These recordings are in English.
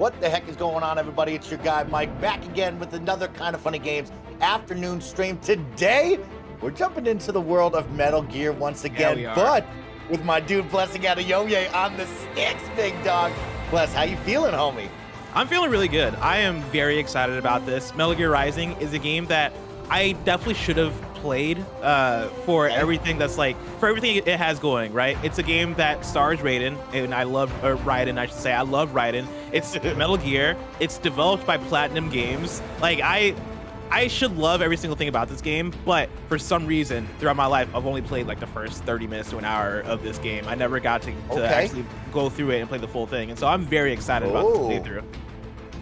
What the heck is going on, everybody? It's your guy, Mike, back again with another KindaFunny Games afternoon stream. Today, we're jumping into the world of Metal Gear once again, but with my dude Blessing out of Yo-Ye on the sticks, big dog. Bless, how you feeling, homie? I'm feeling really good. I am very excited about this. Metal Gear Rising is a game that I definitely should have played for everything it has going, right? It's a game that stars Raiden, and I love Raiden, I should say. I love Raiden. It's Metal Gear. It's developed by Platinum Games. Like, I should love every single thing about this game, but for some reason throughout my life, I've only played like the first 30 minutes to an hour of this game. I never got to actually go through it and play the full thing, and so I'm very excited about this playthrough.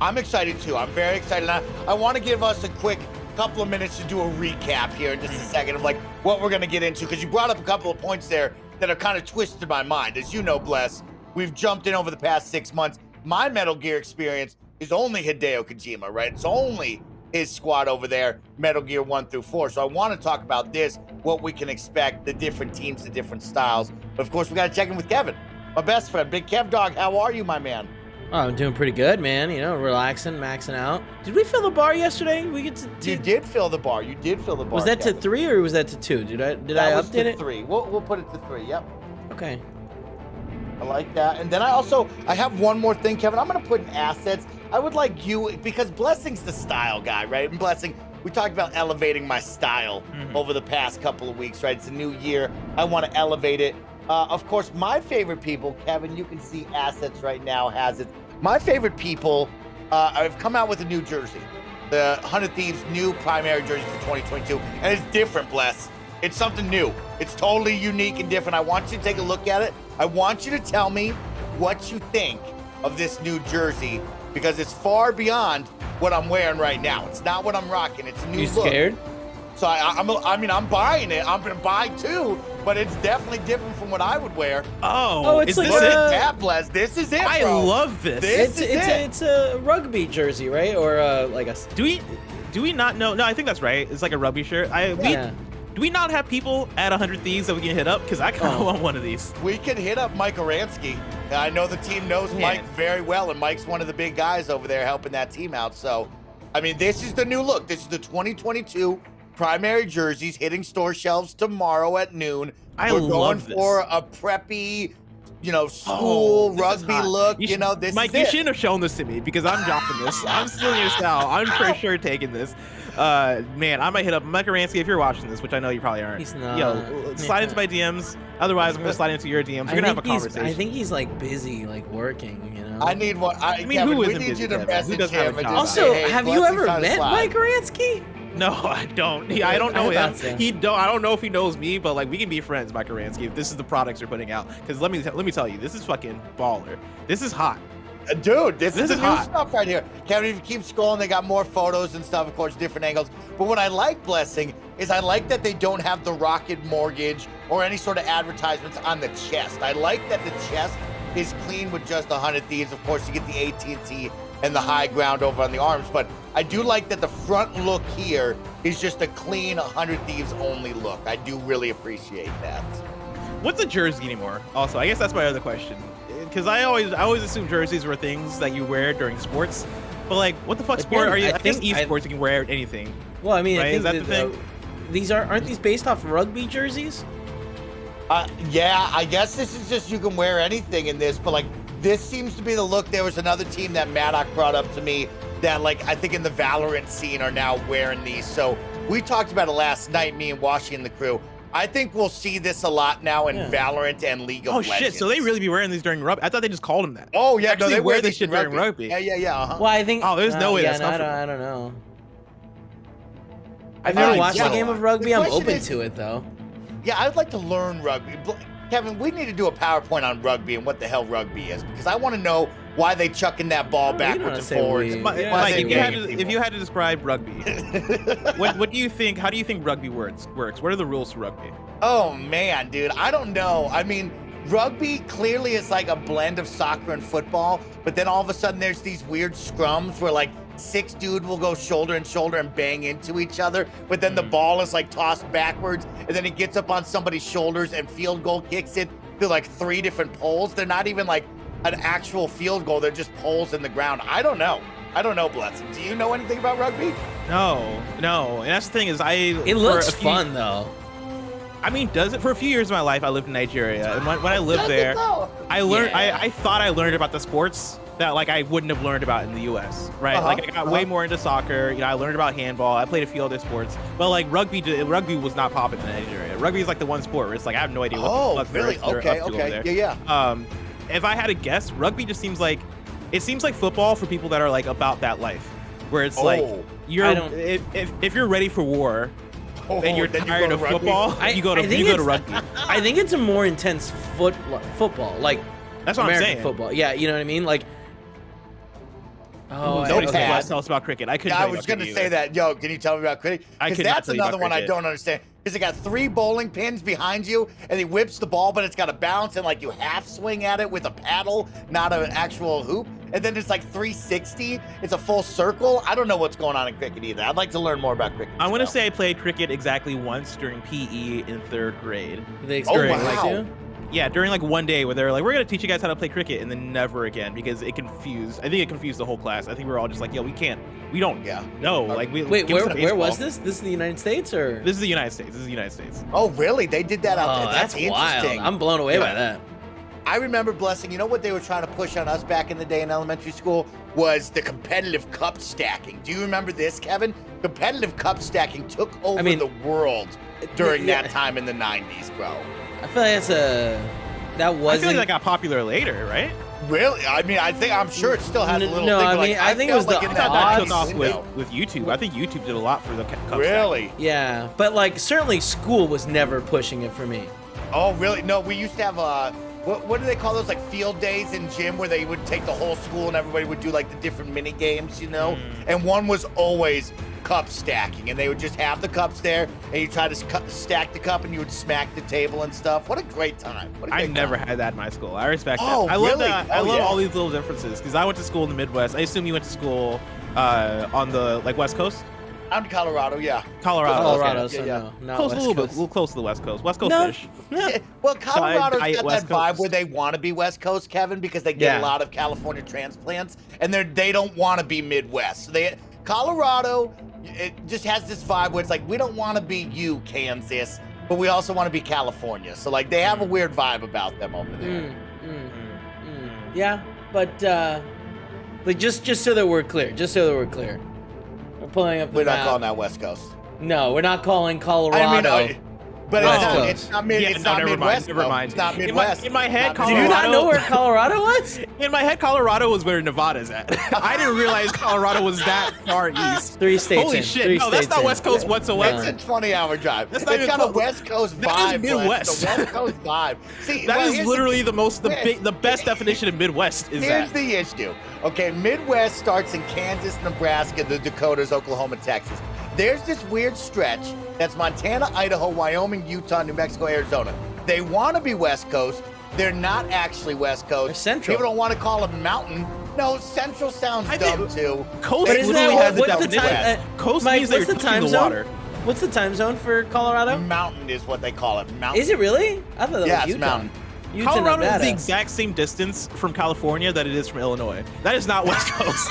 I'm excited too. I'm very excited. I want to give us a quick couple of minutes to do a recap here in just a second of like what we're going to get into, because you brought up a couple of points there that have kind of twisted my mind. As you know, Bless, we've jumped in over the past 6 months. My Metal Gear experience is only Hideo Kojima, right? It's only his squad over there, Metal Gear 1 through 4. So I want to talk about this, what we can expect, the different teams, the different styles. But of course, we got to check in with Kevin, my best friend. Big Kev Dog, how are you, my man? Oh, I'm doing pretty good, man. You know, relaxing, maxing out. Did we fill the bar yesterday? We get to You did fill the bar. You did fill the bar. Was that Kevin. to 3 or was that to 2? Did I update it? 3. We'll put it to 3. Yep. Okay. I like that. And then I have one more thing, Kevin. I'm going to put in assets. I would like you, because Blessing's the style guy, right? And Blessing, we talked about elevating my style over the past couple of weeks, right? It's a new year. I want to elevate it. Of course, my favorite people, Kevin, you can see assets right now, has it. My favorite people have come out with a new jersey. The 100 Thieves new primary jersey for 2022. And it's different, Bless. It's something new. It's totally unique and different. I want you to take a look at it. I want you to tell me what you think of this new jersey, because it's far beyond what I'm wearing right now. It's not what I'm rocking. It's a new look. You scared? So I'm buying it. I'm gonna buy too, but it's definitely different from what I would wear. Oh, it's is like this it? Yeah, Bless. This is it, I bro. love this. It's a rugby jersey, right? Or like a. Do we not know? No, I think that's right. It's like a rugby shirt. Do we not have people at 100 Thieves that we can hit up? Because I kind of want one of these. We can hit up Mike Aransky. I know the team knows Mike very well, and Mike's one of the big guys over there helping that team out. So, I mean, this is the new look. This is the 2022 primary jerseys hitting store shelves tomorrow at noon. We're going for a preppy, school rugby look. This Mike, you shouldn't have shown this to me, because I'm dropping this. I'm stealing your style. I'm for sure taking this. Man, I might hit up Mike Aransky if you're watching this, which I know you probably aren't. He's not. Yo, slide into my DMs. Otherwise, I'm gonna slide into your DMs. We're gonna have a conversation. I think he's like busy, like working. I need one. Kevin, we need you to message him. Also, have you ever met Mike Aransky? No, I don't. I don't know him. I don't know if he knows me, but like, we can be friends, Mike Aransky, if this is the products you're putting out. Because let me tell you, this is fucking baller. This is hot. Dude, this is the new stuff right here. Kevin, if you keep scrolling, they got more photos and stuff, of course, different angles. But what I like, Blessing, is I like that they don't have the Rocket Mortgage or any sort of advertisements on the chest. I like that the chest is clean with just 100 Thieves. Of course, you get the AT&T and the high ground over on the arms. But I do like that the front look here is just a clean 100 Thieves only look. I do really appreciate that. What's a jersey anymore? Also, I guess that's my other question. Because I always assume jerseys were things that you wear during sports, but like, what the fuck sport are you? I guess esports you can wear anything. Well, I mean, right? I think Is that the thing? These aren't these based off rugby jerseys? Yeah, I guess this is just you can wear anything in this, but like, this seems to be the look. There was another team that Maddock brought up to me that, like, I think in the Valorant scene are now wearing these. So we talked about it last night, me and Washi and the crew. I think we'll see this a lot now in Valorant and League of Legends. Oh shit, so they really be wearing these during rugby? I thought they just called them that. Oh yeah, no, they wear this shit during rugby. Yeah. Well, I think. Oh, there's no way that's comfortable. I don't know. I've never watched a game of rugby. I'm open to it though. Yeah, I'd like to learn rugby. Kevin, we need to do a PowerPoint on rugby and what the hell rugby is, because I want to know why they chucking that ball backwards and forwards. Mike, if you had to describe rugby, what do you think? How do you think rugby works? What are the rules to rugby? Oh man, dude, I don't know. I mean, rugby clearly is like a blend of soccer and football, but then all of a sudden there's these weird scrums where like 6 dudes will go shoulder and shoulder and bang into each other, but then the ball is like tossed backwards, and then it gets up on somebody's shoulders and field goal kicks it through like 3 different poles. They're not even like an actual field goal. They're just poles in the ground. I don't know, Blessing. Do you know anything about rugby? No. And that's the thing is It looks fun though. I mean, does it? For a few years of my life, I lived in Nigeria, and when I lived there, I learned. I thought I learned about the sports that like I wouldn't have learned about in the U.S. Right? Like I got way more into soccer. You know, I learned about handball. I played a few other sports, but like rugby was not popping in Nigeria. Rugby is like the one sport where it's like I have no idea what the fuck really? they're up to over there. Yeah. If I had to guess, rugby just seems like football for people that are like about that life, where it's like if you're ready for war. And you're tired of football, you go to rugby. I think it's a more intense football, like that's what American I'm saying. Football, yeah, you know what I mean, like. Oh, no, tell us about cricket. I was gonna say that. Yo, can you tell me about cricket? Because that's another one I don't understand. Because it got 3 bowling pins behind you, and he whips the ball, but it's got a bounce, and like you half swing at it with a paddle, not an actual hoop. And then it's like 360. It's a full circle. I don't know what's going on in cricket either. I'd like to learn more about cricket. I want to say I played cricket exactly once during PE in 3rd grade. They experienced you? Yeah, during like one day where they were like, we're going to teach you guys how to play cricket, and then never again because I think it confused the whole class. I think we were all just like, yo, we don't know. Like, wait, where was this? This is the United States or? This is the United States. Oh, really? They did that out there. That's interesting. Wild. I'm blown away by that. I remember, Blessing, you know what they were trying to push on us back in the day in elementary school was the competitive cup stacking. Do you remember this, Kevin? Competitive cup stacking took over the world during that time in the 90s, bro. I feel like that wasn't. I feel like that got popular later, right? Really? I mean, I'm sure it still has a little. No, thing, I think it was like that took off with YouTube. I think YouTube did a lot for the cup Really? stacking. Yeah, but like certainly school was never pushing it for me. Oh, really? No, we used to have what do they call those, like field days in gym where they would take the whole school and everybody would do like the different mini games, you know? And one was always cup stacking, and they would just have the cups there, and you try to stack the cup, and you would smack the table and stuff. What a great time! I never had that in my school. I respect that. I really? love that. I love all these little differences because I went to school in the Midwest. I assume you went to school on the like West Coast. I'm in Colorado, yeah. Colorado, okay. so yeah. no, close, a little close to the West Coast. West Coast-ish. Yeah. Well, Colorado's got West that vibe Coast. where they want to be West Coast, Kevin, because they get a lot of California transplants, and they don't want to be Midwest. So Colorado, it just has this vibe where it's like, we don't want to be you, Kansas, but we also want to be California. So like they have a weird vibe about them over there. Yeah, but just so that we're clear, we're pulling up the We're not map. calling that West Coast. No, we're not calling Colorado. But it's not Midwest. Never mind. It's not Midwest. In my head, Do you not know where Colorado was? In my head, Colorado was where Nevada's at. I didn't realize Colorado was that far east. 3 states Holy in. shit! 3 No, that's states not in. West Coast whatsoever. It's a 20-hour drive. That's It's not even got a close. West Coast That vibe. is Midwest. It's a West Coast vibe. See, That is here's literally the best definition of Midwest. Here's the issue. Okay, Midwest starts in Kansas, Nebraska, the Dakotas, Oklahoma, Texas. There's this weird stretch that's Montana, Idaho, Wyoming, Utah, New Mexico, Arizona. They want to be West Coast. They're not actually West Coast. They're Central. People don't want to call them mountain. No, Central sounds dumb too. Coast But isn't literally that has what's the definition. time? Coast Mike, means what's they're the time touching the zone? water. What's the time zone for Colorado? Mountain is what they call it. Mountain. Is it really? I thought that Yeah, was it's Utah. mountain. Utah, Colorado is Nevada. the exact same distance from California that it is from Illinois. That is not West Coast.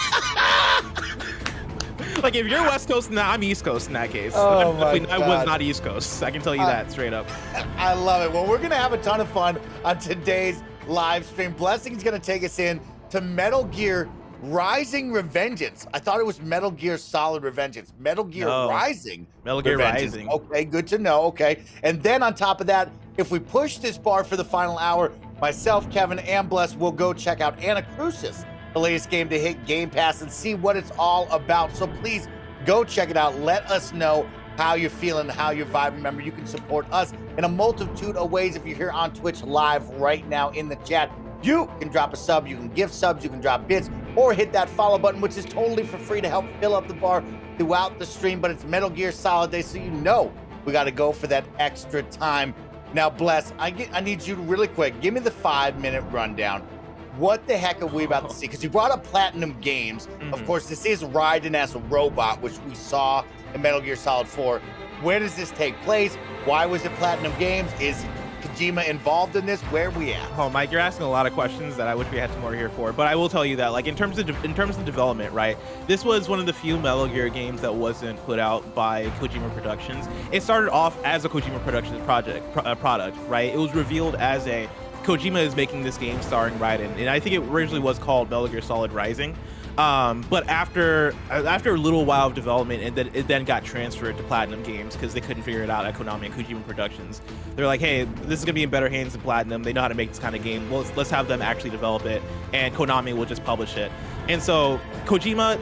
Like, if you're West Coast, I'm East Coast in that case. Oh, my I was God. not East Coast. I can tell you that straight up. I love it. Well, we're going to have a ton of fun on today's live stream. Blessing's going to take us in to Metal Gear Revengeance. I thought it was Metal Gear Solid Revengeance. Metal Gear Rising. Metal Gear Revengeance. Rising. Okay, good to know. Okay. And then on top of that, if we push this bar for the final hour, myself, Kevin, and Bless will go check out Anacrusis, the latest game to hit Game Pass, and see what it's all about. So please go check it out. Let us know how you're feeling, how you're vibing. Remember, you can support us in a multitude of ways if you're here on Twitch live right now in the chat. You can drop a sub, you can give subs, you can drop bits, or hit that follow button, which is totally for free to help fill up the bar throughout the stream. But it's Metal Gear Solid Day, so you know we got to go for that extra time. Now, Bless, I need you to really quick, give me the 5-minute rundown. What the heck are we about to see? Because you brought up Platinum Games. Of course, this is Raiden as a robot, which we saw in Metal Gear Solid 4. Where does this take place? Why was it Platinum Games? Is Kojima involved in this? Where we at? Oh, Mike, you're asking a lot of questions that I wish we had some more here for. But I will tell you that, like, in terms of development, right? This was one of the few Metal Gear games that wasn't put out by Kojima Productions. It started off as a Kojima Productions product, right? It was revealed as a Kojima is making this game starring Raiden, and I think it originally was called Metal Gear Solid Rising. But after a little while of development, and then it got transferred to Platinum Games because they couldn't figure it out at Konami and Kojima Productions. They're like, hey, this is gonna be in better hands than Platinum. They know how to make this kind of game. Well, let's have them actually develop it, and Konami will just publish it. And so Kojima,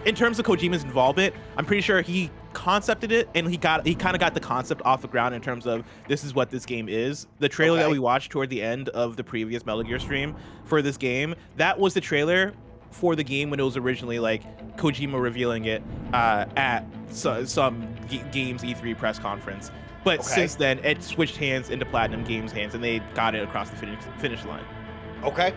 in terms of Kojima's involvement, I'm pretty sure he concepted it, and he kind of got the concept off the ground in terms of this is what this game is. The trailer that we watched toward the end of the previous Metal Gear stream for this game, that was the trailer for the game when it was originally like Kojima revealing it at some games E3 press conference. But since then, it switched hands into Platinum Games' hands, and they got it across the finish line. Okay.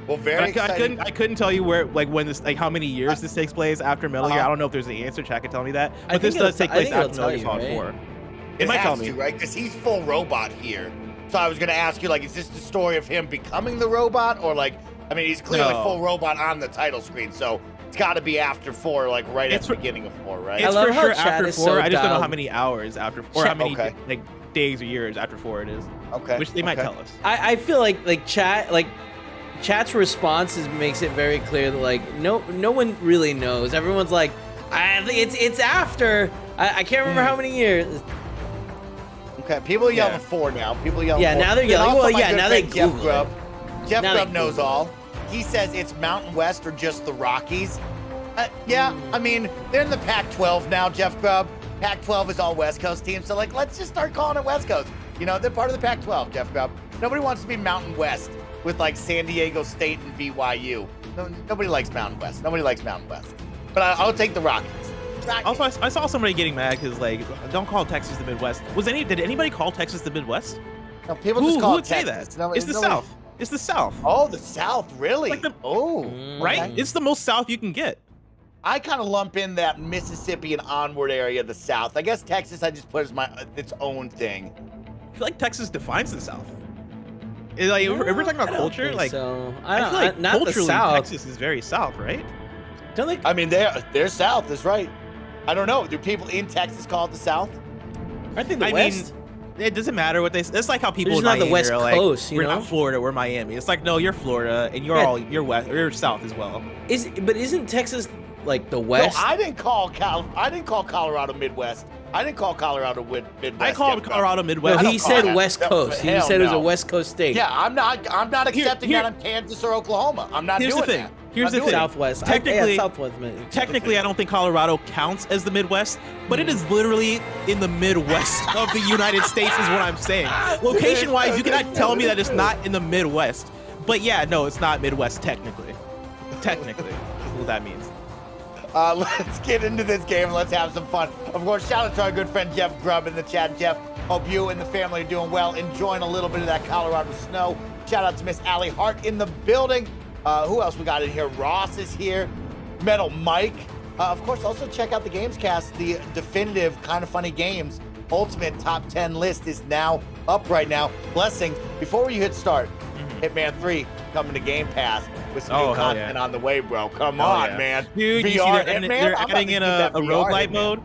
Well, very exciting. I couldn't tell you where, like, when this, like, how many years this takes place after Metal Gear. I don't know if there's an answer. Chat could tell me that. But this does take place after Metal Gear Solid 4. It might tell me, right? Because he's full robot here. So I was gonna ask you, like, is this the story of him becoming the robot, or like? I mean, he's clearly full robot on the title screen, so it's got to be after 4, like right at the beginning of 4, right? It's for sure after 4. I just don't know how many hours after, or how many like days or years after 4 it is. Okay. Which they might tell us. I feel like chat's response makes it very clear that like no one really knows. Everyone's like, I think it's after. I can't remember how many years. Okay. People are yelling 4 now. People yelling. Yeah, 4. now they're yelling. Well, yeah, now they Jeff Google Grubb. it. Jeff Grubb knows all. He says it's Mountain West or just the Rockies. Yeah, I mean, they're in the Pac-12 now, Jeff Grubb. Pac-12 is all West Coast teams, so like, let's just start calling it West Coast. You know, they're part of the Pac-12, Jeff Grubb. Nobody wants to be Mountain West with like San Diego State and BYU. Nobody likes Mountain West. Nobody likes Mountain West. But I'll take the Rockies. Also, I saw somebody getting mad because like, don't call Texas the Midwest. Did anybody call Texas the Midwest? No, people just call it Texas. Say that? It's the South. It's the South. Oh, the South, really? Like right? Okay. It's the most South you can get. I kind of lump in that Mississippi and onward area, the South. I guess Texas I just put as its own thing. I feel like Texas defines the South. Like, if we're talking about culture, like, so. I feel like not culturally, the South. Texas is very South, right? Don't they? I mean, they're South, is right. I don't know. Do people in Texas call it the South? I think the West. It doesn't matter what they say. It's like how people in not Miami the West are like, Coast, you we're know? not Florida, we're Miami. It's like, no, you're Florida, and you're West, you're South as well. But isn't Texas like the West? No, I didn't call Colorado Midwest. I didn't call Colorado Midwest. I called Colorado Midwest. No, he said West Coast. He said it was a West Coast state. Yeah, I'm not accepting that I'm Kansas or Oklahoma. I'm not doing that. Here's the thing. Southwest. Technically, I don't think Colorado counts as the Midwest, but it is literally in the Midwest of the United States is what I'm saying. Location-wise, you cannot tell me that it's not in the Midwest. But yeah, no, it's not Midwest technically. Technically, is what that means. Let's get into this game and let's have some fun. Of course, shout out to our good friend Jeff Grubb in the chat. Jeff, hope you and the family are doing well, enjoying a little bit of that Colorado snow. Shout out to Miss Allie Hart in the building. Who else we got in here? Ross is here. Metal Mike. Of course, also check out the Gamescast. The definitive KindaFunny Games Ultimate Top 10 list is now up right now. Blessings. Before you hit start, Hitman 3 coming to Game Pass with some new content on the way, bro. Come on, man. Dude, VR you see they're adding in a roguelite mode.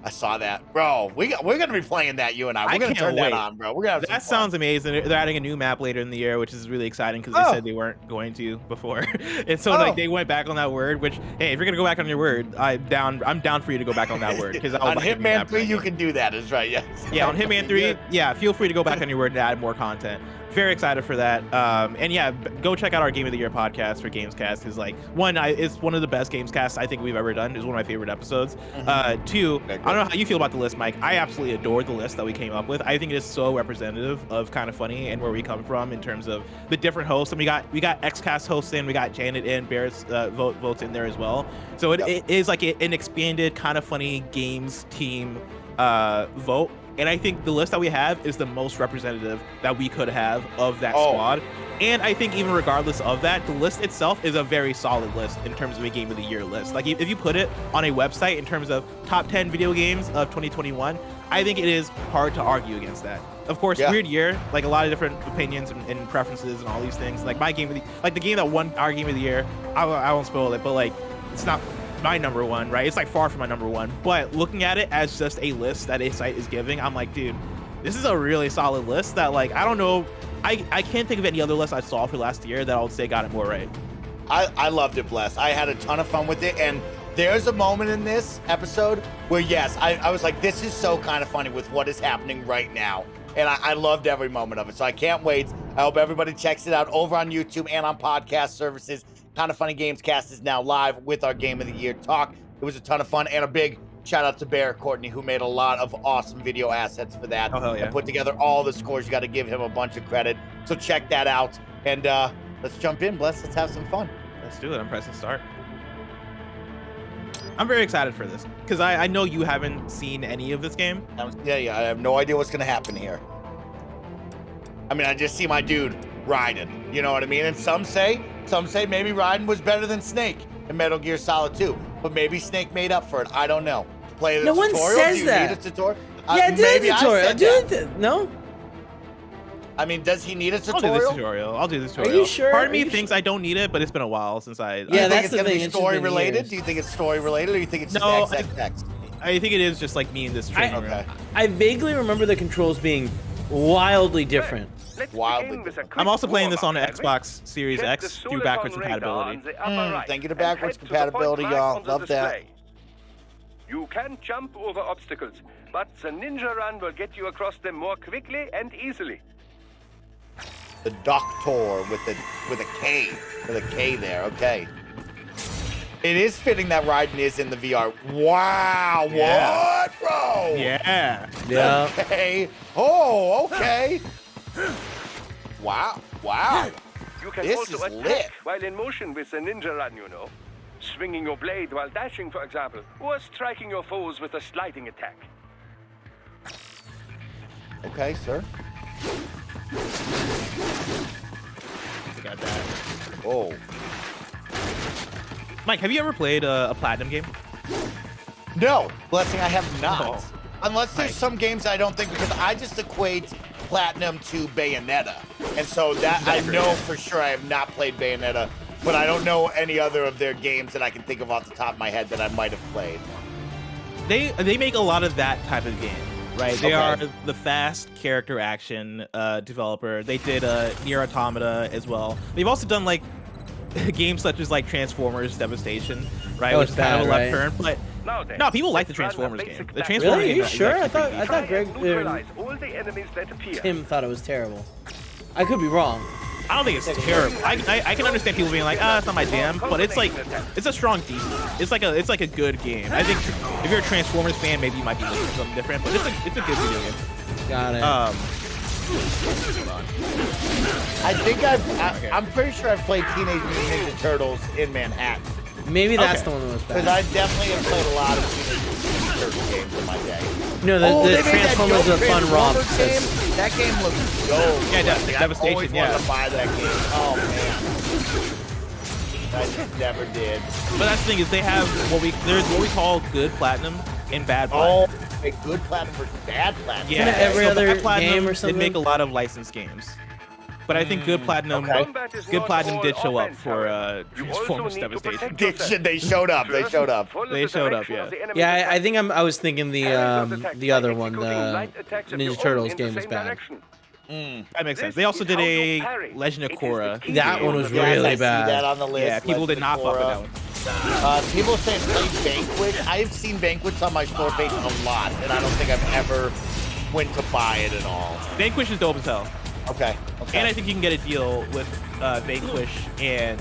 I saw that, bro. We're gonna be playing that, you and I. We're gonna turn that on, bro. We're gonna have that sounds amazing. They're adding a new map later in the year, which is really exciting because they said they weren't going to before, and so like they went back on that word. Which, hey, if you're gonna go back on your word, I'm down for you to go back on that word because on Hitman 3 you can do that. Is right, yes. Yeah, on Hitman 3, yeah, feel free to go back on your word and add more content. Very excited for that. And yeah, go check out our Game of the Year podcast for Gamescast because like it's one of the best Gamescasts I think we've ever done. It's one of my favorite episodes. 2, I don't know how you feel about the list, Mike. I absolutely adore the list that we came up with. I think it is so representative of KindaFunny and where we come from in terms of the different hosts. And we got XCast hosts in, we got Janet in, Barrett's votes in there as well. So it is like an expanded KindaFunny games team vote. And I think the list that we have is the most representative that we could have of that squad. And I think even regardless of that, the list itself is a very solid list in terms of a Game of the Year list. Like if you put it on a website in terms of top 10 video games of 2021, I think it is hard to argue against that. Of course, Yeah. weird year, like a lot of different opinions and preferences and all these things. Like my game of the game that won our game of the year, I won't spoil it, but like it's not my number one, right? It's like far from my number one. But looking at it as just a list that a site is giving, I'm like, dude, this is a really solid list that like I don't know, I can't think of any other list I saw for last year that I would say got it more right. I loved it, Bless. I had a ton of fun with it, and there's a moment in this episode where, yes, I was like, this is so kind of funny with what is happening right now. And I loved every moment of it. So I can't wait. I hope everybody checks it out over on YouTube and on podcast services. Kind of Funny Games Cast is now live with our Game of the Year talk. It was a ton of fun, and a big shout out to Bear Courtney, who made a lot of awesome video assets for that. Oh, hell yeah. And put together all the scores. You got to give him a bunch of credit. So check that out. And let's jump in, Bless. Let's have some fun. Let's do it. I'm pressing start. I'm very excited for this because I know you haven't seen any of this game. Yeah, I have no idea what's gonna happen here. I mean, I just see my dude Raiden. You know what I mean? And some say maybe Raiden was better than Snake in Metal Gear Solid 2, but maybe Snake made up for it. I don't know. Play the No one tutorial. says Do you that. need a tutorial? Yeah, do maybe the I tutorial. said Do that. it. No. I mean, does he need a I'll do tutorial? this tutorial. I'll do this tutorial. you sure? Part of Are me you thinks I don't need it, but it's been a while since I. Yeah, Do you think that's it's the gonna thing, be it's just story been related? years. Do you think it's story related, or you think it's just No, XXX? I think it is just like me in this training room. Okay. I vaguely remember the controls being wildly different. Wildly. I'm also playing this on the Xbox Series X through backwards compatibility. Thank you to backwards compatibility, y'all. Love that. You can jump over obstacles, but the ninja run will get you across them more quickly and easily. The Doctor with a K there. Okay. It is fitting that Raiden is in the VR. Wow. Yeah. What, bro? Yeah. Yeah. Okay. Oh, okay. Wow. You can This also is attack lit. while in motion with the ninja run, you know. Swinging your blade while dashing, for example, or striking your foes with a sliding attack. Okay, sir. Got that. Oh. Mike, have you ever played a platinum game? No, Blessing, I have not. Oh. Unless there's Nice. some games I don't think, because I just equate Platinum to Bayonetta. And so that I know for sure I have not played Bayonetta, but I don't know any other of their games that I can think of off the top of my head that I might have played. They make a lot of that type of game, right? They Okay. are the fast character action developer. They did Nier Automata as well. They've also done like games such as like Transformers Devastation, right? That Which was is kind of a bad, left turn, but Now then, no, people like the let's run a Transformers game. basic The battle. Transformers Really? Are game you is sure? actually I thought pretty Try Greg and neutralize all the enemies that appear. Tim thought it was terrible. I could be wrong. I don't think it's terrible. I can understand people being like, it's not my jam, but it's like it's a strong decent. It's like a good game. I think if you're a Transformers fan, maybe you might be looking for something different, but it's a good video game. Got it. I think I'm pretty sure I've played Teenage Mutant Ninja Turtles in Manhattan. Maybe that's okay. the one that was Because bad. I definitely have played a lot of Teenage Mutant Ninja Turtles games in my day. No, the they made that Transformers dope are fun romp. Transformers game. That game looks dope. Yeah, Like, Devastation, I always yeah. wanted to buy that game. Oh man, I just never did. But that's the thing is they have there's what we call good platinum and bad Oh, platinum. a good platinum versus bad platinum. Yeah, Isn't it every so other bad platinum, game or They make something? a lot of licensed games. But I think good platinum, okay. Combat is good not platinum all did show up offense, for however. You also Transformers need to Devastation. protect They, yourself. they showed up. They showed up. Follow They the showed up, direction of yeah. the enemy's Yeah, attack. I think I was thinking the Carry those attacks by other one, the executing light attacks of your Ninja own Turtles in the game was same bad. direction. That makes sense. This They also is did how a you parry. Legend of It is Korra. the key That to one was the Yes, really I see bad. that on the list. Yeah, people did not fuck with that one. People saying play Banquet. I've seen Banquets on my store page a lot, and I don't think I've ever went to buy it at all. Vanquish is dope as hell. Okay. And I think you can get a deal with Vanquish and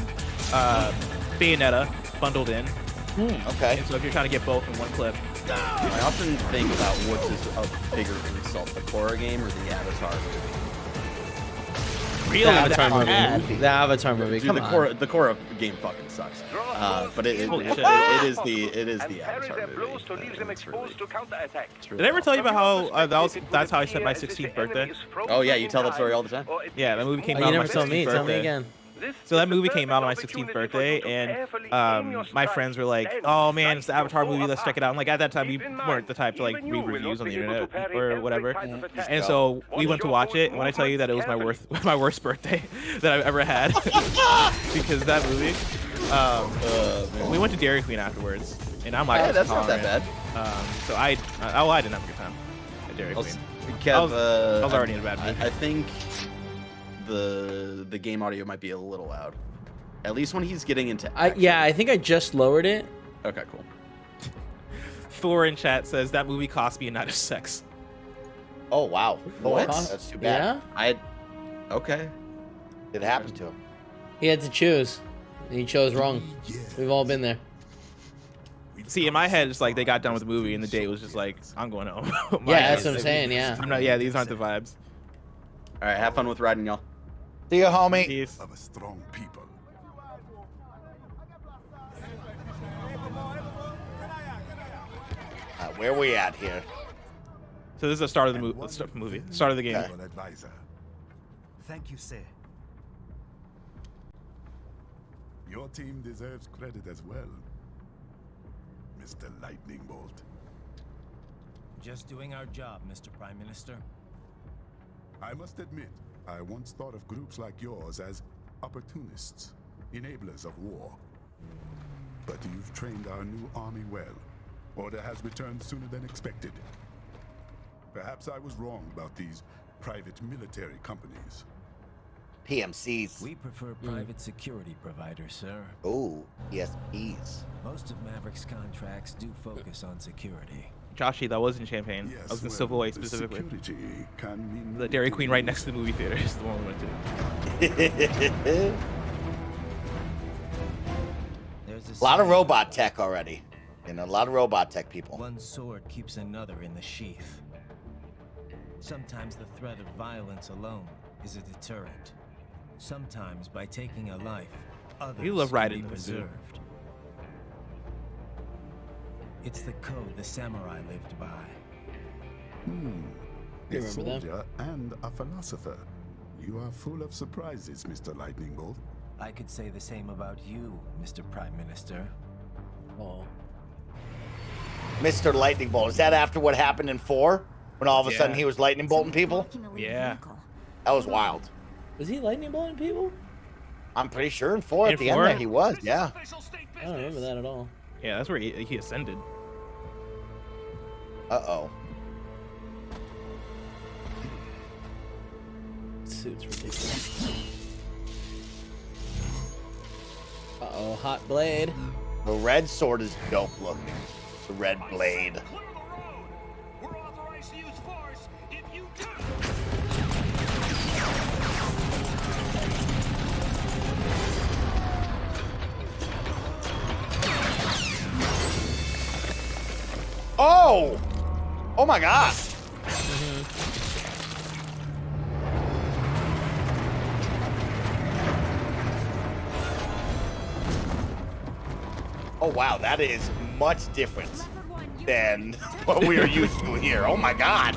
Bayonetta bundled in. Okay. And so if you're trying to get both in one clip. I often think about what's a bigger insult, the Korra game or the Avatar movie. Real The Avatar bad. movie. The Avatar movie. Dude, Come the on. Korra game fucking sucks. But it Holy shit. is And the parry Avatar their movie. blows to leave them It's really- exposed to counterattack. it's really Did I ever tell you about how awesome. that's how I spent my 16th birthday? Oh yeah, you tell that story all the time. Yeah, that movie came Oh, out you on my never told 16th me. birthday. Tell me again. So that movie came out on my 16th birthday, and my friends were like, "Oh man, it's the Avatar movie. Let's check it out." And like at that time, we weren't the type to like read reviews on the internet or whatever. And so we went to watch it. And when I tell you that it was my worst birthday that I've ever had because of that movie, we went to Dairy Queen afterwards, and I'm like, Yeah, that's not that bad. So I didn't have a good time at Dairy Queen. Kev, I was already in a bad mood. I think the game audio might be a little loud. At least when he's getting into action. Yeah, I think I just lowered it. Okay, cool. Thor in chat says that movie cost me a night of sex. Oh wow. What? That's too bad. Yeah, Okay. It happened to him. he had to choose. And he chose wrong. We've all been there. See, in my head, it's like they got done with the movie, and the date was just like, I'm going home. Yeah, that's what I'm saying. Yeah. I'm not. Yeah, these aren't the vibes. All right, have fun with riding, y'all. See you, homie. Peace. Of a strong people. Where we at here? So this is the start of the start of the game. Naval advisor. Thank you, sir. Your team deserves credit as well, Mr. Lightning Bolt. Just doing our job, Mr. Prime Minister. I must admit, I once thought of groups like yours as opportunists, enablers of war. But you've trained our new army well. Order has returned sooner than expected. Perhaps I was wrong about these private military companies. PMCs. We prefer private security providers, sir. Oh, PSPs. Most of Maverick's contracts do focus on security. Joshy, that wasn't Champagne. Yes, I was in well, Silverway the specifically. security can mean The Dairy Queen right next to the movie theater is the one we went to. There's A lot of robot tech already. You know, a lot of robot tech people. One sword keeps another in the sheath. Sometimes the threat of violence alone is a deterrent. Sometimes by taking a life, others You love can riding be the zoo. preserved. It's the code the samurai lived by. A remember that? soldier and a philosopher. You are full of surprises, Mr. Lightning Bolt. I could say the same about you, Mr. Prime Minister. Oh. Mr. Lightning Bolt. Is that after what happened in 4? When all of a Yeah. sudden he was lightning bolting people? Yeah. That was wild. Was he lightning bolting people? I'm pretty sure in 4 In at the 4? end there he was, yeah. I don't remember that at all. Yeah, that's where he ascended. Uh-oh. Suit's ridiculous. Uh-oh, hot blade. The red sword is dope looking. The red blade. Oh! Oh my god! Oh wow, that is much different than what we are used to here. Oh my god!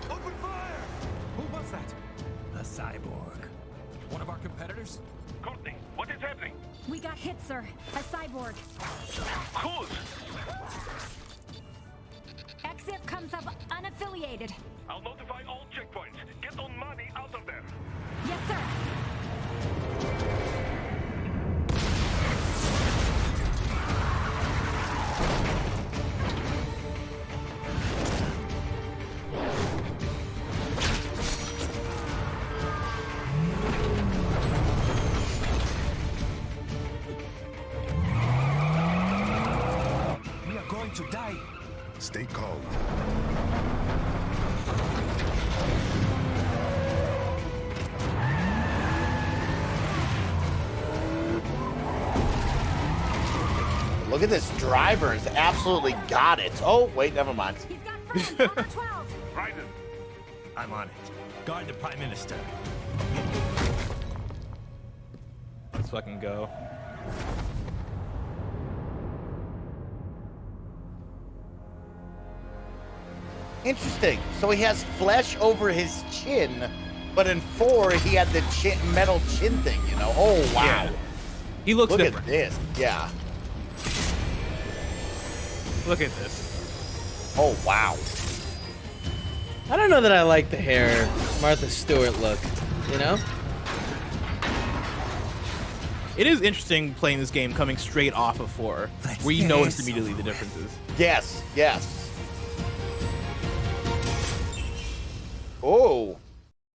Open fire! Who was that? A cyborg. One of our competitors? Courtney, what is happening? We got hit, sir. A cyborg. Who's? XF comes up unaffiliated. I'll notify all checkpoints. Get on money out of there. Yes, sir. We are going to die. Stay calm. Look at this driver. Has absolutely got it. Oh, wait, never mind. He's got friends over 12. Raiden, I'm on it. Guard the Prime Minister. Let's fucking go. Interesting. So he has flesh over his chin, but in 4 he had the metal chin thing, you know? Oh, wow. Yeah. He looks Look different. at this. Yeah. Look at this. Oh, wow. I don't know that I like the hair Martha Stewart look, you know? It is interesting playing this game coming straight off of 4, where you notice immediately the differences. Yes, yes. Oh.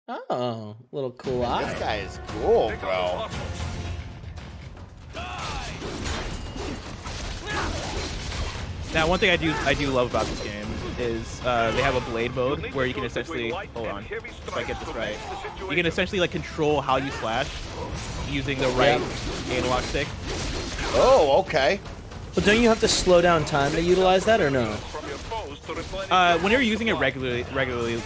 Oh, little cool eye. This guy is cool, bro. Now, one thing I do love about this game is they have a blade mode where you can essentially hold on, if I get this right, you can essentially like control how you slash using the right analog stick. Oh, okay. But don't you have to slow down time to utilize that, or no? When you're using it regularly,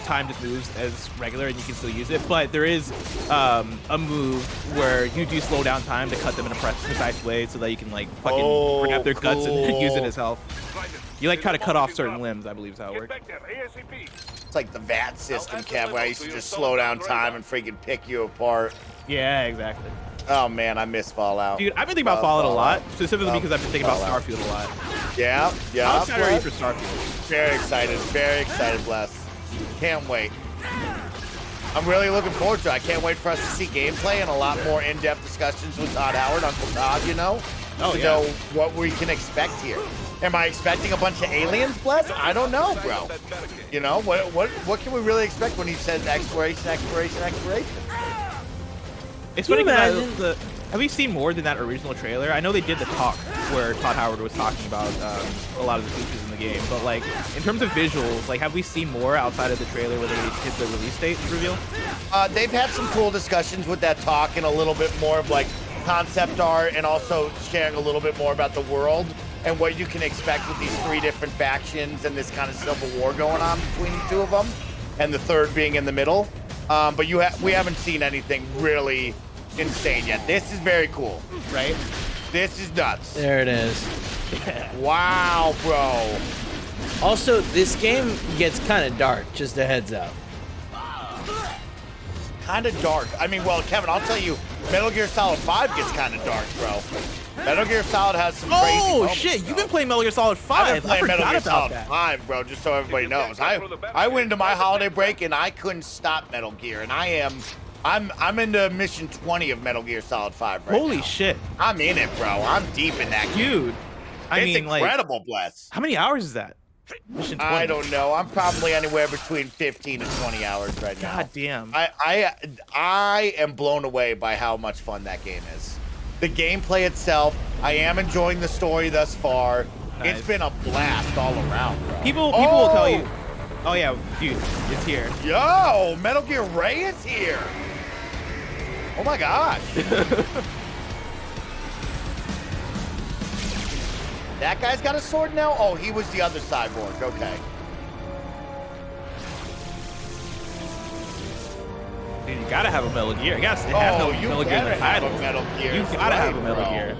time just moves as regular, and you can still use it. But there is a move where you do slow down time to cut them in a precise way, so that you can like fucking grab their guts and use it as health. You like try to cut off certain limbs, I believe is how it works. It's like the VAT system, Kev, where I used to just slow down time and freaking pick you apart. Yeah, exactly. Oh, man, I miss Fallout. Dude, I've been thinking about Fallout a lot, specifically because I've been thinking about Starfield a lot. Yeah, yeah. How excited are you for Starfield? Very excited, Bless. Can't wait. I'm really looking forward to it. I can't wait for us to see gameplay and a lot more in-depth discussions with Todd Howard, Uncle Todd, you know? To know what we can expect here. Am I expecting a bunch of aliens, Bless? I don't know, bro. You know, what can we really expect when he says exploration? It's funny because have we seen more than that original trailer? I know they did the talk where Todd Howard was talking about a lot of the features in the game, but like in terms of visuals, like have we seen more outside of the trailer where they hit the release date reveal? They've had some cool discussions with that talk and a little bit more of like concept art and also sharing a little bit more about the world and what you can expect with these 3 different factions and this kind of civil war going on between the 2 of them, and the 3rd being in the middle. But we haven't seen anything really insane yet. This is very cool, right? This is nuts. There it is. Wow, bro. Also, this game gets kind of dark, just a heads up. Kind of dark. I mean, well, Kevin, I'll tell you, Metal Gear Solid 5 gets kind of dark, bro. Metal Gear Solid has some crazy moments, shit, bro. You've been playing Metal Gear Solid 5. I've been playing Metal Gear Solid that. 5, bro, just so everybody knows. I went into my holiday break and I couldn't stop Metal Gear, and I'm into mission 20 of Metal Gear Solid 5 right Holy now. shit. I'm in it, bro. I'm deep in that game. Dude. It's incredible, Bless. How many hours is that? Mission 20. I don't know. I'm probably anywhere between 15 and 20 hours right now. God damn. I am blown away by how much fun that game is. The gameplay itself, I am enjoying the story thus far. Nice. It's been a blast all around, bro. People will tell you, oh yeah, dude, it's here. Yo, Metal Gear Ray is here. Oh my gosh. That guy's got a sword now? Oh, he was the other cyborg. Okay. Dude, you gotta have a Metal Gear. You gotta have no you Metal Gear in the better have title. a Metal Gear. You gotta have a Metal bro. Gear.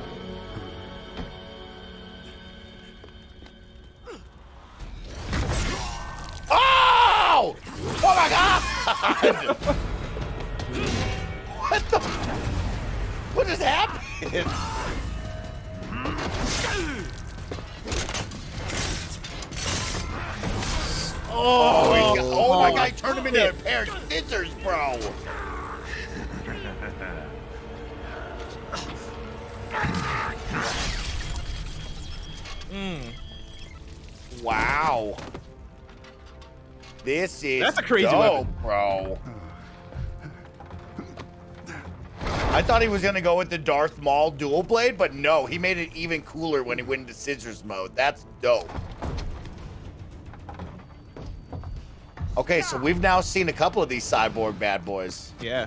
Oh! Oh my God! What the? What just happened? Oh my God! He turned him into a pair of scissors, bro. Wow. This is That's a crazy dope, weapon. bro. I thought he was gonna go with the Darth Maul dual blade, but no, he made it even cooler when he went into scissors mode. That's dope. Okay, so we've now seen a couple of these cyborg bad boys. Yeah.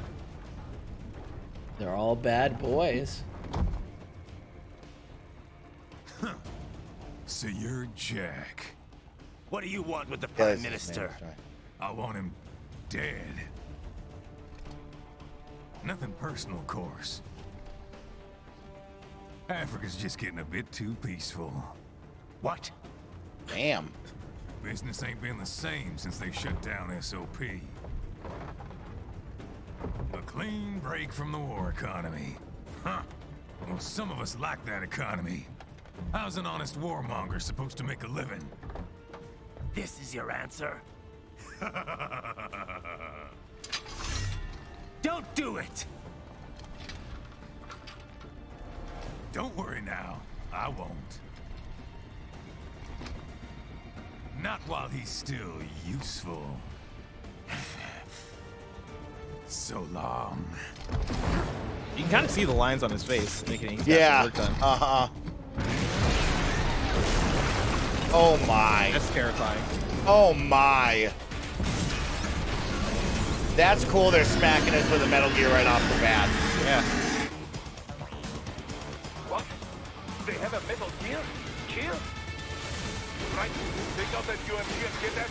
They're all bad boys. So you're Jack. What do you want with the Yeah, Prime this is Minister? his name, I want him dead. Nothing personal, of course. Africa's just getting a bit too peaceful. What? Damn. Business ain't been the same since they shut down SOP. A clean break from the war economy. Huh. Well, some of us like that economy. How's an honest warmonger supposed to make a living? This is your answer. Don't do it! Don't worry now. I won't. Not while he's still useful. So long. You can kind of see the lines on his face, making he's got Yeah. some work done. Uh-huh. Oh my. That's terrifying. Oh my. That's cool. They're smacking us with a Metal Gear right off the bat. Yeah. What? They have a Metal Gear? Gear? Right. Take out that UMP and get that.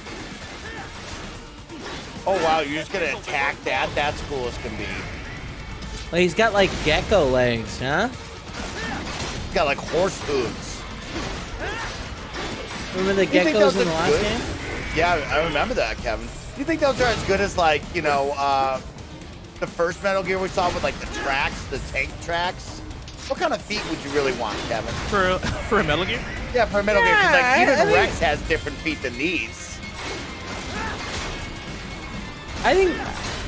Oh wow, you're just gonna attack that? That's cool as can be. Like he's got like gecko legs, huh? He's got like horse hooves. Remember the You think geckos those in the look last good? game? Yeah, I remember that, Kevin. Do you think those are as good as like, you know, the first Metal Gear we saw with like the tracks, the tank tracks? What kind of feet would you really want, Kevin? For a Metal Gear? Yeah, for a Metal Gear, because like I even think- Rex has different feet than these. I think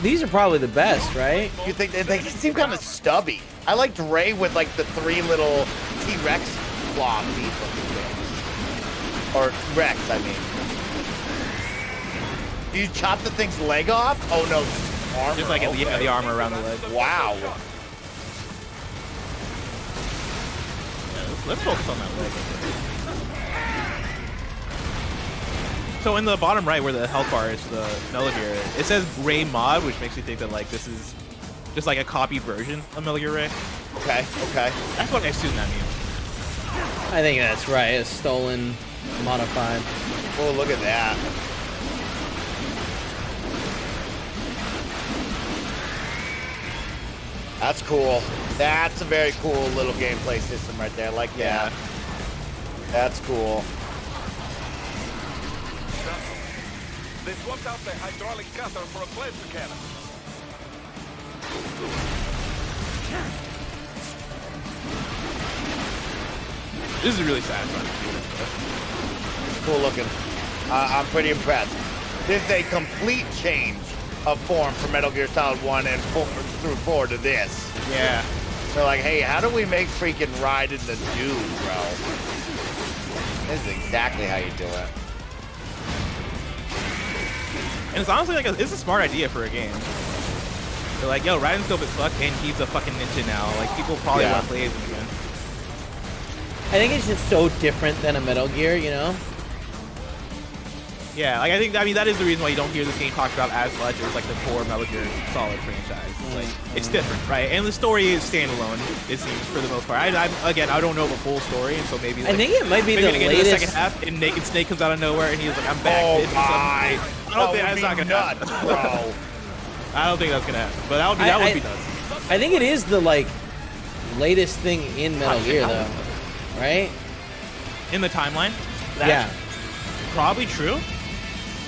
these are probably the best, right? You think they seem kind of stubby? I liked Ray with like the 3 little T-Rex claw feet looking things. Or Rex, I mean. Do you chop the thing's leg off? Oh no, just armor. Just like okay. the armor around the leg. Wow. Let's focus on that leg. So in the bottom right where the health bar is, the Metal Gear, it says Ray Mod, which makes me think that like this is just like a copied version of Metal Gear Ray. Okay, okay. That's what I assume that means. I think that's right. It's stolen, modified. Oh, look at that. That's cool. That's a very cool little gameplay system right there. I like that. That's cool. They swapped out the hydraulic cutter for a plasma cannon. This is really satisfying. It's cool looking. I'm pretty impressed. This is a complete change of form from Metal Gear Solid 1 and 4 through 4 to this. Yeah. They're like, hey, how do we make freaking Ride in the Dew, bro? This is exactly how you do it. And it's honestly like it's a smart idea for a game. They're like, yo, Raiden's dope as fuck, and he's a fucking ninja now. Like people probably want to play as him again. I think it's just so different than a Metal Gear, you know? Yeah, like I mean that is the reason why you don't hear this game talked about as much as like the core Metal Gear Solid franchise. It's like it's different, right? And the story is standalone, it seems, for the most part. I don't know the full story, and so maybe like, I think it might be maybe the gonna get to the latest. second half, and Naked Snake comes out of nowhere, and he's like, "I'm back." Oh bitch," or something. my! I don't think that's not gonna nuts, happen. bro. I don't think that's gonna happen, but that would be nuts. I think it is the like latest thing in Metal Gear, though, right? In the timeline, Yeah. probably true.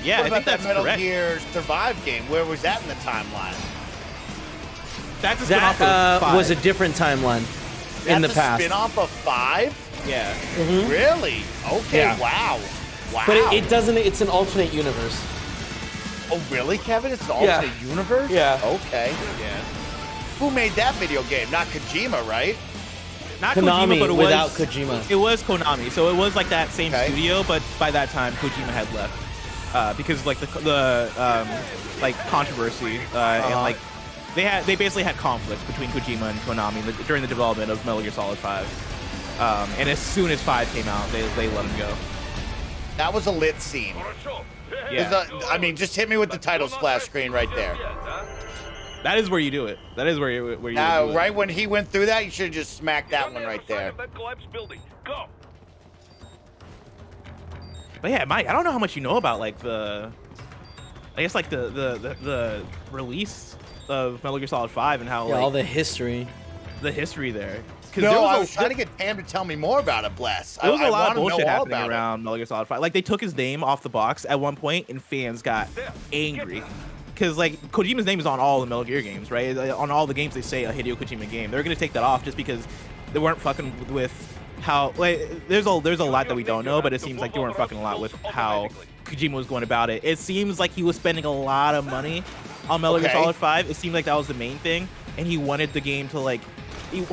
Yeah, What I about think that that's Metal correct. Gear Survive game? Where was that in the timeline? That's a spin-off That of 5. was a different timeline in the That's past. a spin-off of 5? Yeah. Really? Okay, Yeah. wow. Wow. But it doesn't. It's an alternate universe. Oh, really, Kevin? It's an Yeah. alternate universe? Yeah. Okay. Yeah. Who made that video game? Not Kojima, right? Not Konami Kojima, but it without was, Kojima. It was Konami, so it was like that same Okay. studio, but by that time Kojima had left because like the like controversy and like they basically had conflict between Kojima and Konami during the development of Metal Gear Solid 5. And as soon as 5 came out, they let him go. That was a lit scene. Yeah. I mean, just hit me with the title splash screen right there. That is where you do it. That is where you do it. Right when he went through that, you should have just smacked that one right there. That collapsed building. Go. But yeah, Mike, I don't know how much you know about like I guess like the release of Metal Gear Solid 5 and how Yeah, like all the history. the history there. because No, I was trying to get Tam to tell me more about it, Bless. There was a lot of wanna know bullshit all happening about it. around Metal Gear Solid 5. Like, they took his name off the box at one point, and fans got angry. Because, like, Kojima's name is on all the Metal Gear games, right? On all the games they say a Hideo Kojima game. They're going to take that off just because they weren't fucking with how... Like, there's a lot that we don't know, but it seems like they weren't fucking a lot with how Kojima was going about it. It seems like he was spending a lot of money on Metal Gear Solid 5. It seemed like that was the main thing, and he wanted the game to, like...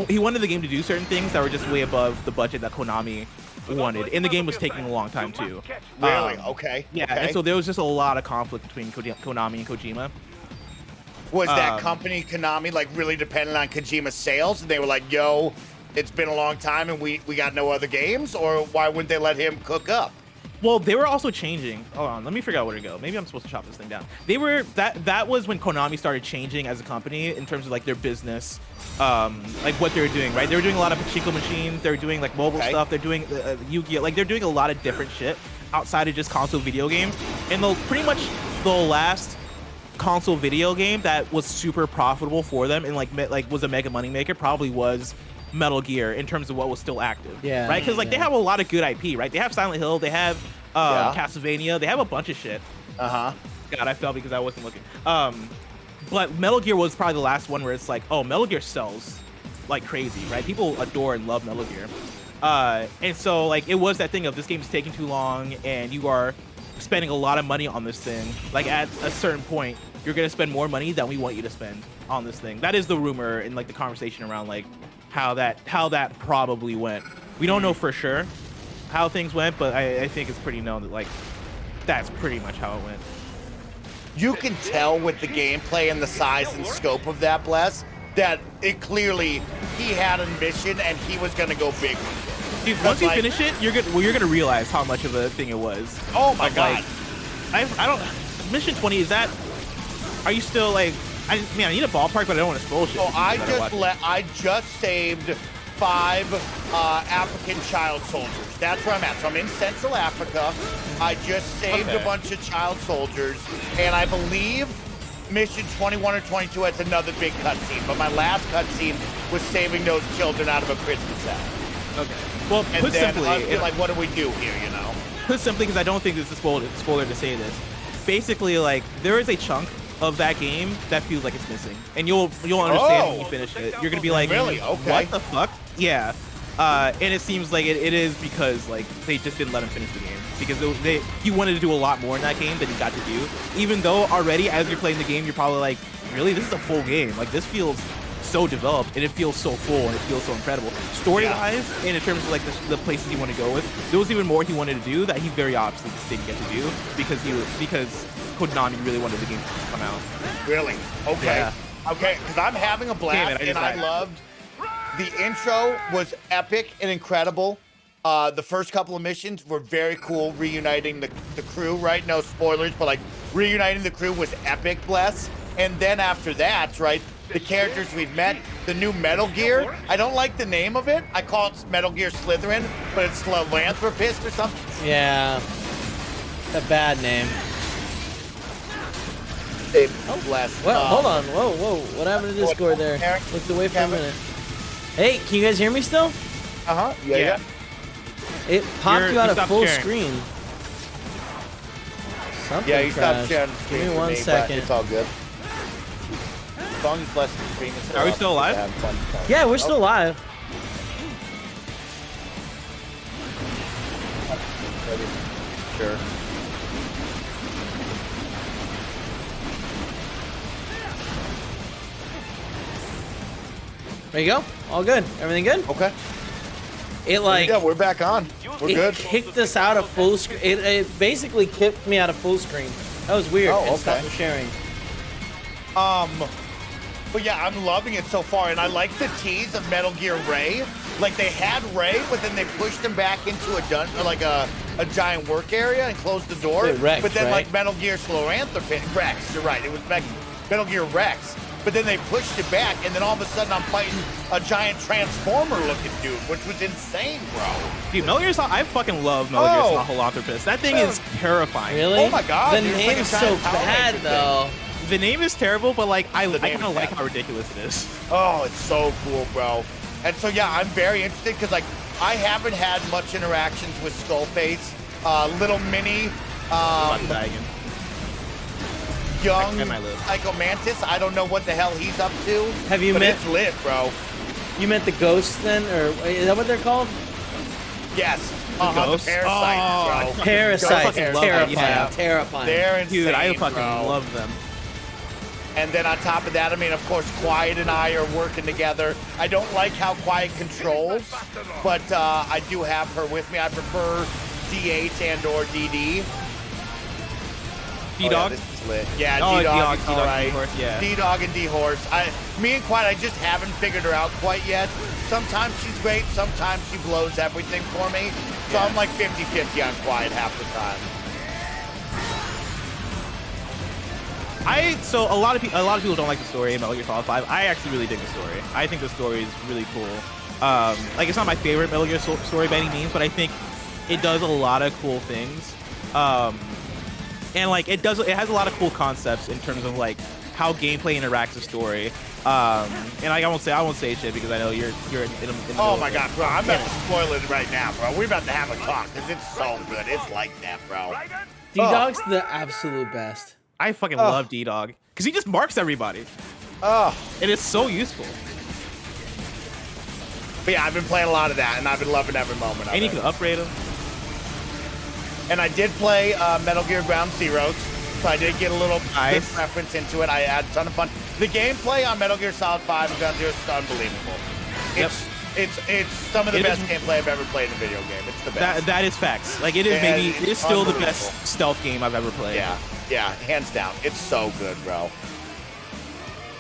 He wanted the game to do certain things that were just way above the budget that Konami wanted, and the game was taking a long time too. Really? Okay. Yeah, okay. and so there was just a lot of conflict between Konami and Kojima. Was that company, Konami, like really dependent on Kojima's sales? And they were like, yo, it's been a long time and we got no other games? Or why wouldn't they let him cook up? Well, they were also changing. Hold on, let me figure out where to go. Maybe I'm supposed to chop this thing down. They were that was when Konami started changing as a company in terms of like their business, like what they were doing. Right, they were doing a lot of pachinko machines. They were doing like mobile stuff. They're doing Yu-Gi-Oh. Like they're doing a lot of different shit outside of just console video games. And pretty much the last console video game that was super profitable for them and like was a mega money maker probably was Metal Gear in terms of what was still active. Yeah. Right? Because like they have a lot of good IP, right? They have Silent Hill, they have Castlevania, they have a bunch of shit. God, I fell because I wasn't looking. But Metal Gear was probably the last one where it's like, oh, Metal Gear sells like crazy, right? People adore and love Metal Gear. And so like it was that thing of this game is taking too long and you are spending a lot of money on this thing. Like at a certain point, you're gonna spend more money than we want you to spend on this thing. That is the rumor and like the conversation around like how that probably went. We don't know for sure how things went, but I think it's pretty known that like that's pretty much how it went. You can tell with the gameplay and the size and scope of that, Bless, that it clearly he had a mission and he was gonna go big with it. Dude, once you finish it, you're gonna realize how much of a thing it was. Oh my god! Like, I don't. Mission 20 is that? Are you still like? I need a ballpark, but I don't want to spoil shit. So I just saved 5 African child soldiers. That's where I'm at. So I'm in Central Africa. I just saved a bunch of child soldiers, and I believe mission 21 or 22 has another big cutscene. But my last cutscene was saving those children out of a prison cell. Okay. Well, And put then simply, I was like, what do we do here? You know. Put simply, because I don't think this is a spoiler to say this. Basically, like there is a chunk of that game that feels like it's missing, and you'll understand when you finish it. You're gonna be like, really? Okay. What the fuck? Yeah. And it seems like it is because like they just didn't let him finish the game because he wanted to do a lot more in that game than he got to do. Even though already as you're playing the game, you're probably like, really, this is a full game. Like this feels so developed and it feels so full and it feels so incredible. Story-wise, and in terms of like the places he wanted to go with, there was even more he wanted to do that he very obviously just didn't get to do because Konami really wanted the game to come out. Really? Okay. Yeah. Okay, because I'm having a blast, and I loved the intro was epic and incredible. The first couple of missions were very cool, reuniting the crew, right? No spoilers, but like reuniting the crew was epic, Bless. And then after that, right, the characters we've met, the new Metal Gear, I don't like the name of it. I call it Metal Gear Slytherin, but it's Philanthropist or something. Yeah. A bad name. Oh, Bless. What? Hold on. Whoa. What happened to Discord there? Looked away for a minute. Hey, can you guys hear me still? Uh-huh. Yeah. It popped you out of full sharing. screen. Something Yeah, you stopped crashed. sharing the screen. Give me for 1 me, but second. It's all good. As long as Bless the screen is Are we still alive? Yeah, we're still live. Sure. There you go. All good. Everything good? Okay. It like Yeah, we're back on. We're it good. kicked us out of full screen. It basically kicked me out of full screen. That was weird. Oh, And okay. stopped sharing. But yeah, I'm loving it so far, and I like the tease of Metal Gear Ray. Like they had Ray, but then they pushed him back into a like a giant work area and closed the door. Wait, Rex, but then right? like Metal Gear Philanthropist Rex, you're right. It was Metal Gear Rex. But then they pushed it back, and then all of a sudden I'm fighting a giant Transformer-looking dude, which was insane, bro. Dude, Metal Gear Solid, I fucking love Metal Gear Philanthropist. That thing is terrifying. Really? Oh my God, The dude, it's like a name's so giant Power bad Ranger though. The name is terrible, but like I name kind of is like bad. how ridiculous it is. Oh, it's so cool, bro. And so yeah, I'm very interested because like I haven't had much interactions with Skullface, little mini, young Psycho Mantis. I don't know what the hell he's up to. Have you but met? It's lit, bro. You met the ghosts then, or is that what they're called? Yes. Ghosts? The parasites, bro. Parasites, Terrifying. terrifying. They're insane, Dude, I fucking bro. love them. And then on top of that, I mean, of course, Quiet and I are working together. I don't like how Quiet controls, but I do have her with me. I prefer D8 and or DD. D-Dog? Oh, yeah, this is lit. Yeah, Oh, D-Dog, D-Dog, all right. D-Horse, yeah. D-Dog and D-Horse. Me and Quiet, I just haven't figured her out quite yet. Sometimes she's great, sometimes she blows everything for me. So I'm like 50-50 on Quiet half the time. So a lot of people don't like the story in Metal Gear Solid 5. I actually really dig the story. I think the story is really cool. Like it's not my favorite Metal Gear story by any means, but I think it does a lot of cool things. And like it has a lot of cool concepts in terms of like how gameplay interacts with story. And like I won't say shit because I know you're in the Oh my god, bro! I'm about to spoil it right now, bro. We're about to have a talk because it's so good. It's like that, bro. D-Dog's the absolute best. I fucking love D-Dog because he just marks everybody. Oh, it is so useful. But yeah, I've been playing a lot of that, and I've been loving every moment of it. And you can upgrade him. And I did play Metal Gear Ground Zeroes, so I did get a little good reference into it. I had a ton of fun. The gameplay on Metal Gear Solid 5 and Ground Zeroes is unbelievable. It's some of the best gameplay I've ever played in a video game. It's the best. That is facts. Like it is still the best stealth game I've ever played. Yeah, hands down. It's so good, bro.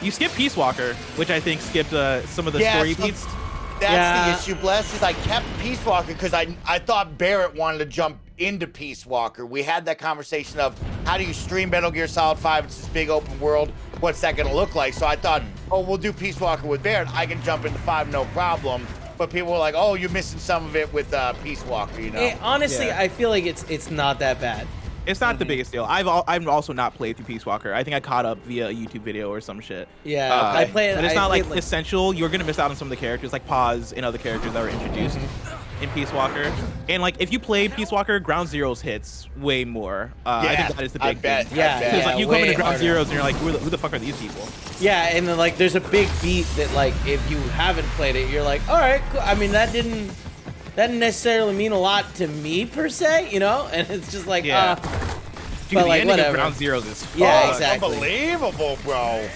You skip Peace Walker, which I think skipped some of the story beats. That's the issue, Bless, is I kept Peace Walker because I thought Barrett wanted to jump into Peace Walker. We had that conversation of how do you stream Metal Gear Solid 5? It's this big open world. What's that going to look like? So I thought, oh, we'll do Peace Walker with Barrett. I can jump into 5, no problem. But people were like, oh, you're missing some of it with Peace Walker, you know? Honestly, I feel like it's not that bad. It's not the biggest deal. I've also not played through Peace Walker. I think I caught up via a YouTube video or some shit. Yeah, I played. But it's not like essential. You're gonna miss out on some of the characters, like Paz and other characters that were introduced in Peace Walker. And like if you play Peace Walker, Ground Zeroes hits way more. I think that is the big thing. Because like you come into Ground Zeroes and you're like, who the fuck are these people? Yeah, and then like there's a big beat that like if you haven't played it, you're like, all right, cool. I mean that didn't necessarily mean a lot to me per se, you know? And it's just like, Dude, but the like ending whatever. of Ground Zeroes is fun. Yeah, exactly. Unbelievable, bro.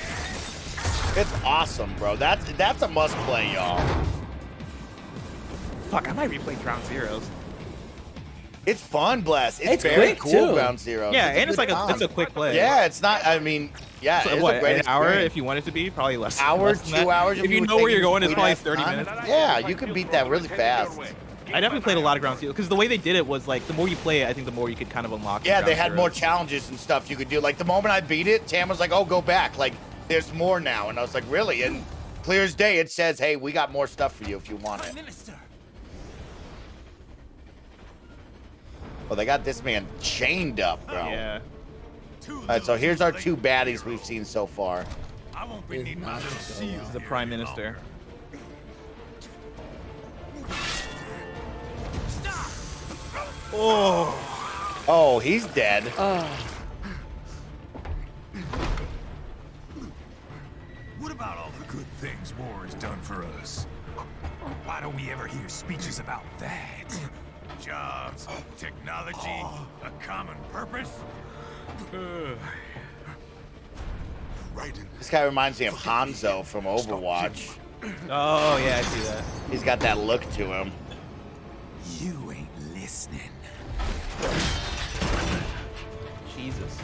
It's awesome, bro. That's a must play, y'all. Fuck, I might replay Ground Zeroes. It's fun, Bless. It's very quick, cool, too. Ground Zeroes. Yeah, and it's like it's a quick play. Yeah, it's not. I mean, yeah, So it's what, a great an hour experience. if you want it to be? Probably less. Hour, less than 2 that. hours. If you were know where taking you're going, it's sweet probably ass 30 time. minutes. Yeah, you can beat that really fast. I definitely played a lot of Ground Zeroes because the way they did it was like the more you play it, I think the more you could kind of unlock. Yeah, Ground they had Zeroes. more challenges and stuff you could do. Like the moment I beat it, Tam was like, "Oh, go back. Like there's more now." And I was like, "Really?" And clear as day, it says, "Hey, we got more stuff for you if you want it." Well, they got this man chained up, bro. Yeah. All right, so here's our 2 baddies we've seen so far. I won't be needing my little seal. The Prime Minister. Oh, he's dead. What about all the good things war has done for us? Why don't we ever hear speeches about that? Jobs, technology, a common purpose? This guy reminds me of Hanzo from Overwatch. Oh yeah, I see that. He's got that look to him. You ain't listening. Jesus.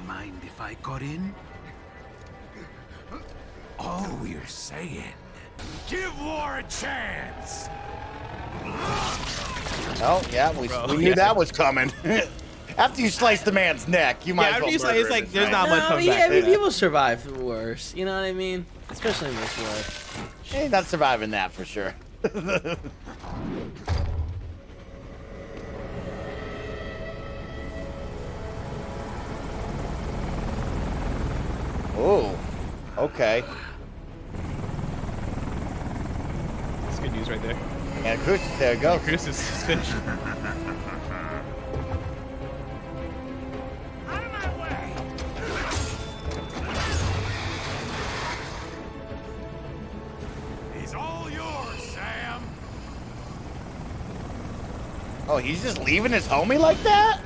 Mind if I got in? Oh, you're saying, give war a chance! Oh, yeah, we knew that was coming. After you slice the man's neck, you might as well it's murder like him, there's right? not much No, comes yeah, back. I mean, people survive worse. You know what I mean? Especially in this world. Ain't not surviving that for sure. Oh, okay. That's good news right there. And Crucis, there it goes. Chris is finished. He's all yours, Sam. Oh, he's just leaving his homie like that?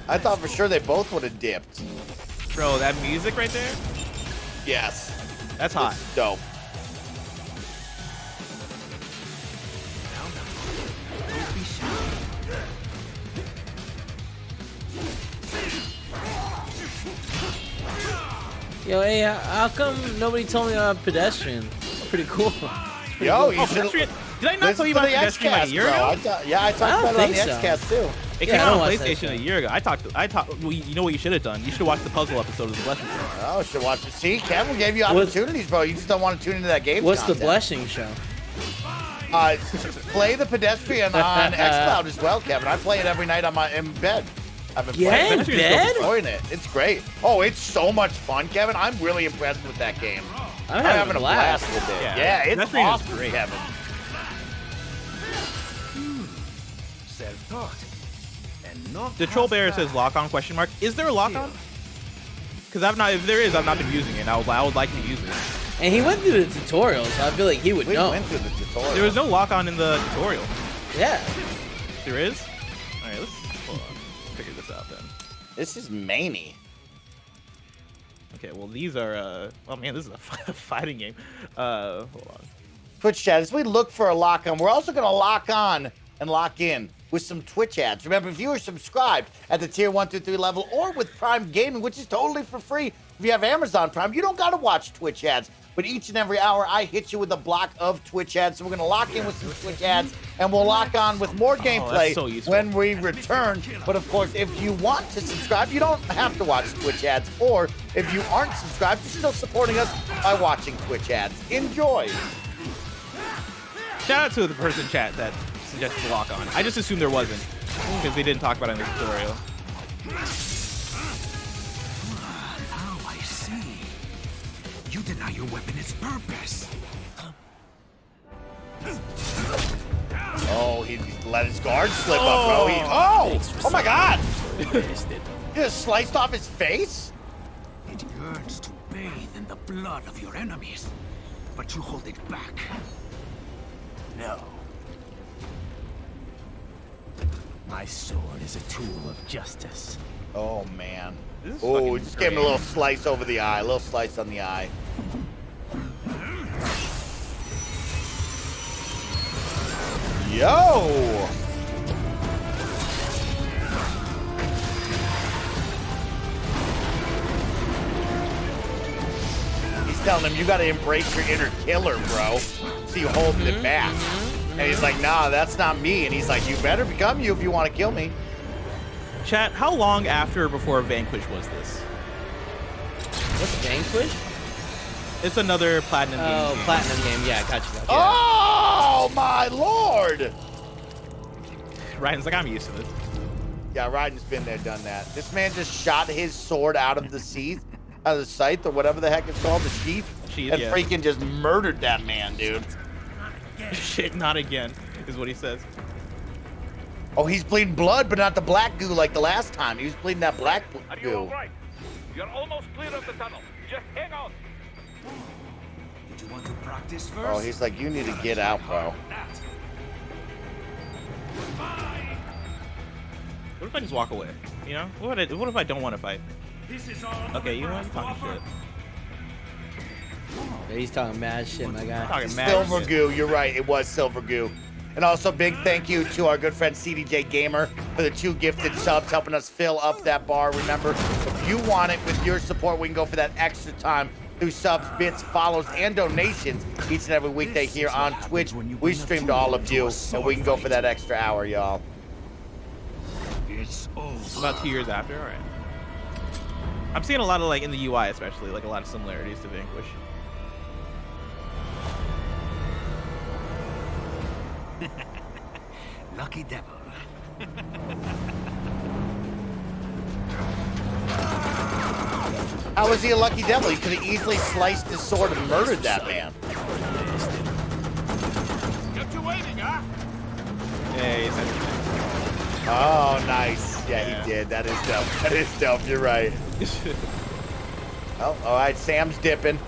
I thought for sure they both would have dipped. Bro, that music right there? Yes. That's hot. It's dope. Yo, hey, how come nobody told me about pedestrian? It's pretty cool. Yo, you Oh, should. Pedestrian. Did I not Listen tell you to about the Pedestrian like a Xcast, year bro. ago? I talked I don't about it on the think so. Xcast too. It Yeah, came I out don't on watch that PlayStation show. a year ago. Well, you know what you should have done? You should have watched the puzzle episode of the Blessing Show. Oh, should watch it. See, Kevin gave you What's- opportunities, bro. You just don't want to tune into that game. What's the content. blessing show? Play the Pedestrian on xCloud as well, Kevin. I play it every night in bed. I've been Yeah, playing in it. bed? Enjoying it. It's great. Oh, it's so much fun, Kevin. I'm really impressed with that game. I'm having a blast. with it. Yeah, Yeah, it's Pedestrian is awesome, great. Kevin. Self-taught. And not The Troll Bear says lock on question mark. Is there a lock on? Because if there is, I've not been using it. And I would like to use it. And he went through the tutorial, so I feel like he would We know. went through the tutorial. There was no lock on in the tutorial. Yeah. There is? All right, let's hold on. Figure this out then. This is Maney. Okay, well these are oh man, this is a fighting game. Hold on. Twitch chat, as we look for a lock on, we're also going to lock on and lock in with some Twitch ads. Remember, if you are subscribed at the tier 1 through 3 level or with Prime Gaming, which is totally for free, if you have Amazon Prime, you don't got to watch Twitch ads. But each and every hour, I hit you with a block of Twitch ads. So we're going to lock in with some Twitch ads, and we'll lock on with more gameplay so useful. when we return. But of course, if you want to subscribe, you don't have to watch Twitch ads. Or if you aren't subscribed, you're still supporting us by watching Twitch ads. Enjoy. Shout out to the person in chat that suggested the lock on. I just assumed there wasn't because they didn't talk about it in the tutorial. Now I see. You deny your weapon its purpose. Oh, he let his guard slip up, bro. Oh my God. He just sliced off his face? It yearns to bathe in the blood of your enemies, but you hold it back. No. My sword is a tool of justice. Oh, man. This is Oh, fucking we just gave him a great. little slice over the eye. A little slice on the eye. Yo! He's telling him, you gotta embrace your inner killer, bro. So you holding it back. And he's like, nah, that's not me. And he's like, you better become you if you want to kill me. Chat, how long after or before Vanquish was this? What's Vanquish? It's another platinum game. Oh, platinum game. Yeah, gotcha. Oh, my lord! Ryan's like, I'm used to this. Yeah, Ryden's been there, done that. This man just shot his sword out of the sheath, out of the scythe, or whatever the heck it's called, the sheath, Sheath, and yeah. freaking just murdered that man, dude. Shit, not again, is what he says. Oh, he's bleeding blood, but not the black goo like the last time. He was bleeding that black Are you goo. all right? You're almost clear of the tunnel. Just hang on. Did you want to practice first? Oh, he's like, you need to get out, bro. What if I just walk away? You know? What if I don't want to fight? Okay, you know what? I'm talking shit. Yeah, he's talking mad shit, my guy. Talking mad Silver shit. goo, you're right. It was silver goo. And also, big thank you to our good friend CDJ Gamer for the 2 gifted subs, helping us fill up that bar. Remember, if you want it, with your support, we can go for that extra time through subs, bits, follows, and donations each and every weekday here on Twitch. We stream to all of you, and we can go for that extra hour, y'all. It's over. About 2 years after, all right. I'm seeing a lot of, like, in the UI especially, like a lot of similarities to Vanquish. Lucky devil. How was he a lucky devil? He could have easily sliced his sword and murdered that man. Kept you waiting, huh? Yeah, he said Oh, nice. Yeah, he did. That is dope. That is dope. You're right. Oh, all right. Sam's dipping.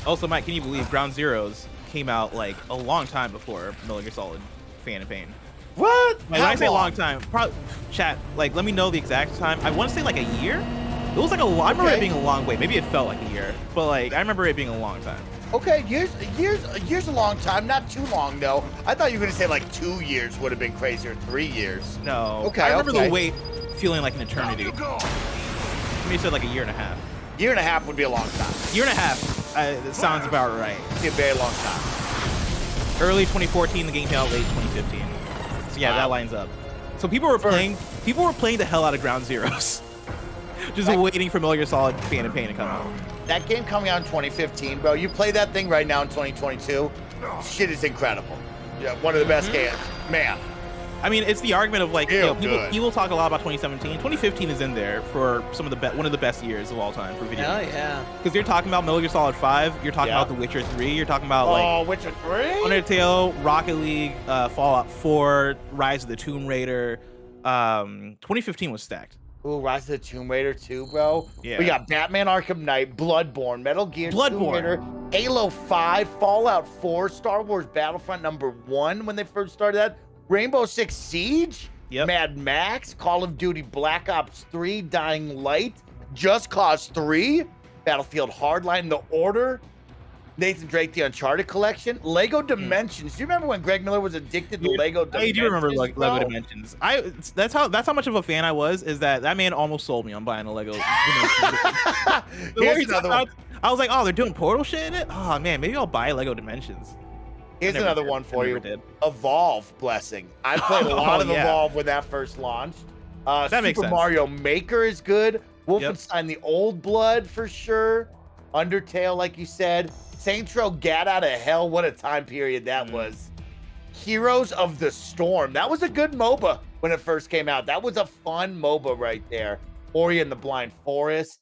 Also, Mike, can you believe Ground Zeroes came out like a long time before Metal Gear Solid Phantom Pain? What? Like, when I say a long time, probably chat, like, let me know the exact time. I want to say like a year. It was like a long, I remember it being a long wait. Maybe it felt like a year, but like I remember it being a long time. Okay, years a long time. Not too long though. I thought you were gonna say like 2 years would have been crazy, or 3 years. No. Okay. I remember okay. the wait feeling like an eternity. Maybe you said like a year and a half. Year and a half would be a long time. Year and a half. That sounds about right. It'd be a very long time. Early 2014, the game came out late 2015. So yeah, that lines up. So people were playing the hell out of Ground Zeroes. Just waiting for Metal Gear Solid Phantom Pain to come out. That game coming out in 2015, bro. You play that thing right now in 2022. Shit is incredible. Yeah, one of the best games. Man. I mean, it's the argument of like, Real people talk a lot about 2017. 2015 is in there for some of the one of the best years of all time for video games. Yeah. Because you're talking about Metal Gear Solid 5, you're talking about The Witcher 3, you're talking about like Witcher 3, Undertale, Rocket League, Fallout 4, Rise of the Tomb Raider. 2015 was stacked. Ooh, Rise of the Tomb Raider 2, bro. Yeah. We got Batman Arkham Knight, Bloodborne, Metal Gear, Tomb Raider, Halo 5, Fallout 4, Star Wars Battlefront #1 when they first started that, Rainbow Six Siege, Mad Max, Call of Duty Black Ops 3, Dying Light, Just Cause 3, Battlefield Hardline, The Order, Nathan Drake, The Uncharted Collection, Lego Dimensions. Do you remember when Greg Miller was addicted to Lego Dimensions? I do remember Lego bro? Dimensions. That's how much of a fan I was. Is that man almost sold me on buying a Lego Dimensions. Here's another one. I was like, oh, they're doing Portal shit in it. Oh man, maybe I'll buy Lego Dimensions. Here's another one for you. Evolve, Blessing. I played a lot of Evolve when that first launched. That makes Super sense. Mario Maker is good. Wolfenstein: The Old Blood for sure. Undertale, like you said. Saints Row: Gat Out of Hell. What a time period that was. Heroes of the Storm. That was a good MOBA when it first came out. That was a fun MOBA right there. Ori and the Blind Forest.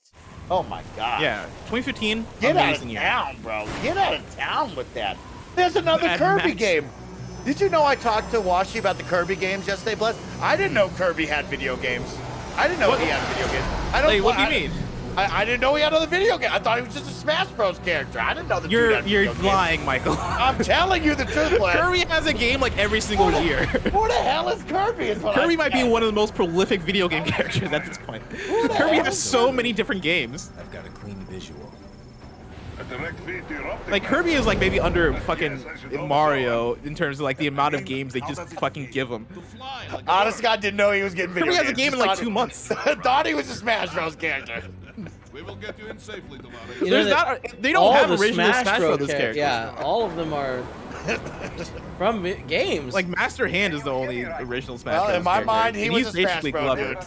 Oh my God. Yeah, 2015. Get out of town, bro. Get out of town with that. There's another Kirby game. Did you know I talked to Washi about the Kirby games yesterday, Bless? I didn't know Kirby had video games. I didn't know he had video games. I don't. Wait, what do you mean? I didn't know he had other video games. I thought he was just a Smash Bros. Character. I didn't know the dude had video You're games. lying, Michael. I'm telling you the truth, Bless. Kirby has a game like every single year. Who the hell is Kirby? Is what Kirby might be one of the most prolific video game characters at this point. Kirby has so many different games. I've got a clean visual. Like Kirby is like maybe under fucking Mario in terms of like the amount of games they just fucking give him. Honest God didn't know he was getting video Kirby games. has a game in like 2 months. Thought he was a Smash Bros. Character. We will get you in safely, Delano. You know they don't all have the original Smash Brothers characters. characters. Yeah, all of them are from games. Like Master Hand is the only original Smash Well, Brothers in my character. mind, he And was he's a Smash basically Bros. Glover.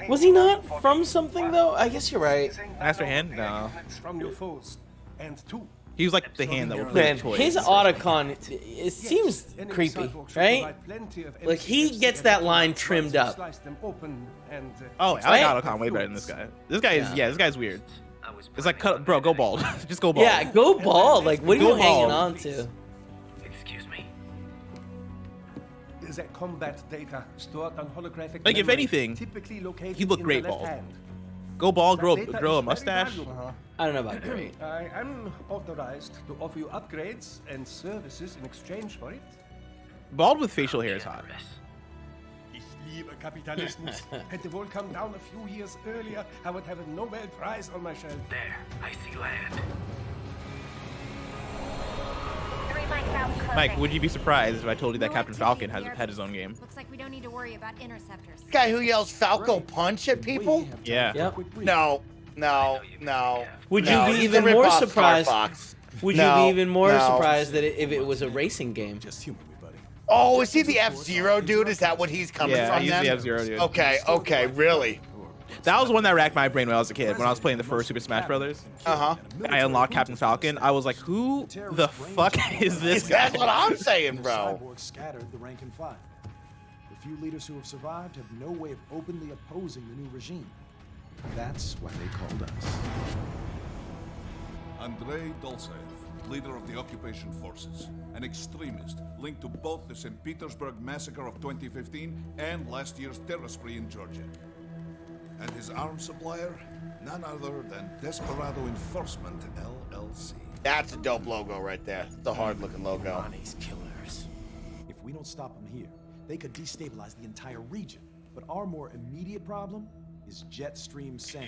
Was he not from something though? I guess you're right. Master Hand? No. From your foes. And two. He was like the hand that would play Man, with toys. his Otacon, it seems creepy, right? Like he gets that line trimmed up. Oh, I like Otacon way better than this guy. This guy is this guy's weird. It's like bro, go bald. Just go bald. Yeah, go bald. Like what are Go you hanging bald. on to? Excuse me. Is that combat data stored on holographic Like if memory, anything, typically located he'd look in great the left bald. hand? Go bald, grow That data a is mustache. very valuable. I don't know about great. I am authorized to offer you upgrades and services in exchange for it. Bald with facial hair is hot. Ich liebe Kapitalismus. Hätte wohl come down a few years earlier, I would have a Nobel Prize on my shelf. There, I see land. Mike, would you be surprised if I told you that Captain Falcon has had his own game? Looks like we don't need to worry about interceptors. This guy who yells Falco Punch at people? Yeah. Yep. No. Would No, you be he's a even more rip-off surprised? Star Fox. Would No, you be even more no. surprised that if it was a racing game? Just humor me, buddy. Oh, is he the F-Zero dude? Is that what he's coming Yeah, from he's then? the F-Zero dude. Okay, really? That was one that racked my brain when I was a kid. When I was playing the first Super Smash Brothers, Uh-huh. I unlocked Captain Falcon. I was like, who the fuck is this guy? That's what I'm saying, bro. Cyborgs scattered the rank and file. The few leaders who have survived have no way of openly opposing the new regime. That's why they called us. Andrei Dolcev, leader of the occupation forces, an extremist linked to both the St. Petersburg massacre of 2015 and last year's terror spree in Georgia. And his arms supplier, none other than Desperado Enforcement, LLC. That's a dope logo right there. It's a hard-looking logo. These killers. If we don't stop them here, they could destabilize the entire region. But our more immediate problem is Jetstream Sam.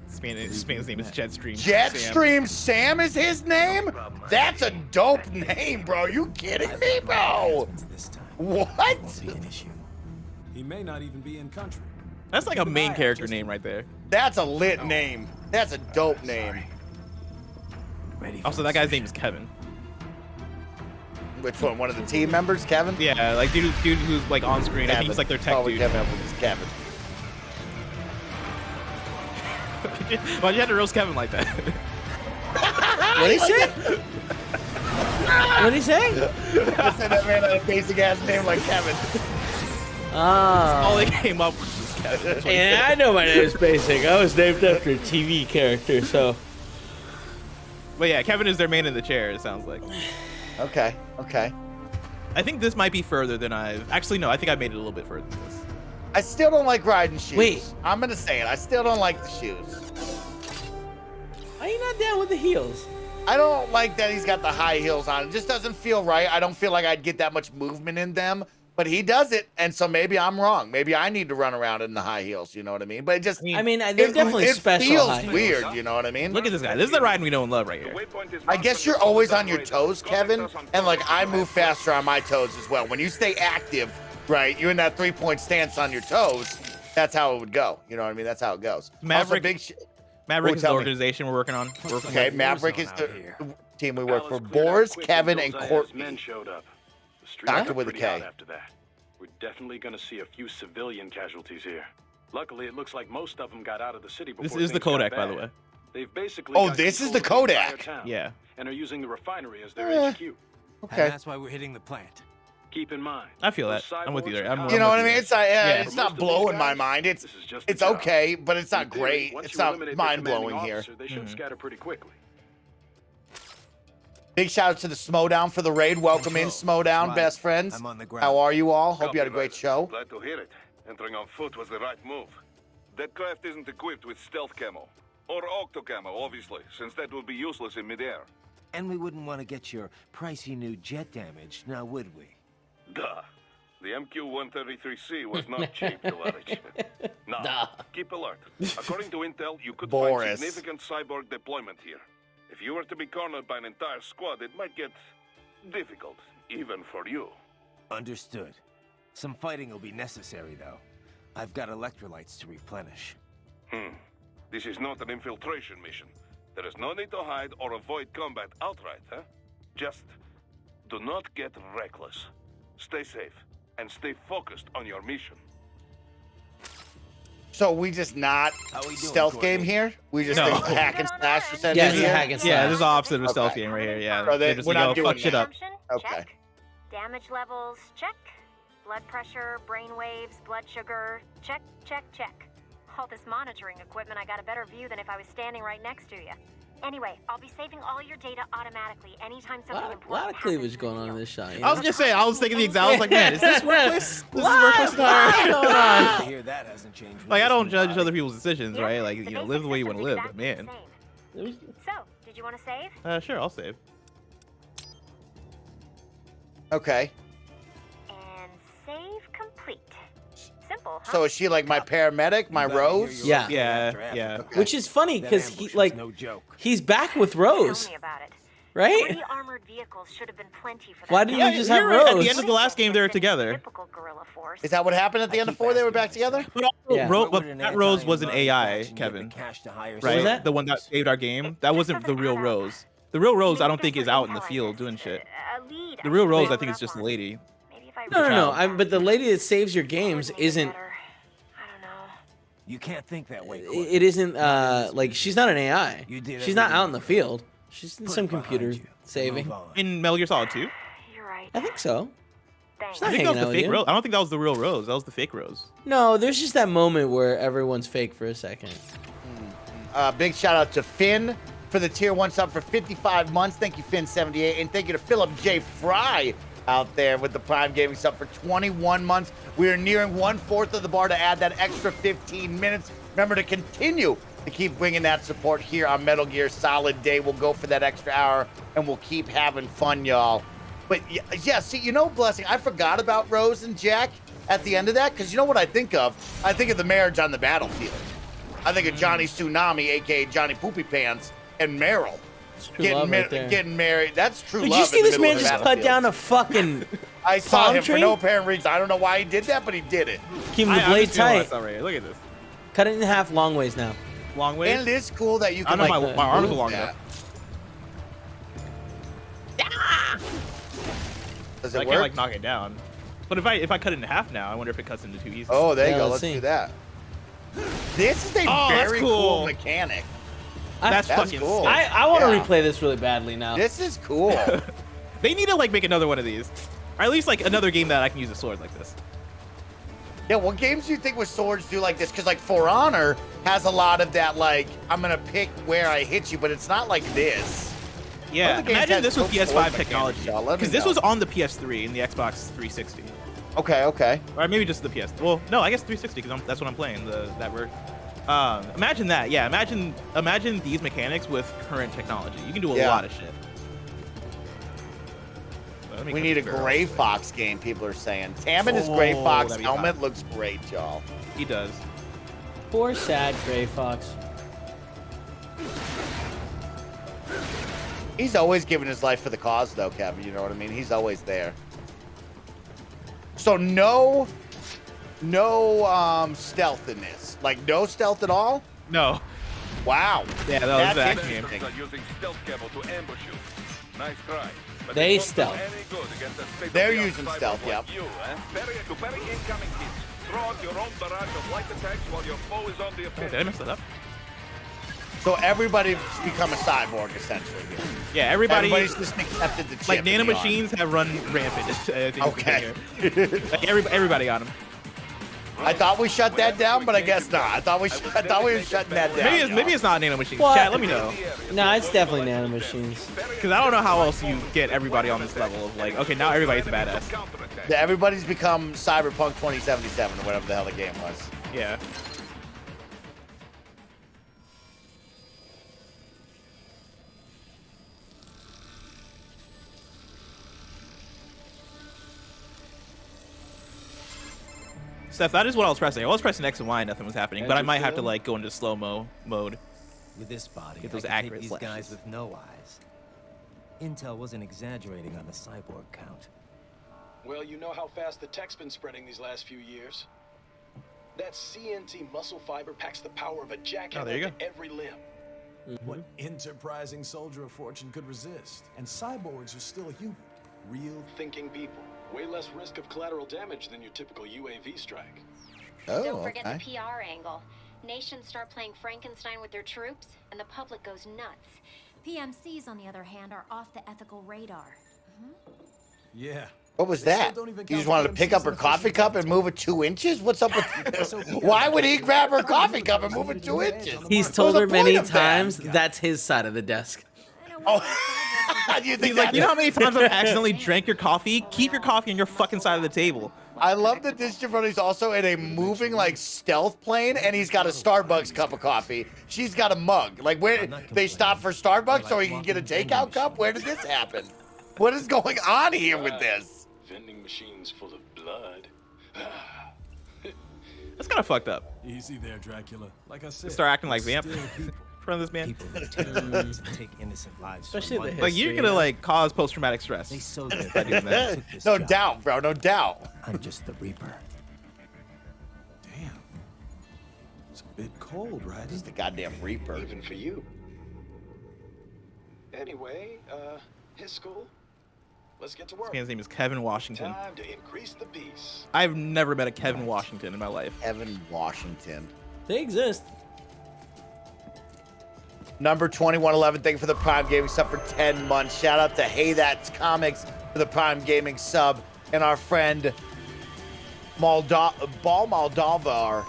This man's name is Jetstream. Jetstream Sam is his name? That's a dope name, bro. You kidding me, bro? What? He may not even be in country. That's like a main character name right there. That's a lit name. That's a dope name. Also, that guy's name is Kevin. Which one? One of the team members, Kevin? Yeah, like dude who's like on screen. I think he's like their tech dude. Kevin is Kevin. Why'd you have to roast Kevin like that? What'd he say? What'd he say? I said that man had a basic ass name like Kevin. All they came up with was Kevin. And I know my name is basic. I was named after a TV character, so. But yeah, Kevin is their man in the chair, it sounds like. Okay. I think this might be further than actually, no, I think I made it a little bit further than this. I still don't like riding shoes. Wait. I'm gonna say it. I still don't like the shoes. Are you not down with the heels? I don't like that he's got the high heels on. It just doesn't feel right. I don't feel like I'd get that much movement in them. But he does it, and so maybe I'm wrong. Maybe I need to run around in the high heels. You know what I mean? But it just, I mean, they're definitely special. It feels high weird. heels. You know what I mean? Look at this guy. This is the riding we know and love right here. I guess you're always on your toes, Kevin, and like I move faster on my toes as well. When you stay active, right? You're in that 3-point stance on your toes. That's how it would go. You know what I mean? That's how it goes. Maverick, Maverick is the tell me. organization we're working on. Okay, Maverick is the team we work for. Boris, Kevin, and Courtney. Men showed up. The street Doctor was with a pretty K. hot after that. We're definitely going to see a few civilian casualties here. Luckily, it looks like most of them got out of the city before. This is the things got Kodak, by the bad. way. They've basically Oh, got this is control the of entire Kodak. town Yeah. And are using the refinery as their HQ. And Okay. that's why we're hitting the plant. Keep in mind. I feel that. those I'm with you there. cyborgs You know what I with mean? you. It's not, it's For most not of these blowing my guys, mind. this is just the It's job. okay, but it's not In theory, great. once It's you not eliminate their mind blowing commanding here. officer, They should scatter pretty quickly. Big shout out to the Smodown for the raid. Welcome in, Smodown, best friends. I'm on the ground. How are you all? Hope you had a great show. Glad to hear it. Entering on foot was the right move. That craft isn't equipped with stealth camo. Or octo camo, obviously, since that would be useless in midair. And we wouldn't want to get your pricey new jet damaged, now would we? Duh. The MQ-133C was not cheap to manage. Now, keep alert. According to intel, you could Boris. find significant cyborg deployment here. If you were to be cornered by an entire squad, it might get difficult, even for you. Understood. Some fighting will be necessary, though. I've got electrolytes to replenish. This is not an infiltration mission. There is no need to hide or avoid combat outright, huh? Just do not get reckless. Stay safe and stay focused on your mission. So we just not stealth game here? We just No. hack and slash essentially? Yeah, it's a here? hack and slash. Yeah, this is the opposite of a stealth Okay. game right here. Yeah. So They're just we're like, not oh, doing fuck shit up. Okay. Check. Damage levels, check. Blood pressure, brain waves, blood sugar, check. All this monitoring equipment, I got a better view than if I was standing right next to you. Anyway, I'll be saving all your data automatically anytime something A important lot of cleavage going on in this shot. I was just saying, I was thinking the exact. I was like, man, is this worthless? This is worthless. I hear that hasn't changed. with Like, I this don't new judge body. other people's decisions, right? Like, The you know, basic live the way you want to system's live. But exactly man, the same. So, did you want to save? sure, I'll save. Okay. And save complete. Simple, huh? So is she like my paramedic, my Rose? Yeah. Yeah. Which is funny That because ambush he was like no joke. he's back with Rose, Tell me about it. right? 3 armored vehicles should have been plenty for that. Why didn't Yeah, you just you're have right. At Rose? the end of the last game, they were together. Typical guerrilla force. Is that what happened at the end of 4? They were back together? But also, Yeah. but that Rose was an AI, Kevin. Right? that? The one that saved our game. That wasn't the real Rose. The real Rose, I don't think, is out in the field doing shit. The real Rose, I think, is just a lady. Maybe if I No. But the lady that saves your games isn't. I don't know. You can't think that way. Court. It isn't like she's not an AI. You did She's not everything out in the field. She's in Put some it behind computer you. saving. Move on. In Metal Gear Solid 2? You're right. I think so. Thanks. I think that was the with fake you. Rose. I don't think that was the real Rose. That was the fake Rose. No, there's just that moment where everyone's fake for a second. Big shout out to Finn for the tier 1 sub for 55 months. Thank you, Finn78. And thank you to Philip J. Fry out there with the Prime Gaming sub for 21 months. We are nearing 1/4 of the bar to add that extra 15 minutes. Remember to continue to keep bringing that support here on Metal Gear Solid Day. We'll go for that extra hour and we'll keep having fun, y'all. But yeah, see, you know, Blessing, I forgot about Rose and Jack at the end of that, because you know what I think of? I think of the marriage on the battlefield. I think of Johnny Tsunami, aka Johnny Poopy Pants, and Meryl getting married. That's true love. Did you see this man just cut battlefield. down a fucking I saw palm him tree? for no apparent reason. I don't know why he did that, but he did it. Keep the blade tight. Right, look at this. Cut it in half long ways now. Long ways? And it is cool that you can I don't know, like, my arms are move long that. Does it I work? can't like knock it down. But if I cut it in half now, I wonder if it cuts into 2 pieces. Oh, there you Yeah, go. let's Let's see. do that. This is a that's very cool. cool mechanic. That's That's fucking cool. sick. I want to Yeah. replay this really badly now. This is cool. They need to like make another one of these. Or at least like another game that I can use a sword like this. Yeah, what games do you think with swords do like this? Because like For Honor has a lot of that, like, I'm going to pick where I hit you, but it's not like this. Yeah, Other games imagine had this with dope sword PS5 mechanics, technology. y'all. Let me Because this know. was on the PS3 and the Xbox 360. Okay. Or maybe just the PS. Well, no, I guess 360 because that's what I'm playing. That version. Imagine that. Yeah, imagine these mechanics with current technology. You can do a Yeah. lot of shit. We need a Gray Fox game, people are saying. Tam and his Gray Fox that'd be helmet hot. looks great, y'all. He does. Poor sad Gray Fox. He's always giving his life for the cause, though, Kevin. You know what I mean? He's always there. So no stealth in this. Like no stealth at all? No. Wow. Yeah, that was That's the interesting. action game. Using stealth cable to ambush you. Nice try. But They it won't do stealth. any good against a state-of-the-art They're using cyborg stealth, like yep. You, to bury incoming hits. Throw out your own barrage of light attacks while your foe is on the Oh, offensive. did I mess that up? So everybody's become a cyborg, essentially. Yeah, everybody's just accepted the chip. like in the nanomachines have run rampant. I think Okay. Like everybody on them. I thought we shut that down, but I guess not. I thought we were shutting that down. Maybe it's not nanomachines. What? Chat, let me know. No, it's definitely nanomachines. Because I don't know how else you get everybody on this level of like, okay, now everybody's a badass. Yeah, everybody's become Cyberpunk 2077 or whatever the hell the game was. Yeah. Steph, that is what I was pressing. I was pressing X and Y, nothing was happening, but I might have to like go into slow-mo mode. With this body, Get those I could accurate take these guys slashes. with no eyes. Intel wasn't exaggerating on the cyborg count. Well, you know how fast the tech's been spreading these last few years. That CNT muscle fiber packs the power of a jackhammer there you to every limb. What enterprising soldier of fortune could resist? And cyborgs are still human. Real Thinking people. Way less risk of collateral damage than your typical UAV strike. Oh, Don't forget okay. the PR angle. Nations start playing Frankenstein with their troops, and the public goes nuts. PMCs, on the other hand, are off the ethical radar. Yeah. What was They still that? don't even You just count wanted to pick up her PMCs coffee cup and move it 2 inches? What's up with Why would he grab her coffee cup and move it 2 inches? He's What told was her the many point of that? times that's his side of the desk. Oh, you think He's like, you know how many times I've accidentally drank your coffee? Keep your coffee on your fucking side of the table. I love that this jabroni's also in a moving like stealth plane, and he's got a Starbucks cup of coffee. She's got a mug. Like where they stop for Starbucks so he can get a takeout cup? Where did this happen? What is going on here with this? Vending machines full of blood. That's kind of fucked up. Easy there, Dracula. Like I said, Start acting like still vamp people. in front of this man. People return to take innocent lives. from Especially the one- Like you're gonna like cause post-traumatic stress. They sowed their by doing that. took this No job. doubt, bro. No doubt. I'm just the Reaper. Damn. It's a bit cold, right? This is the goddamn Reaper. Even for you. Anyway, his school. Let's get to work. This man's name is Kevin Washington. Time to increase the peace. I've never met a Kevin Washington in my life. Evan Washington. They exist. Number 2111, thank you for the Prime Gaming sub for 10 months. Shout out to Hey That's Comics for the Prime Gaming sub and our friend Ball Moldovar.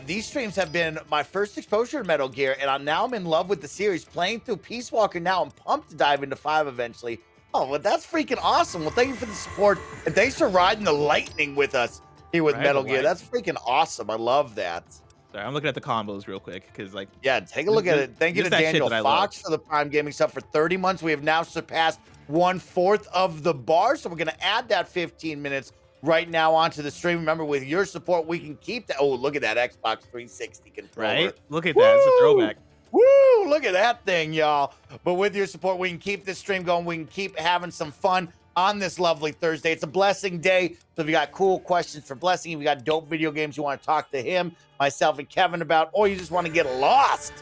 These streams have been my first exposure to Metal Gear, and I'm in love with the series. Playing through Peace Walker now, I'm pumped to dive into 5 eventually. Oh, well, that's freaking awesome. Well, thank you for the support, and thanks for riding the lightning with us here with Metal Gear. That's freaking awesome. I love that. Sorry, I'm looking at the combos real quick because, like, yeah, take a look at it. Thank you to Daniel Fox for the Prime Gaming sub for 30 months. We have now surpassed 1/4 of the bar, so we're gonna add that 15 minutes right now onto the stream. Remember, with your support, we can keep that. Oh, look at that Xbox 360 controller. Right? Look at that. It's a throwback. Woo! Look at that thing, y'all. But with your support, we can keep this stream going. We can keep having some fun on this lovely Thursday. It's a Blessing day. So if you got cool questions for Blessing, if you got dope video games you want to talk to him, myself, and Kevin about, or you just want to get lost,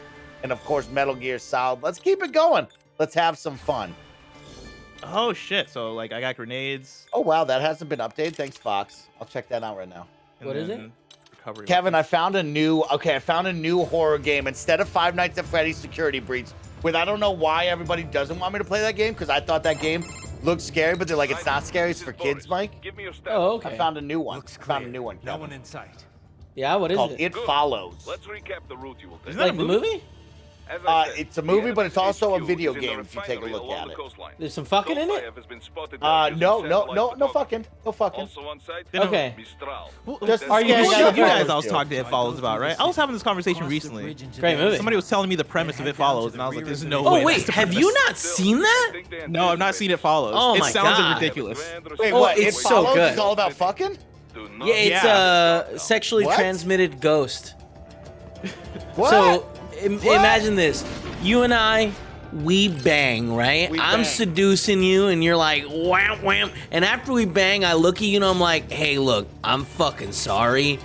and of course, Metal Gear Solid, let's keep it going. Let's have some fun. Oh, shit. So, like, I got grenades. Oh, wow. That hasn't been updated. Thanks, Fox. I'll check that out right now. What is it? Kevin, I found a new horror game instead of Five Nights at Freddy's Security Breach. With I don't know why everybody doesn't want me to play that game, because I thought that game looked scary, but they're like, it's not scary, it's for kids, Mike. Give me your stats. Oh, okay. I found a new one. Kevin. No one in sight. Yeah, what is Called it? It Follows. Let's recap the route you will take. Is that like the movie? It's a movie, but it's also a video game if you take a look at it. There's some fucking in it? No fucking. Also on site, Okay. Just Are you guys guys I was talking to It Follows about, right? I was having this conversation recently. Great movie. Somebody was telling me the premise of It Follows, and I was like, there's no Oh way. wait, that's the have you premise. not seen that? No, I've not seen It Follows. Oh It my sounds God. ridiculous. Wait, Oh, what? it's It so Follows good. is all about fucking? Yeah, it's a sexually What? transmitted ghost. What? So imagine this: you and I, we bang, right? We I'm bang. seducing you, and you're like wham wham. And after we bang, I look at you, and I'm like, hey, look, I'm fucking sorry,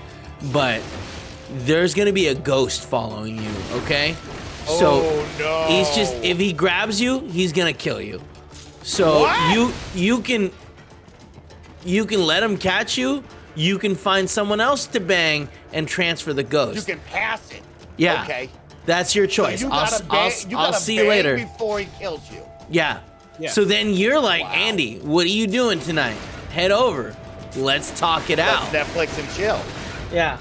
but there's gonna be a ghost following you, okay? So no. he's just if he grabs you, he's gonna kill you. So What? you can let him catch you. You can find someone else to bang and transfer the You ghost. can pass it. Yeah. Okay. That's your So choice. you I'll gotta see you bang later. before he kills you. Yeah. Yeah. So then you're like, Andy, what are you doing tonight? Head over. Let's talk it out. That's Netflix and chill. Yeah.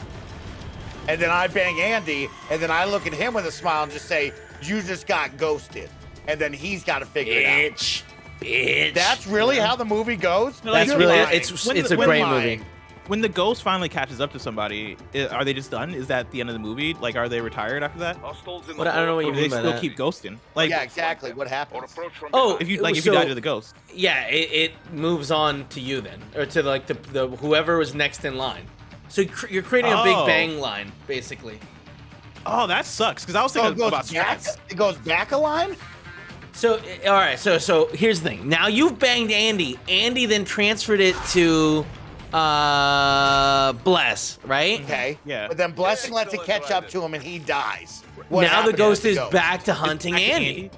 And then I bang Andy, and then I look at him with a smile and just say, "You just got ghosted," and then he's got to figure it out. Bitch. That's really how the movie goes. That's You're really lying. it's When a the- great when movie. When the ghost finally catches up to somebody, are they just done? Is that the end of the movie? Like, are they retired after that? What I don't know what you Or do they mean by still that. keep ghosting? Like, Yeah, exactly. What happens? Oh, if you if so- you die to the ghost. Yeah, it moves on to you then, or to like the whoever was next in line. So you're creating a Big Oh. Bang line, basically. Oh, that sucks. Because I was So thinking it about goes back. strats. It goes back a line. So all right, so here's the thing. Now you've banged Andy. Andy then transferred it to Bless, right? Okay. Yeah. But then Blessing lets it catch up to him, and he dies. What Now the happened ghost to is the ghost? back to hunting Back to Andy.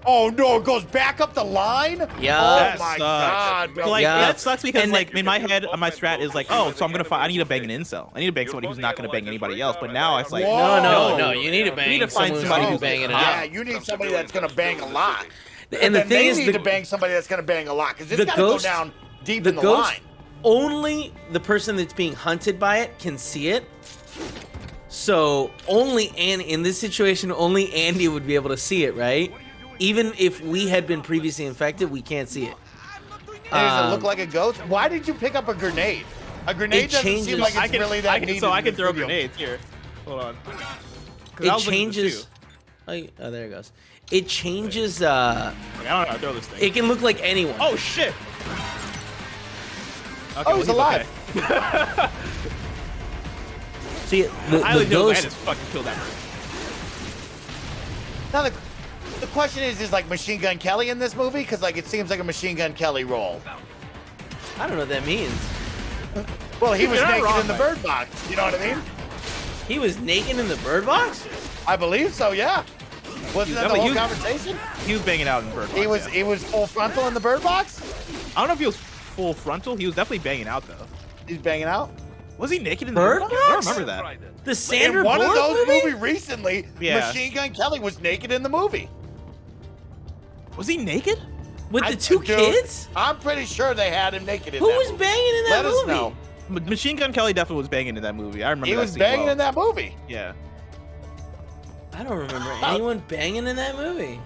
Oh no! It goes back up the line. Yeah. Oh That my sucks. god, bro. So, like, Yeah. that sucks because, And like, in my head, my strat is like, oh, so I'm gonna find. I need to bang an incel. I need to bang somebody who's not gonna bang anybody else. But now it's like, Whoa. No. You need to bang. We need to find someone somebody who's who's banging it Yeah, out. you need somebody that's gonna bang a lot. And the then thing they is, need to bang somebody that's gonna bang a lot because the it's gotta ghost- go down deep the in the ghost, line. only the person that's being hunted by it can see it. So only in this situation, only Andy would be able to see it, right? Even if we had been previously infected, we can't see it. Does it look like a ghost? Why did you pick up a grenade? A grenade It doesn't seem changes- like it's really that needed. so I in can this throw video. grenades here. Hold on. 'Cause I It was looking at this changes. too. Oh, there it goes. It changes. Like, I don't know how to throw this thing. It can look like anyone. Oh shit! Okay, Oh, he's alive. See, the I just ghost. fucking killed that person. Now the question is like Machine Gun Kelly in this movie? Because like it seems like a Machine Gun Kelly role. I don't know what that means. Well, he was You're not naked wrong, in the Mike. bird box. You know what I mean? He was naked in the bird box. I believe so. Yeah. Wasn't that the Definitely, whole he was- conversation? He was banging out in the bird box. He was yeah. he was full frontal in the bird box. I don't know if he was full frontal. He was definitely banging out though. He's banging out. Was he naked in the Bird bird box? I box? don't remember that. The Sandra in one Bullock of those movie? movies recently, Yeah. Machine Gun Kelly was naked in the movie. Was he naked? With the two kids? I'm pretty sure they had him naked in Who that was movie. banging in that Let movie? us know. Machine Gun Kelly definitely was banging in that movie. I remember He that was scene banging well. in that movie. Yeah. I don't remember anyone banging in that movie.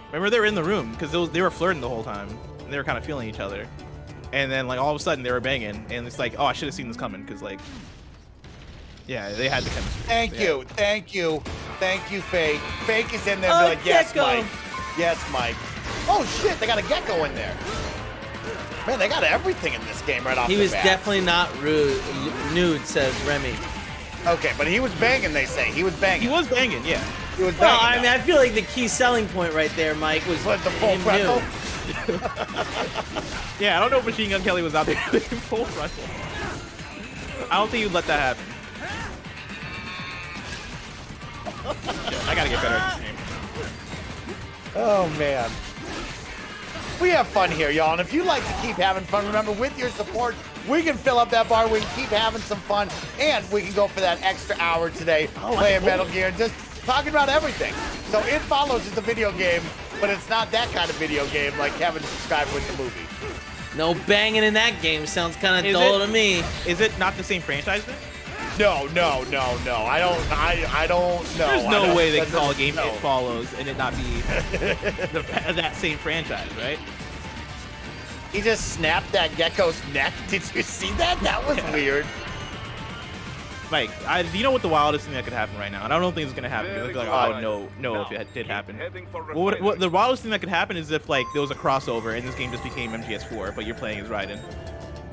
Remember they were in the room because they were flirting the whole time. And they were kind of feeling each other. And then like all of a sudden they were banging, and it's like, oh, I should have seen this coming because like, yeah, they had the chemistry. Thank you, Fake. Fake is in there. Oh, They're like, yes, gecko. Mike. Yes, Mike. Oh shit, they got a gecko in there. Man, they got everything in this game right off He the was bat. definitely not nude, says Remy. Okay, but he was banging. They say he was banging. He was banging, yeah. He was Well, banging. I mean, I feel like the key selling point right there, Mike, was the full him frontal. nude. Yeah, I don't know if Machine Gun Kelly was out there in full frontal. I don't think you'd let that happen. Shit, I gotta get better at this game. Oh man. We have fun here, y'all, and if you like to keep having fun, remember, with your support, we can fill up that bar, we can keep having some fun, and we can go for that extra hour today playing Metal Gear, just talking about everything. So It Follows is a video game, but it's not that kind of video game like Kevin described with the movie. No banging in that game. Sounds kind of Is dull it- to me. Is it not the same franchise then? No. I don't know. There's no way they can call a game no. It Follows and it not be that same franchise, right? He just snapped that gecko's neck. Did you see that? That was weird. Mike, do you know what the wildest thing that could happen right now? And I don't think it's gonna happen. I feel like I would know if it did happen. What the wildest thing that could happen is if like there was a crossover and this game just became MGS4, but you're playing as Raiden.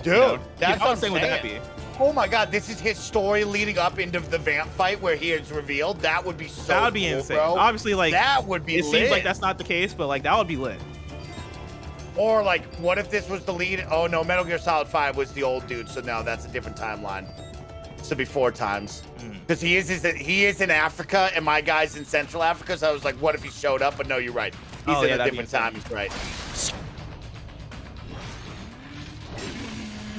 Dude, that's how what I'm insane would that be? saying. Oh my god, this is his story leading up into the vamp fight where he is revealed. That would be so That would be cool, insane. bro. Obviously, like that would be It lit. seems like that's not the case, but like that would be lit. Or like, what if this was the lead? Oh no, Metal Gear Solid 5 was the old dude, so no, that's a different timeline. So be 4 times. Because he is in Africa and my guy's in Central Africa, so I was like, what if he showed up? But no, you're right. He's in a different time. He's right.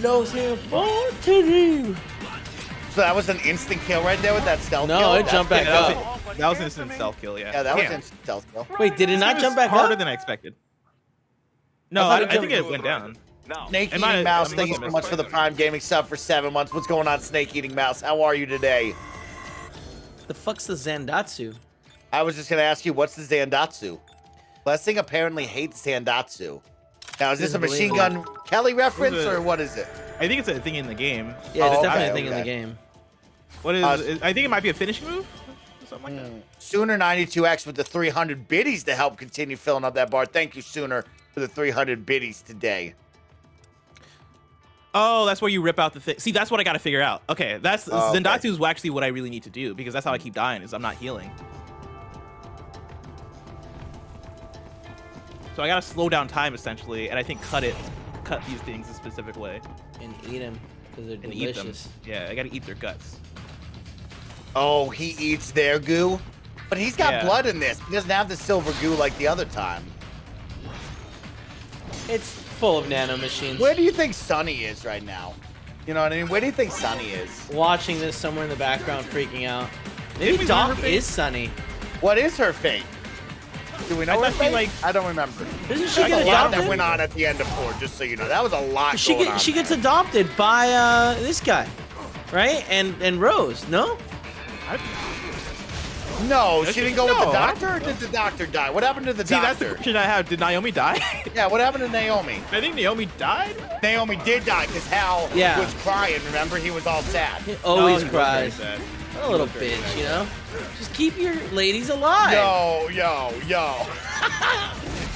Los Infanterie. So that was an instant kill right there with that stealth kill? No, it jumped back up. That was an instant stealth kill, yeah. Yeah, that was Damn. instant stealth kill. Wait, did it not jump back harder up? than I expected. No, I I thought it think it went down. Snake Am Eating I- Mouse, I thank you must so have much for the Prime Gaming sub for 7 months. What's going on, Snake Eating Mouse? How are you today? The fuck's the Zandatsu? I was just going to ask you, what's the Zandatsu? Blessing apparently hates Zandatsu. Now, is this a Doesn't Machine believe Gun Kelly reference, Is it- or what is it? I think it's a thing in the game. Yeah, it's Oh, definitely okay, a thing in the okay. game. What is? I think it might be a finishing move, something like that. Sooner 92X with the 300 biddies to help continue filling up that bar. Thank you, Sooner, for the 300 biddies today. Oh, that's where you rip out the thing. See, that's what I got to figure out. Okay, that's Oh, okay. Zandatsu is actually what I really need to do because that's how I keep dying. Is I'm not healing. So I got to slow down time essentially, and I think cut these things a specific way And eat them because they're and eat them. delicious. Yeah, I got to eat their guts. Oh, he eats their goo? But he's got Yeah. blood in this. He doesn't have the silver goo like the other time. It's full of nano machines. Where do you think Sonny is right now? You know what I mean? Where do you think Sonny is? Watching this somewhere in the background, freaking out. Didn't Maybe we Doc learn her fate? is Sunny. What is her fate? Do we know her thought she, fate? like- I don't remember. Isn't she That's get a lot that adopted? went on at the end of 4, just so you know. That was a lot She going on. she gets adopted by this guy, right? And Rose, no? No, she didn't go with the No, doctor, or did the doctor die? What happened to the See, that's the doctor? question I have. Did Naomi die? Yeah, what happened to Naomi? I think Naomi died. Naomi did die because Hal Yeah. was crying, remember? He was all sad. He always he was very cries. sad. A little bitch, you know? Just keep your ladies alive. Yo.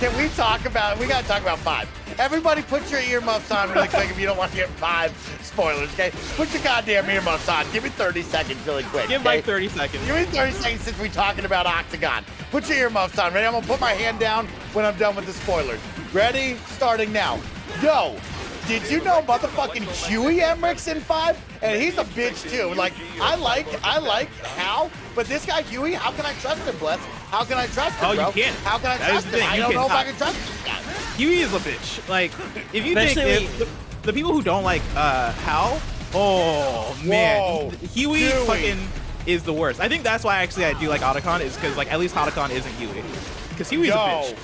Can we talk about, we gotta talk about 5. Everybody put your earmuffs on really quick if you don't want to get 5 spoilers, okay? Put your goddamn earmuffs on. Give me 30 seconds really quick, Give okay? Mike 30 seconds. Give me 30 seconds since we're talking about Octagon. Put your earmuffs on. Ready? I'm gonna put my hand down when I'm done with the spoilers. Ready? Starting now. Yo, did you know motherfucking Huey Emmerich's in 5? And he's a bitch too. Like, I like Hal, but this guy Huey, how can I trust him, Bless? How can I trust him, Oh, you bro? can't. How can I That is trust the him? thing. I You don't know if I cannot. can trust this guy. Huey is a bitch. Like, if you think Especially if the people who don't like Hal, oh man, Whoa, Huey Huey. fucking is the worst. I think that's why actually I do like Otacon is because like at least Otacon isn't Huey. because Huey's a bitch.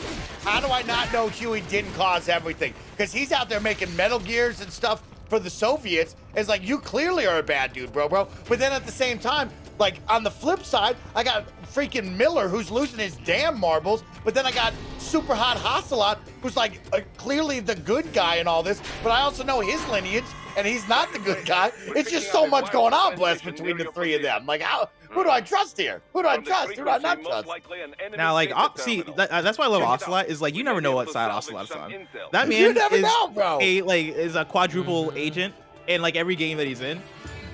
How do I not know Huey didn't cause everything? Because he's out there making Metal Gears and stuff for the Soviets. It's like, you clearly are a bad dude, bro. But then at the same time, like, on the flip side, I got freaking Miller, who's losing his damn marbles. But then I got Super Hot Hasselot, who's like clearly the good guy in all this. But I also know his lineage, and he's not the good guy. It's just so much going on, Bless, between the three of them. Like, who do I trust here? Who do I trust? Who do I not trust? Now, like, that's why I love Ocelot, is like, you never know what side Ocelot's on. That man You never know, bro. is a quadruple agent in like every game that he's in.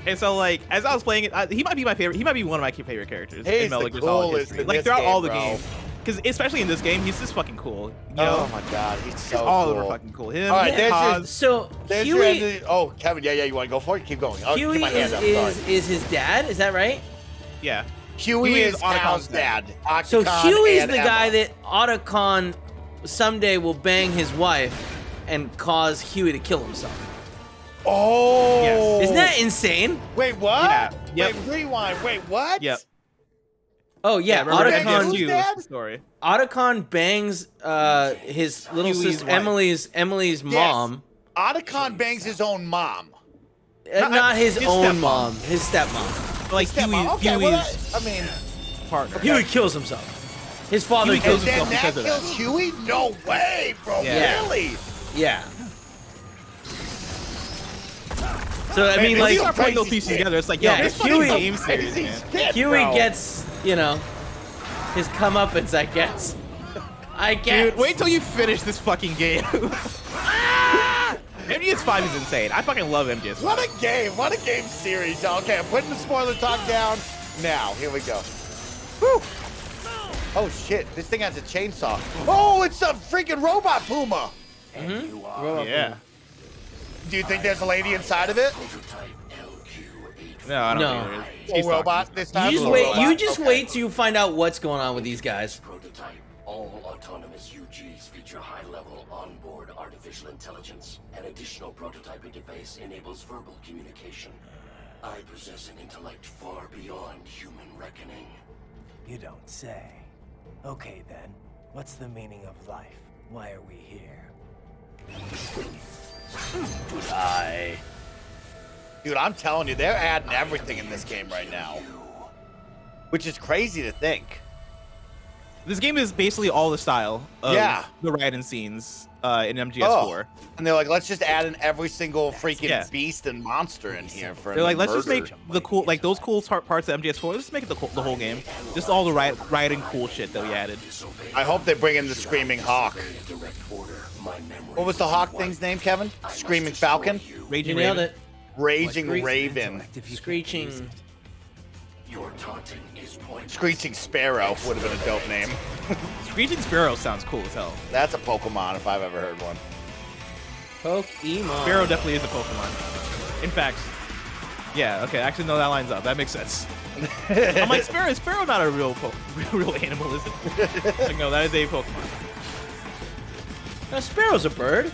And so, like, as I was playing it, he might be my favorite. He might be one of my favorite characters in Metal Gear Solid history. Like, throughout all the games. Because especially in this game, he's just fucking cool. You know? Oh my god, he's so all cool. of them are fucking cool. Him, all right, there's Huey. Oh, Kevin, yeah, you want to go for it? Keep going. Oh, Huey keep my hand up. is his dad. Is that right? Yeah. Huey is Hal's dad. So Otacon Huey's and the guy Emma. that Otacon someday will bang his wife and cause Huey to kill himself. Oh. Yes. Isn't that insane? Wait, what? Yeah. Yep. Wait, rewind. Wait, what? Yep. Oh yeah, Otacon. Story. Otacon bangs his little Huey's sister wife. Emily's mom. Otacon bangs his own mom. Not his own stepmom. mom, his stepmom. Like Okay, Huey's I mean, partner. Huey kills himself. His father Huey kills kills and himself then because that of kills that. Huey? No way, bro. Yeah. Really? Yeah. So I mean, When like, you start putting those pieces together, it's like, yo, Yeah, this Huey- fucking game series, man. Huey gets, you know, his comeuppance, I guess. I guess. Dude, wait till you finish this fucking game. MGS5 is insane. I fucking love MGS5. What a game. What a game series. Okay, I'm putting the spoiler talk down now. Here we go. Whew. Oh, shit. This thing has a chainsaw. Oh, it's a freaking robot Puma. Yeah. Do you think there's a lady inside of it? No, I don't No. think there is. She's A robot this time? You just A wait. robot? You just Okay. wait till you find out what's going on with these guys. Prototype. All autonomous UGs feature high-level onboard artificial intelligence. An additional prototype interface enables verbal communication. I possess an intellect far beyond human reckoning. You don't say. Okay then, what's the meaning of life? Why are we here? Dude, I'm telling you, they're adding everything in this game right now. Which is crazy to think. This game is basically all the style of the Raiden scenes in MGS4. And they're like, let's just add in every single freaking beast and monster in here for They're like, let's just murder. make the cool, like those cool parts of MGS4. Let's just make it the whole game. Just all the Raiden cool shit that we added. I hope they bring in the Screaming Hawk. What was the Hawk thing's name, Kevin? Screaming Falcon? Raging You nailed Raven. it. Raging Raven. Screeching. Your taunting is pointless. Screeching Sparrow would have been a dope name. Screeching Sparrow sounds cool as hell. That's a Pokemon if I've ever heard one. Pokemon. Sparrow definitely is a Pokemon. In fact, yeah, okay, actually, no, that lines up. That makes sense. I'm like, Sparrow not a real animal, is it? Like, no, that is a Pokemon. No, Sparrow's a bird.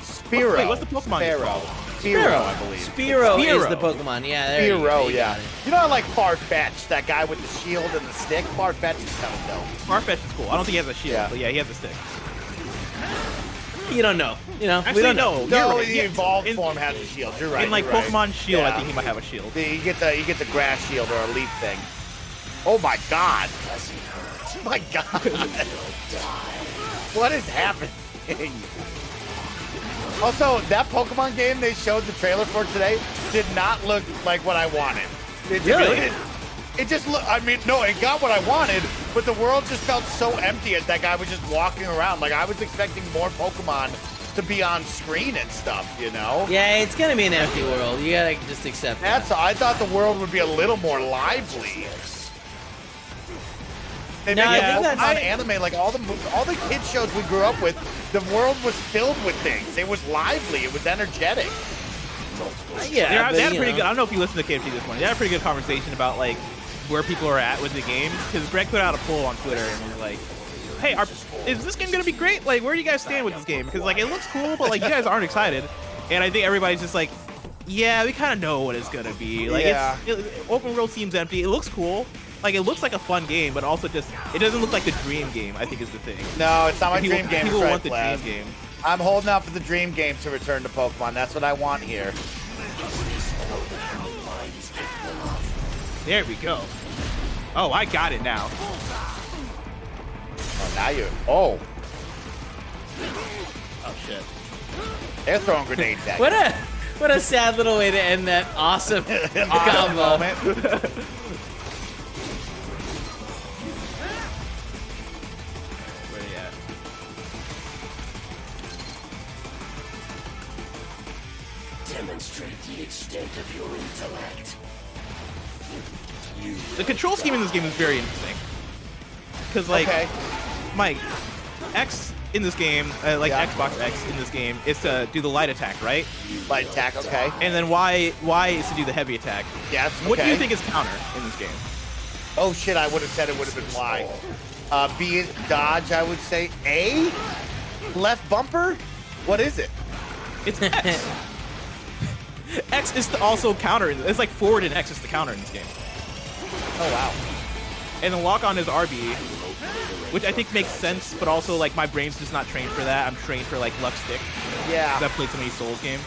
Spearow. Wait, what's the Pokemon name? Spearow. Spearow, I believe. Spearow is the Pokemon. Yeah, there you go. Spearow, You yeah. got it. You know, I like Farfetch, that guy with the shield and the stick. Farfetch is kind of dope. Farfetch is cool. I don't think he has a shield, but yeah, he has a stick. You don't know. You know, Actually, we don't know. No, right. the Yeah. evolved form has a shield. You're right. In like you're right. Pokemon Shield, I Yeah. think he might have a shield. You get the grass shield or a leaf thing. Oh my god. Oh my god. What is happening? Also, that Pokemon game they showed the trailer for today did not look like what I wanted. Really? It just looked, I mean, no, it got what I wanted, but the world just felt so empty as that guy was just walking around. Like, I was expecting more Pokemon to be on screen and stuff, you know? Yeah, it's gonna be an empty world. You gotta just accept that. I thought the world would be a little more lively. They No, make I think Pokemon that's- anime, like all the kids shows we grew up with, the world was filled with things. It was lively. It was energetic. Yeah, They had a pretty good. I don't know if you listened to KFC this morning. They had a pretty good conversation about like where people are at with the game. Because Greg put out a poll on Twitter and was like, "Hey, is this game gonna be great? Like, where do you guys stand with this game? Because like it looks cool, but like you guys aren't excited." And I think everybody's just like, "Yeah, we kind of know what it's gonna be. Like, Yeah. open world seems empty. It looks cool, like it looks like a fun game, but also just it doesn't look like the dream game. I think is the thing. No, it's not my dream game. People right, want the Vlad. dream game. I'm holding out for the dream game to return to Pokemon. That's what I want here. There we go. Oh, I got it now. Oh, now you. Oh. Oh shit. They're throwing grenades at What a sad little way to end that awesome combo. moment. Where they at? Demonstrate the extent of your intellect. The control scheme in this game is very interesting. Because like, Mike, X in this game, like Xbox X in this game, is to do the light attack, right? Light attack, okay. And then Y is to do the heavy attack. Yes. What do you okay. think is counter in this game? Oh shit! I would have said it would have been Y. B is dodge. I would say A. Left bumper. What is it? It's X. X is also counter. It's like forward and X is the counter in this game. Oh wow. And the lock on is RB, which I think makes sense, but also like my brain's just not trained for that. I'm trained for like left stick. Yeah. Because I've played so many Souls games.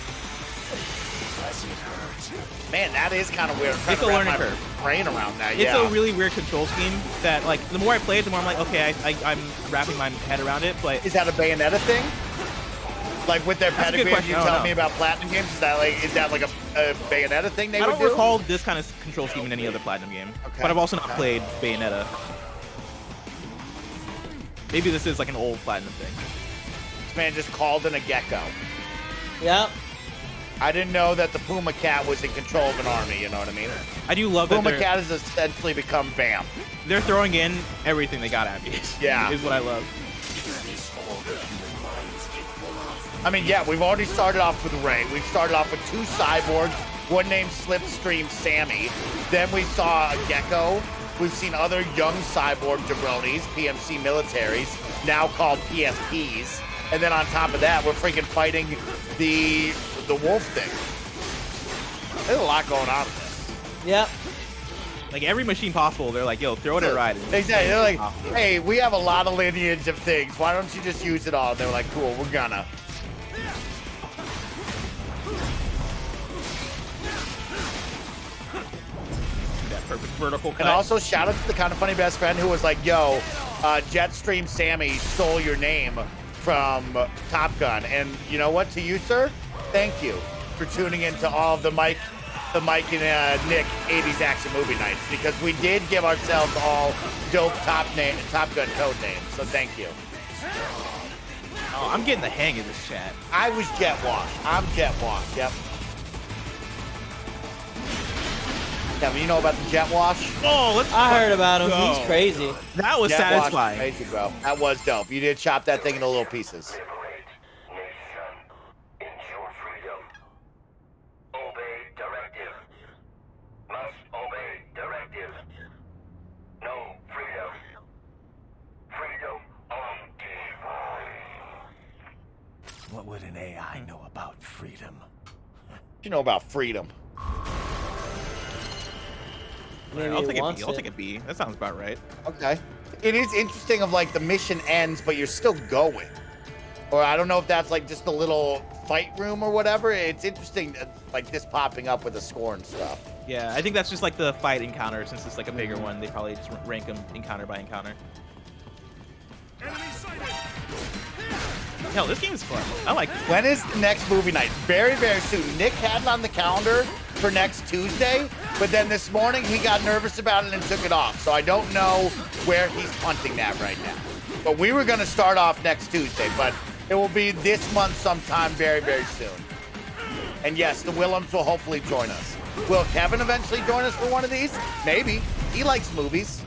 Man, that is kind of weird. I'm trying It's to a wrap learning my curve. brain around that. It's Yeah. a really weird control scheme that like the more I play it, the more I'm like, okay, I'm wrapping my head around it. But is that a Bayonetta thing? Like with their That's a good pedigree, question. you I don't telling know. me about Platinum games? Is that like a Bayonetta thing they I would don't do? recall this kind of control scheme in any other Platinum game. Okay. But I've also not played Bayonetta. Maybe this is like an old Platinum thing. This man just called in a gecko. Yep. I didn't know that the Puma Cat was in control of an army, you know what I mean? I do love Puma that Cat has essentially become Bam. they're throwing in everything they got at me. Yeah. Is what I love. I mean, yeah, we've already started off with Ray. We've started off with 2 cyborgs, one named Slipstream Sammy. Then we saw a gecko. We've seen other young cyborg jabronis, PMC militaries, now called PSPs. And then on top of that, we're freaking fighting the wolf thing. There's a lot going on with this. Yep. Like every machine possible, they're like, yo, throw it at Ride. Exactly. They're like, hey, we have a lot of lineage of things. Why don't you just use it all? And they're like, cool, we're gonna. That perfect vertical cut. And also shout out to the KindaFunny best friend who was like, yo, Jetstream Sammy stole your name from Top Gun. And you know what? To you, sir, thank you for tuning into all of the Mike and Nick 80s action movie nights, because we did give ourselves all dope Top Gun code names. So thank you. Oh, I'm getting the hang of this chat. I was Jet Wash. I'm Jet Wash. Yep. Kevin, you know about the Jet Wash? Oh, I heard about him. go. He's crazy. That was Jet satisfying. Wash, amazing, bro. That was dope. You did chop that thing into little pieces. Ensure freedom. Obey directive. Must obey directive. No freedom. Freedom on device. What would an AI know about freedom? You know about freedom. Maybe I'll he take a B. wants I'll it. take a B. That sounds about right. Okay. It is interesting of like the mission ends, but you're still going. Or I don't know if that's like just a little fight room or whatever. It's interesting like this popping up with the score and stuff. Yeah, I think that's just like the fight encounter. Since it's like a bigger one, they probably just rank them encounter by encounter. Hell, this game is fun. I like it. When is the next movie night? Very, very soon. Nick had it on the calendar for next Tuesday, but then this morning he got nervous about it and took it off. So I don't know where he's punting that right now. But we were going to start off next Tuesday, but it will be this month sometime very, very soon. And yes, the Willems will hopefully join us. Will Kevin eventually join us for one of these? Maybe. He likes movies.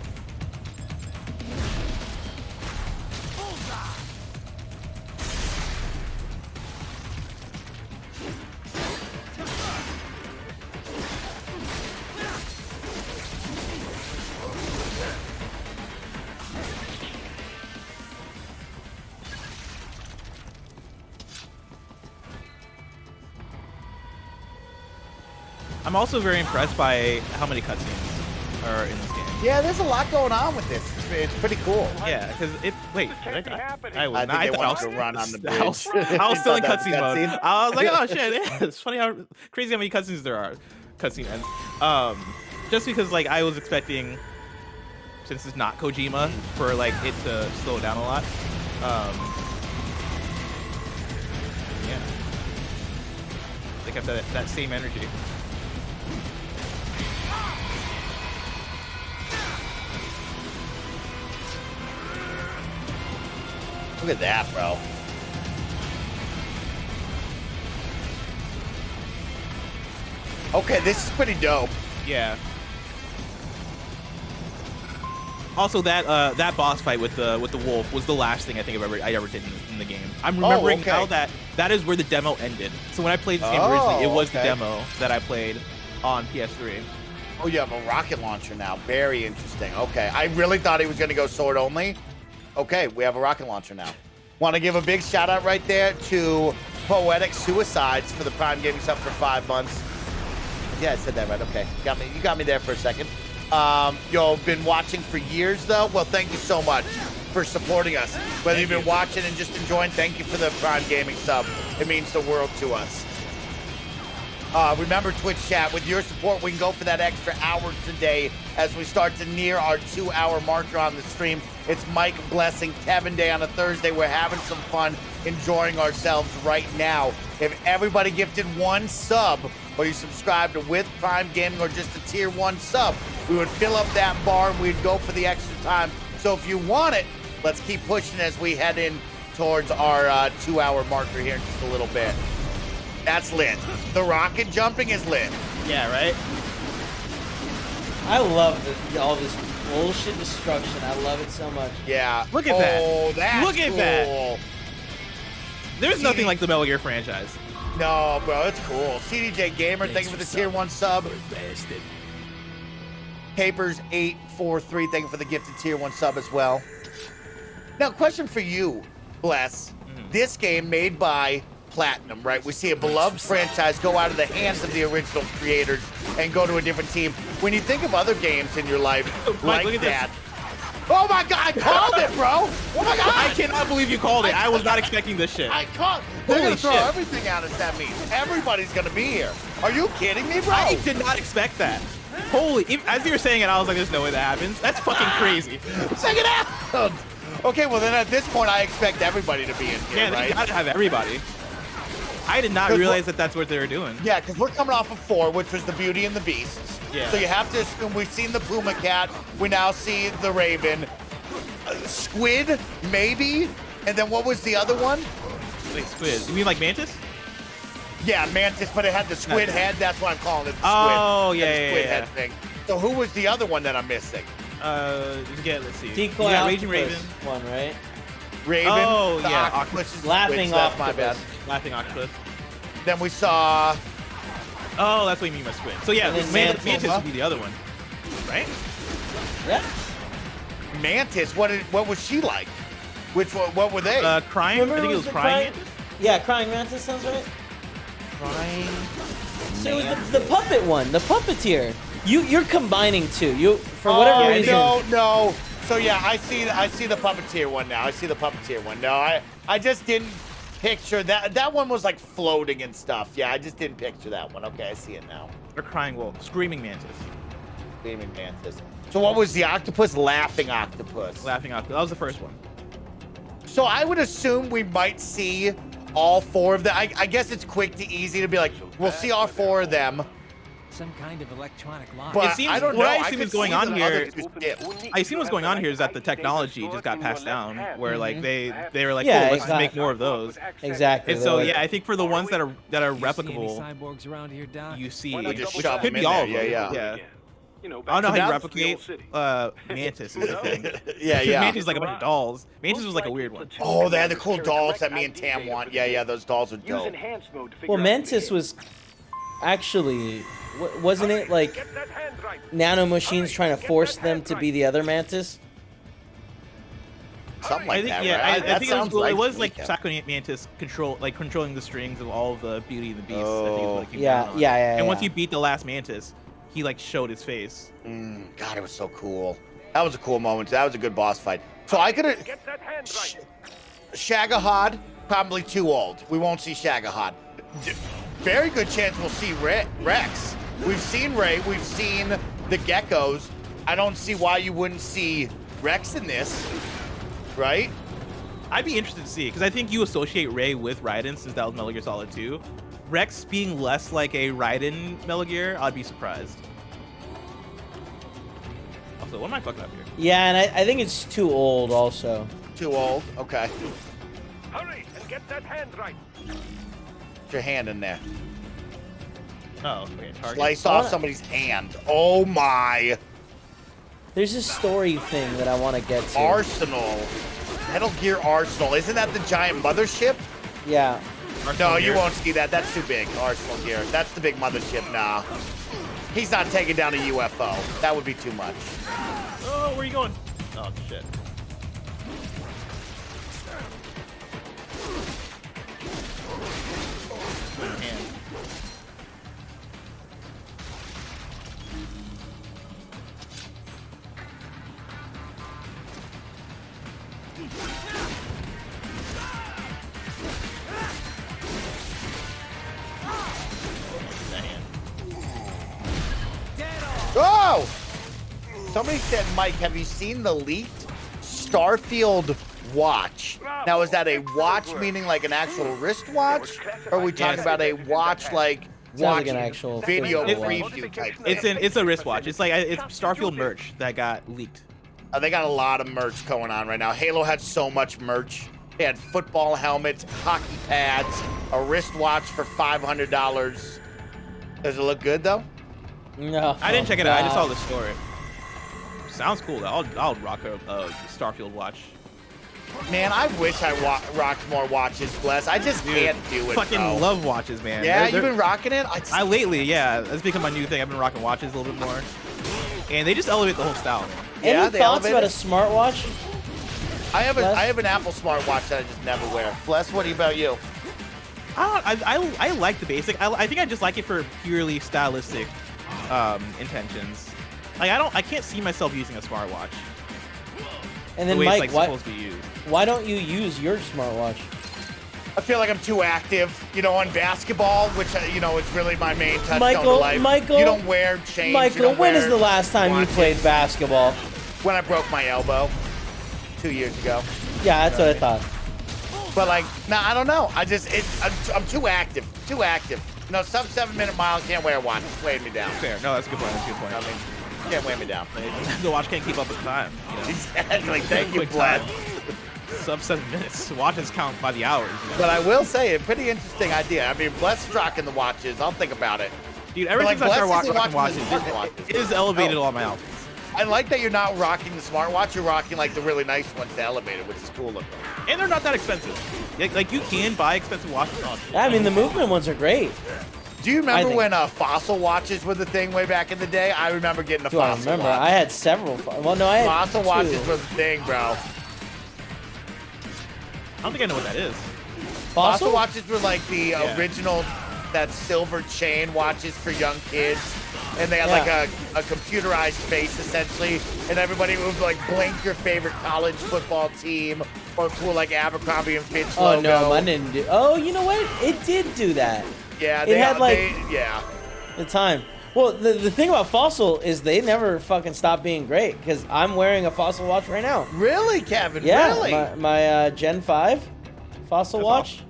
I'm also very impressed by how many cutscenes are in this game. Yeah, there's a lot going on with this. It's pretty cool. Yeah, because it. Wait, did I die? I was I not. think they thought wanted to run on the bridge. I was still in Thought that was cutscene mode. cutscene? I was like, oh shit, yeah. It's funny how crazy how many cutscenes there are. Cutscene ends. Just because like I was expecting, since it's not Kojima, for like it to slow down a lot. Yeah. They kept that same energy. Look at that, bro. Okay, this is pretty dope. Yeah. Also, that boss fight with the wolf was the last thing I think I ever did in the game. I'm remembering now that is where the demo ended. So when I played this game originally, it was the demo that I played on PS3. Oh, you have a rocket launcher now. Very interesting. Okay, I really thought he was going to go sword only. Okay, we have a rocket launcher now. Want to give a big shout out right there to Poetic Suicides for the Prime Gaming sub for 5 months. Yeah, I said that right. Okay, you got me there for a second. You've been watching for years though. Well, thank you so much for supporting us. Whether you've been watching and just enjoying, thank you for the Prime Gaming sub. It means the world to us. Remember, Twitch chat, with your support, we can go for that extra hour today as we start to near our 2-hour marker on the stream. It's Mike Blessing, Kevin Day on a Thursday. We're having some fun, enjoying ourselves right now. If everybody gifted 1 sub, or you subscribe to With Prime Gaming or just a tier 1 sub, we would fill up that bar and we'd go for the extra time. So if you want it, let's keep pushing as we head in towards our 2-hour marker here in just a little bit. That's lit. The rocket jumping is lit. Yeah, right? I love all this bullshit destruction. I love it so much. Yeah. Look at that. Oh, that's Look at cool. that. There's nothing like the Metal Gear franchise. No, bro, it's cool. CDJ Gamer, thank you for the tier 1 sub. Papers843, thank you for the gifted tier 1 sub as well. Now, question for you, Bless. This game made by Platinum, right? We see a beloved franchise go out of the hands of the original creators and go to a different team. When you think of other games in your life Mike, like that, oh my God, I called it, bro! Oh my God! I cannot believe you called it. I was not expecting this shit. I called. They're Holy gonna throw shit. everything at us. That means everybody's gonna be here. Are you kidding me, bro? I did not expect that. As you were saying it, I was like, there's no way that happens. That's fucking crazy. Check it out! Okay, well then at this point, I expect everybody to be in here, Yeah, right? you gotta have everybody. I did not realize that that's what they were doing. Yeah, because we're coming off of 4, which was the Beauty and the Beast. Yeah. So you have to assume we've seen the Puma Cat. We now see the Raven. Squid, maybe? And then what was the other one? Like squid. You mean like Mantis? Yeah, Mantis, but it had the squid head. That's why I'm calling it the squid. Oh, The yeah, squid yeah. head thing. So who was the other one that I'm missing? Let's see. Decoy You got octopus Raging Raven. one, right? Raven. Oh, the yeah. octopus is Laughing squid, so that's my octopus. bad. Laughing octopus. Then we saw. Oh, that's what you mean by squid. So yeah, And then Mantis Mantis. would be the other one, right? Yeah. Mantis. What was she like? What were they? Crying. Remember I think it was the crying. Yeah, crying mantis sounds right. Crying. So it was the puppet one, the puppeteer. You're combining two. You for whatever reason. No. So yeah, I see the puppeteer one now. I see the puppeteer one. No, I just didn't picture that. That one was like floating and stuff. Yeah, I just didn't picture that one. Okay, I see it now. Or crying wolf. Screaming mantis. Screaming mantis. So what was the octopus? Laughing octopus. Laughing octopus. That was the first one. So I would assume we might see all 4 of them. I guess it's quick to easy to be like, we'll see all 4 of them. Some kind of electronic lock. But It seems, I don't what know. I assume is going on here. I assume what's what's going on here is that the technology just got passed down, where like they were like, Yeah, cool, let's just exactly. make more of those. Exactly. And so They're yeah, I think for the ones that are See any replicable, cyborgs around here, Doc? you see, Why not just which shove could them be in all there? of them. Yeah. You know, I don't know how you So replicate Mantis is the thing. Yeah. Mantis is like a bunch of dolls. Mantis was like a weird one. Oh, they had the cool dolls that me and Tam want. Yeah, those dolls are dope. Well, Mantis was actually, wasn't it like nano machines trying to force them to be the other Mantis? Something like I think that, yeah, right? I think it was to me, like Kev. Psycho Mantis controlling the strings of all of the Beauty and the Beast. I think is what it came Yeah, down on. yeah. And once you beat the last Mantis, he like showed his face. God, it was so cool. That was a cool moment. That was a good boss fight. So I could have Shagahad, probably too old. We won't see Shagahad. Very good chance we'll see Rex. We've seen Ray. We've seen the geckos. I don't see why you wouldn't see Rex in this, right? I'd be interested to see, because I think you associate Ray with Raiden since that was Metal Gear Solid 2. Rex being less like a Raiden Metal Gear, I'd be surprised. Also, what am I fucking up here? Yeah, and I think it's too old also. Too old? Okay. Hurry and get that hand right. Put your hand in there. Oh, okay. Target. Slice off somebody's hand. Oh my. There's a story thing that I want to get to. Arsenal. Metal Gear Arsenal. Isn't that the giant mothership? Yeah. No, you won't see that. That's too big. Arsenal Gear. That's the big mothership. Nah. He's not taking down a UFO. That would be too much. Oh, where are you going? Oh, shit. Oh! Somebody said, Mike, have you seen the leaked Starfield watch? Now, is that a watch meaning like an actual wristwatch? Or are we talking about a watch like watch an actual video physical preview type thing? It's a wristwatch. It's like it's Starfield merch that got leaked. They got a lot of merch going on right now. Halo had so much merch. They had football helmets, hockey pads, a wristwatch for $500. Does it look good though? No. I didn't check it out. I just saw the story. Sounds cool though. I'll rock a Starfield watch. Man, I wish I rocked more watches, Bless. I just can't do it. Fucking bro. love watches, man. Yeah, you've been rocking it? I lately, yeah. That's become my new thing. I've been rocking watches a little bit more. And they just elevate the whole style, man. Any thoughts about a smartwatch? I have an Apple smartwatch that I just never wear. Bless, what about you? I like the basic. I think I just like it for purely stylistic intentions. Like I can't see myself using a smartwatch. And then the way Mike, it's like supposed to be used. Why don't you use your smartwatch? I feel like I'm too active, you know, on basketball, which, you know, is really my main touchstone to life. Michael, you don't wear chains. Michael, when is the last time you played basketball? When I broke my elbow 2 years ago. Yeah, that's what I thought. But like, nah, I don't know. I'm too active. Too active. You know, sub 7 minute mile, can't wear a watch. It's weighing me down. Fair. No, that's a good point. That's a good point. I mean, can't weigh me down. The watch can't keep up with time. You know? Exactly. Thank you, Quick Vlad. time. Sub 7 minutes. Watches count by the hours. You know? But I will say, a pretty interesting idea. I mean, Bless rocking the watches. I'll think about it. Dude, ever since I started rocking watches, it is elevated all my outfits. I like that you're not rocking the smartwatch. You're rocking like the really nice ones, the elevated, which is cool looking. And they're not that expensive. Like you can buy expensive watches. I mean, the movement ones are great. Do you remember when Fossil watches were the thing way back in the day? I remember getting a Fossil I remember. watch. I had several. Well, no, I had Fossil two. watches were the thing, bro. I don't think I know what that is. Fossil watches were like the original, that silver chain watches for young kids. And they had like a computerized face essentially. And everybody would like blink your favorite college football team or cool like Abercrombie and Fitch logo. Oh, no, mine didn't do. Oh, you know what? It did do that. Yeah, it had like yeah. The time. Well, the thing about Fossil is they never fucking stop being great because I'm wearing a Fossil watch right now. Really, Kevin? Yeah, Really? my Gen 5 Fossil watch.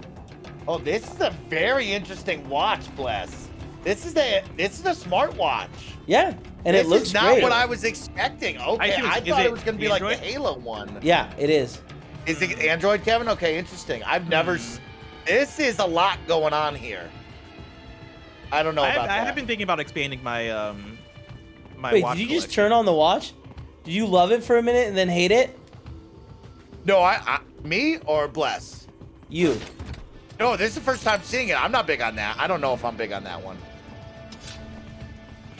Oh, this is a very interesting watch, Bless. This is a smartwatch. Yeah, and it looks This is not great. what I was expecting. Okay, I thought it was going to be like the Halo one. Yeah, it is. Is it Android, Kevin? Okay, interesting. I've never. This is a lot going on here. I don't know about that. I have been thinking about expanding my my Wait, watch did you just collection. turn on the watch? Did you love it for a minute and then hate it? No, me or Bless? You. No, this is the first time seeing it. I'm not big on that. I don't know if I'm big on that one.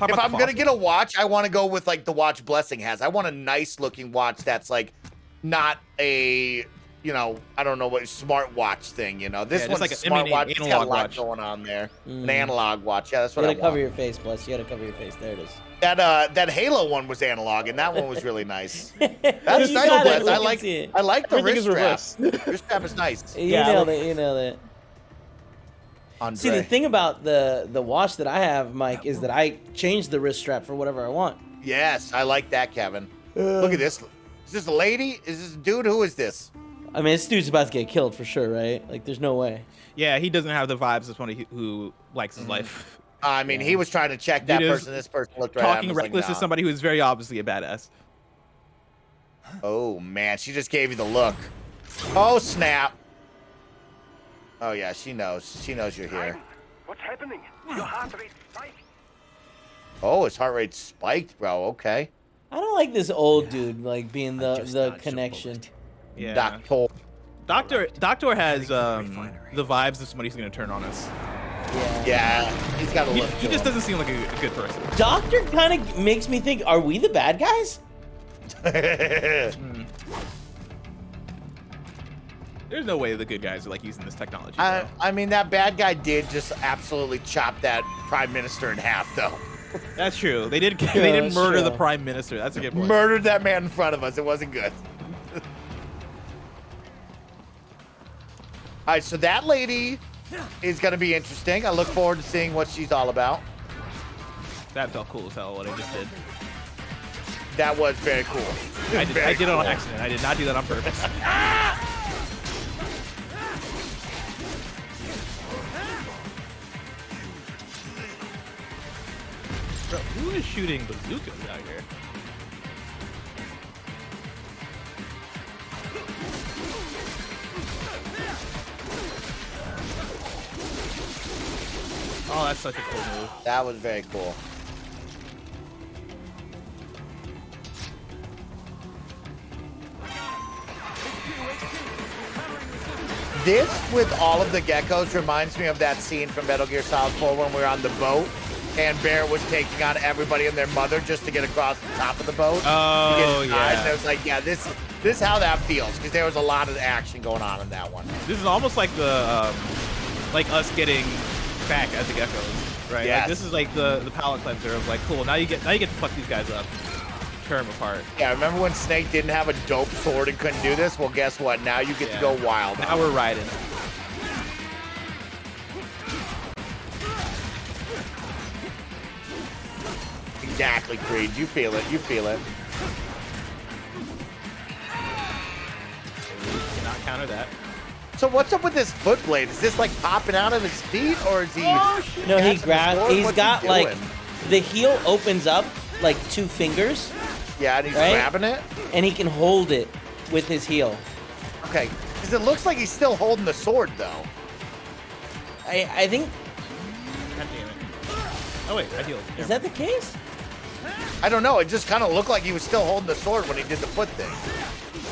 If I'm gonna get a watch, I want to go with like the watch Blessing has. I want a nice looking watch that's like not a, you know, I don't know what smartwatch thing. You know, this Yeah, one's just a like smartwatch. It's got a analog lot watch. going on there. An Mm. analog watch. Yeah, that's You what I gotta cover want. your face, Bless. You gotta cover your face. There it is. That Halo one was analog, and that one was really nice. That's You nice, got it, Bless. we I can like see it. I like the Everything wrist is strap. reversed. Wrist strap is nice. You nailed it. You nailed it. Andre. See, the thing about the watch that I have, Mike, is that I change the wrist strap for whatever I want. Yes, I like that, Kevin. Look at this. Is this a lady? Is this a dude? Who is this? I mean, this dude's about to get killed for sure, right? Like, there's no way. Yeah, he doesn't have the vibes of somebody who likes Mm-hmm. his life. I mean, he was trying to check that Dude is person. This person looked right at him. Talking and was reckless like, to nah. somebody who is very obviously a badass. Oh man, she just gave you the look. Oh snap. Oh yeah, she knows. She knows you're here. What's happening? Your heart rate spiked. Oh, his heart rate spiked, bro. Okay. I don't like this old dude, like, being the connection. Yeah. Doctor has the vibes of somebody who's gonna turn on us. Yeah, he's got a look. He just doesn't seem like a good person. Doctor kind of makes me think, are we the bad guys? There's no way the good guys are like using this technology. I mean, that bad guy did just absolutely chop that prime minister in half, though. That's true. They did. They did murder the prime minister. That's a good point. Murdered that man in front of us. It wasn't good. All right, so that lady is going to be interesting. I look forward to seeing what she's all about. That felt cool as hell. What I just did. That was very cool. I did it on accident. I did not do that on purpose. Bro, who is shooting bazookas out here? Oh, that's such a cool move. That was very cool. This, with all of the geckos, reminds me of that scene from Metal Gear Solid 4 when we were on the boat and Barrett was taking on everybody and their mother just to get across the top of the boat. Oh, yeah. And it was like, yeah, this is how that feels, because there was a lot of action going on in that one. This is almost like the, like us getting back as the geckos, right? Yes. Like this is like the palette cleanser of like, cool, now you get to fuck these guys up, tear them apart. Yeah, remember when Snake didn't have a dope sword and couldn't do this? Well, guess what? Now you get to go wild. Now we're riding. Exactly, Creed. You feel it. You feel it. Cannot counter that. So what's up with this foot blade? Is this like popping out of his feet, or is he? No, he grabs. He's What's got he like doing? the heel opens up like 2 fingers. Yeah, and he's right? grabbing it. And he can hold it with his heel. Okay, because it looks like he's still holding the sword, though. I think. God damn it. Oh wait, I healed. Is that the case? I don't know. It just kind of looked like he was still holding the sword when he did the foot thing.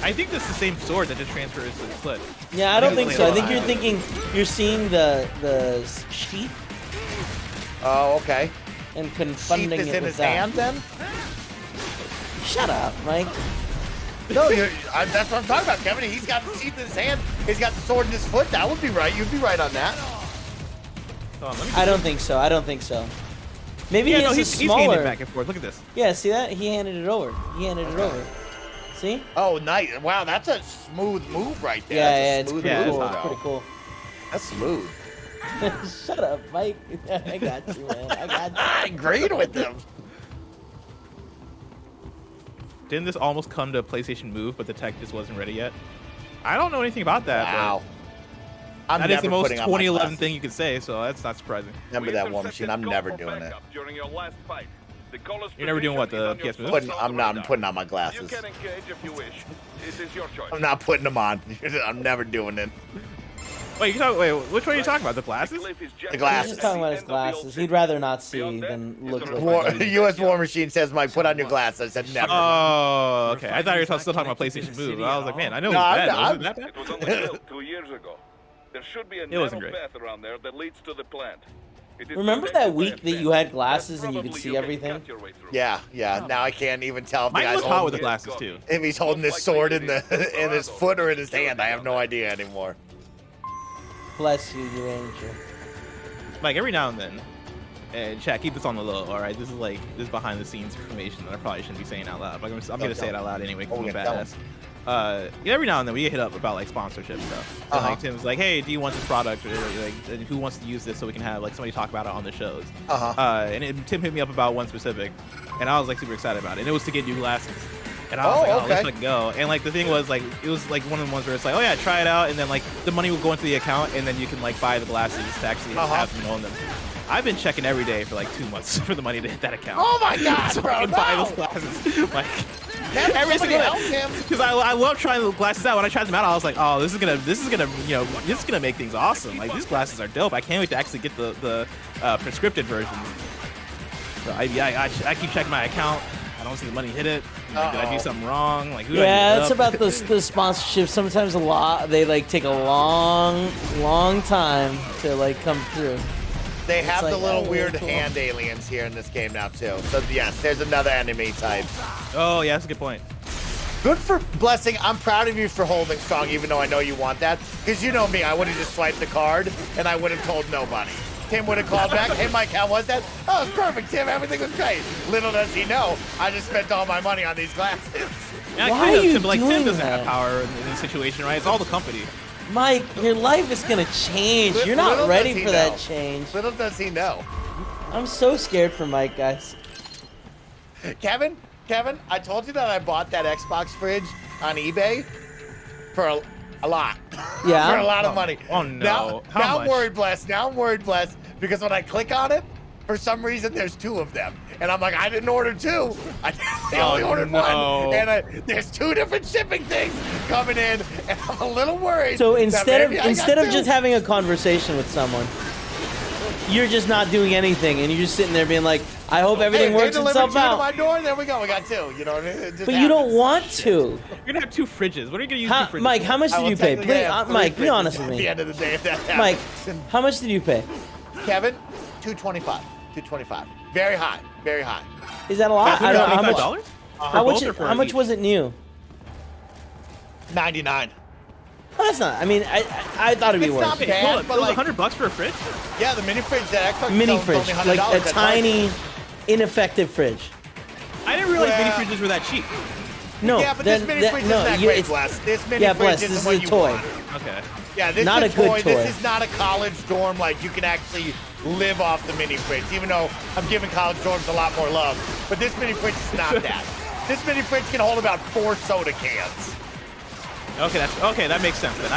I think this is the same sword that just transfers to the foot. Yeah, I don't think so. I think you're seeing the sheath. Oh, okay. And confunding Sheath is it in with his that. hand, then? Shut up, Mike. No, that's what I'm talking about, Kevin. He's got the sheath in his hand. He's got the sword in his foot. That would be right. You'd be right on that. I don't think so. I don't think so. Maybe Yeah, he no, has he's a smaller. handing back and forth. Look at this. Yeah, see that? He handed it over. He handed it over. See? Oh, nice. Wow, that's a smooth move right there. Yeah, That's a it's smooth pretty move, cool. bro. Pretty cool. That's smooth. Shut up, Mike. I got you, man. I got you. I agreed with him. Didn't this almost come to a PlayStation Move, but the tech just wasn't ready yet? I don't know anything about that. Wow. But that is the most putting on my 2011 glasses. thing you could say, so that's not surprising. Remember that War Machine? I'm never doing it. During your last fight. The caller's You're never doing what, the position is PS on your Move? phone I'm not. I'm radar. putting on my You glasses. can engage if you wish. It is your choice. I'm not putting them on. I'm never doing it. Wait, which one are you talking about? The glasses? The He's glasses. just talking about his glasses. He'd rather not see than look like U.S. War Machine says, "Mike, put on your glasses." I said, "Never." Oh, okay. I thought you were still talking about PlayStation Move. I was like, man, I know it was bad. Was it that bad? It was only built 2 years ago. There should be a narrow wasn't great. path around there that leads to the plant. Remember that week that you had glasses and you could see everything? Yeah, yeah. Now I can't even tell if the Mine guy's was hot with holding the glasses too. if he's holding his sword in in his foot or in his hand. I have no idea anymore. Bless you, you angel. Like every now and then, and chat, keep this on the low. All right, this is behind the scenes information that I probably shouldn't be saying out loud. But I'm gonna say it out loud anyway because I'm a badass. Yeah, every now and then we get hit up about like sponsorship stuff. And, like Tim's like, hey, do you want this product? Or like, who wants to use this so we can have like somebody talk about it on the shows? Tim hit me up about one specific, and I was like super excited about it. And it was to get new glasses. And I was like, oh, let's like go. And like the thing was like, it was like one of the ones where it's like, oh yeah, try it out, and then like the money will go into the account, and then you can like buy the glasses to actually have them own them. I've been checking every day for like 2 months for the money to hit that account. Oh my god, so bro! I can buy those glasses. Like every single day. Because I love trying the glasses out. When I tried them out, I was like, oh, this is gonna make things awesome. Like these glasses are dope. I can't wait to actually get the prescriptive versions. So I keep checking my account. I don't see the money hit it. Did I do something wrong? Like who it's about the sponsorship. Sometimes they like take a long time to like come through. They have the like, little oh, weird cool. hand aliens here in this game now too. So yes, there's another enemy type. Oh yeah, that's a good point. Good for Blessing. I'm proud of you for holding strong, even though I know you want that. Because you know me, I would have just swiped the card and I would have told nobody. Tim would have called back. Hey, Mike, how was that? Oh, it was perfect, Tim. Everything was great. Little does he know, I just spent all my money on these glasses. Yeah, Why are you Tim, but like doing Tim doesn't that? have power in this situation, right? It's all the company. Mike, your life is gonna change. You're not Little ready does he for that know. change. Little does he know. I'm so scared for Mike, guys. Kevin, I told you that I bought that Xbox fridge on eBay for a lot. Yeah? For a lot of money. Oh no. Now I'm worried, Bless. Now I'm worried, Bless, because when I click on it, for some reason there's 2 of them. And I'm like, I didn't order 2. I only ordered 1. And there's 2 different shipping things coming in, and I'm a little worried. So that instead of maybe I got 2. just having a conversation with someone, you're just not doing anything, and you're just sitting there being like, I hope everything works itself To out. my door, there we go. We got 2. You know, it just But you don't happens. want to. You're gonna have 2 fridges. What are you gonna use 2 fridges? Mike, how much I did will you pay? technically Please, have 3 Mike, be fridges honest with at me. the end of the day, if that happens. Mike, how much did you pay? Kevin, $225. $225. Very high. Very high. Is that a lot? I don't know how much. $25? How much was it new? $99. Oh, that's not. I mean, I thought it'd be It's worse. not bad, It but was like, $100 for a fridge? yeah, the mini fridge that Xbox Mini sells fridge, is only $100 like a at tiny, Target. ineffective fridge. I didn't realize Yeah. mini fridges were that cheap. No, Yeah, but this mini fridge isn't that great, Bless. This mini yeah, fridge Bless, isn't this what is a you toy. want. Okay. Yeah, this Not is a good toy. This is not a college dorm. Like, you can actually live off the mini fridge, even though I'm giving college dorms a lot more love. But this mini fridge is not that. This mini fridge can hold about 4 soda cans. Okay, that makes sense then.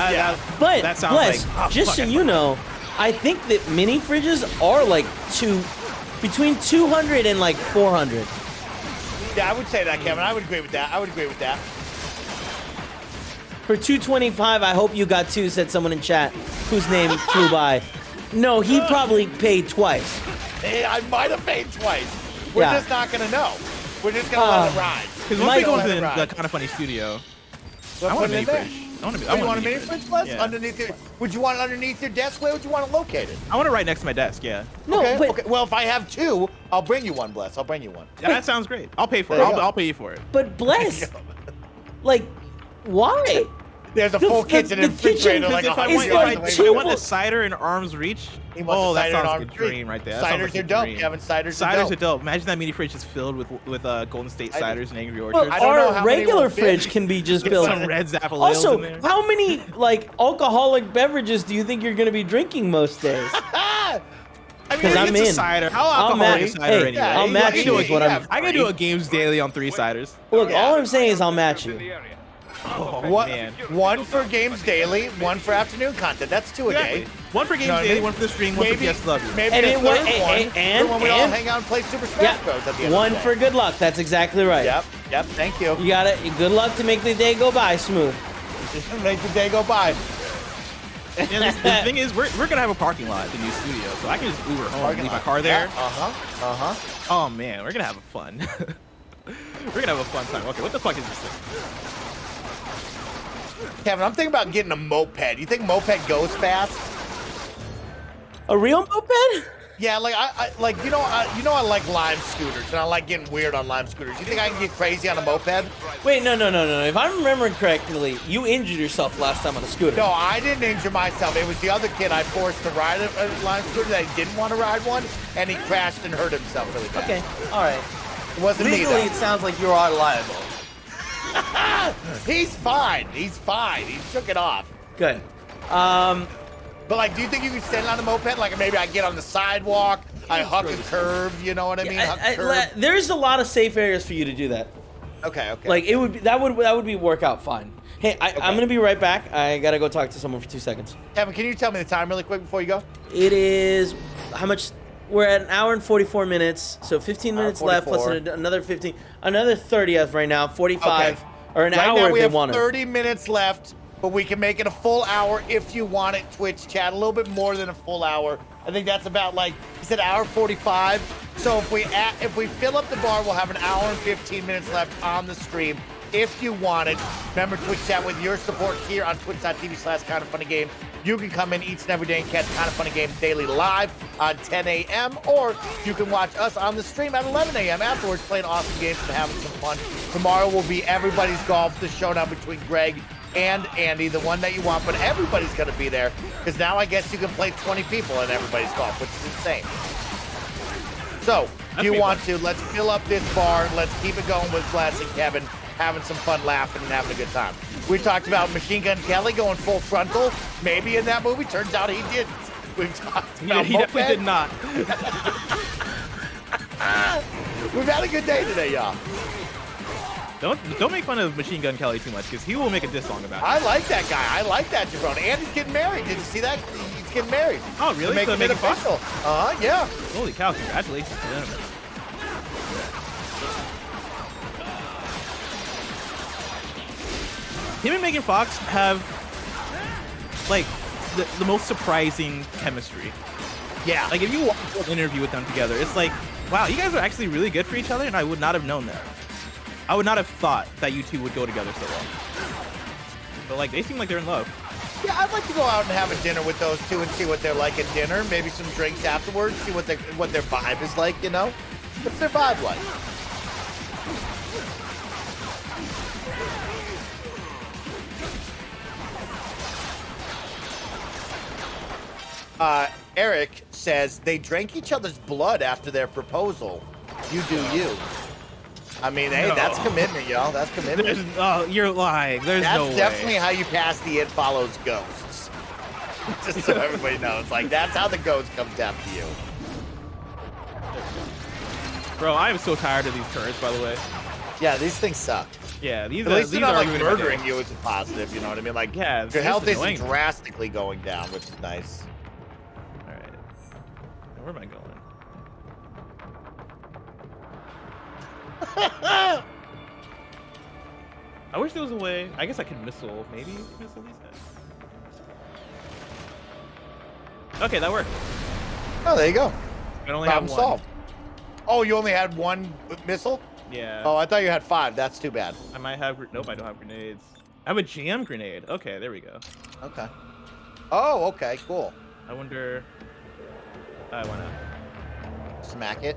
But that sounds Bless, like just so you know, I think that mini fridges are like between 200 and like 400. Yeah, I would say that, Kevin. I would agree with that. For 225, I hope you got 2, said someone in chat whose name flew by. No, he probably paid twice. Hey, I might have paid twice. We're Yeah. just not gonna know. We're just gonna let it ride. Because once we go into the KindaFunny studio, I want a mini fridge. You want a mini fridge, Bless? Yeah. Underneath your, would you want it underneath your desk? Where would you want it located? I want it right next to my desk, yeah. No, okay, but okay. Well, if I have 2, I'll bring you one, Bless. I'll bring you one. Yeah, that sounds great. I'll pay for it. There you go. I'll pay you for it. but Bless, like, why? There's a full kitchen and refrigerator like If I 100 want, yards if away. I want the cider in arm's reach, He wants the that cider in sounds like a arm's reach. dream right there. That sounds Ciders like a are dope, dream. Kevin. Ciders Ciders are are dope. Imagine that mini fridge is filled with Golden State ciders and Angry Orchards. Well, I don't know our how many regular will fit. fridge can be just Get built. some red Zappa Ales Also, in there. how many like alcoholic beverages do you think you're gonna be drinking most days? I mean, 'Cause I'm it's a in. cider. How I'll alcoholic match- is cider hey, anyway? I'll match I can you do is what I'm- I can do a games daily on 3 ciders. Look, all I'm saying is I'll match you. Oh, What? man. 1 for games daily, 1 for afternoon content. That's 2 a Exactly. day. 1 for games You know what I daily, mean? 1 for the stream, 1 for Maybe- Yes Love You. Maybe And a it third wa- one and- for when we all and- hang out and play Super Smash Yeah, Bros. at the end one of the for day. good luck. That's exactly right. Yep, thank you. You got it. Good luck to make the day go by smooth. Just make the day go by. And the thing is, we're gonna have a parking lot at the new studio, so I can just Uber home, leave my car there. Uh-huh. Oh man, we're gonna have a fun. We're gonna have a fun time. Okay, what the fuck is this thing? Kevin, I'm thinking about getting a moped. You think moped goes fast? A real moped? Yeah, like I like I like lime scooters, and I like getting weird on lime scooters. You think I can get crazy on a moped? Wait, no. If I'm remembering correctly, you injured yourself last time on a scooter. No, I didn't injure myself. It was the other kid I forced to ride a lime scooter that he didn't want to ride one, and he crashed and hurt himself really bad. Okay, all right. It wasn't me, Legally, though. it sounds like you're liable. He's fine. He's fine. He shook it off. Good. But like, do you think you can stand on a moped? Like maybe I get on the sidewalk, I huck a curve. You know what I mean? Huck a curve. There's a lot of safe areas for you to do that. Okay. Like it would be that would be work out fine. Hey, I'm gonna be right back. I gotta go talk to someone for 2 seconds. Kevin, can you tell me the time really quick before you go? It is how much? We're at 1 hour and 44 minutes, so 15 minutes left plus another 15, another 30 as of right now, 45 or an hour now if we they have want it. 30 minutes left, but we can make it a full hour if you want it. Twitch chat, a little bit more than a full hour. I think that's about like he said, hour 45. So if we fill up the bar, we'll have an hour and 15 minutes left on the stream. If you want it, remember Twitch chat with your support here on twitch.tv/KindaFunnyGames. You can come in each and every day and catch KindaFunny Games daily live on 10 a.m. Or you can watch us on the stream at 11 a.m. afterwards playing awesome games and having some fun. Tomorrow will be Everybody's Golf, the showdown between Greg and Andy, the one that you want, but everybody's going to be there because now I guess you can play 20 people in Everybody's Golf, which is insane. So, if you want to, let's fill up this bar. Let's keep it going with Bless and Kevin, having some fun laughing and having a good time. We talked about Machine Gun Kelly going full frontal, maybe in that movie. Turns out he didn't. We've talked about he definitely did not. We've had a good day today, y'all. Don't make fun of Machine Gun Kelly too much, because he will make a diss song about it. I like that guy. I like that jabroni. And he's getting married. Did you see that? He's getting married. Oh, really? Making it official. Yeah. Holy cow, congratulations to them. Him and Megan Fox have, like, the most surprising chemistry. Yeah. Like, if you watch an interview with them together, it's like, wow, you guys are actually really good for each other, and I would not have known that. I would not have thought that you two would go together so well. But, like, they seem like they're in love. Yeah, I'd like to go out and have a dinner with those two and see what they're like at dinner. Maybe some drinks afterwards, see what their vibe is like, you know? What's their vibe like? Eric says they drank each other's blood after their proposal. You do you. I mean, hey, that's commitment, y'all. That's commitment. Oh, you're lying. There's no way. That's definitely how you pass the It Follows Ghosts. Just so everybody knows. Like, that's how the ghost comes after you. Bro, I am so tired of these turrets, by the way. Yeah, these things suck. Yeah, these At least they're not like ruining my murdering day. you is a positive, you know what I mean? Like, yeah, your health isn't annoying. drastically going down, which is nice. All right. Where am I going? I wish there was a way. I guess I could missile, maybe missile these guys. Okay, that worked. Oh, there you go. I only have Problem one. solved. Oh, you only had one missile? Yeah. Oh, I thought you had 5. That's too bad. I might have. Nope, I don't have grenades. I have a jam grenade. Okay, there we go. Okay. Oh, okay, cool. I wonder. Why not? Smack it.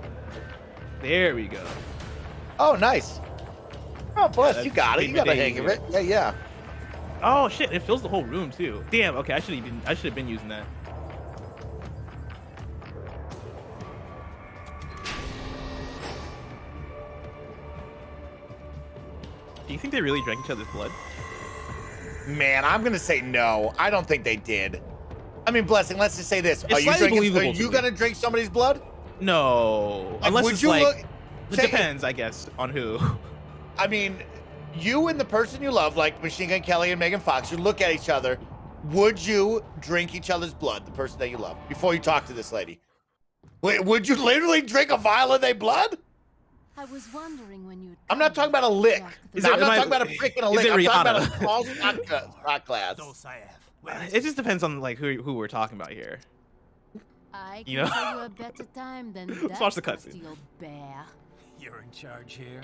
There we go. Oh, nice. Oh, Bless, Yeah, you got it. You got the days hang of it. Yeah, yeah. Oh shit! It fills the whole room too. Damn. Okay, I should have been using that. Do you think they really drank each other's blood? Man, I'm gonna say no. I don't think they did. I mean, Blessing, let's just say this. It's Are slightly you believable to me. gonna drink somebody's blood? No. Like, Unless would it's you like. look- It say- depends, I guess, on who. I mean, you and the person you love, like Machine Gun Kelly and Megan Fox, you look at each other. Would you drink each other's blood, the person that you love, before you talk to this lady? Wait, would you literally drink a vial of their blood? I was wondering when you'd I'm not talking about a lick. I'm not talking about a prick and a is lick. it I'm talking about a Rihanna? small shot glass. It just depends on like who we're talking about here. I You can know? tell you a better time than that. Let's watch the cutscene. Steel bear. You're in charge here.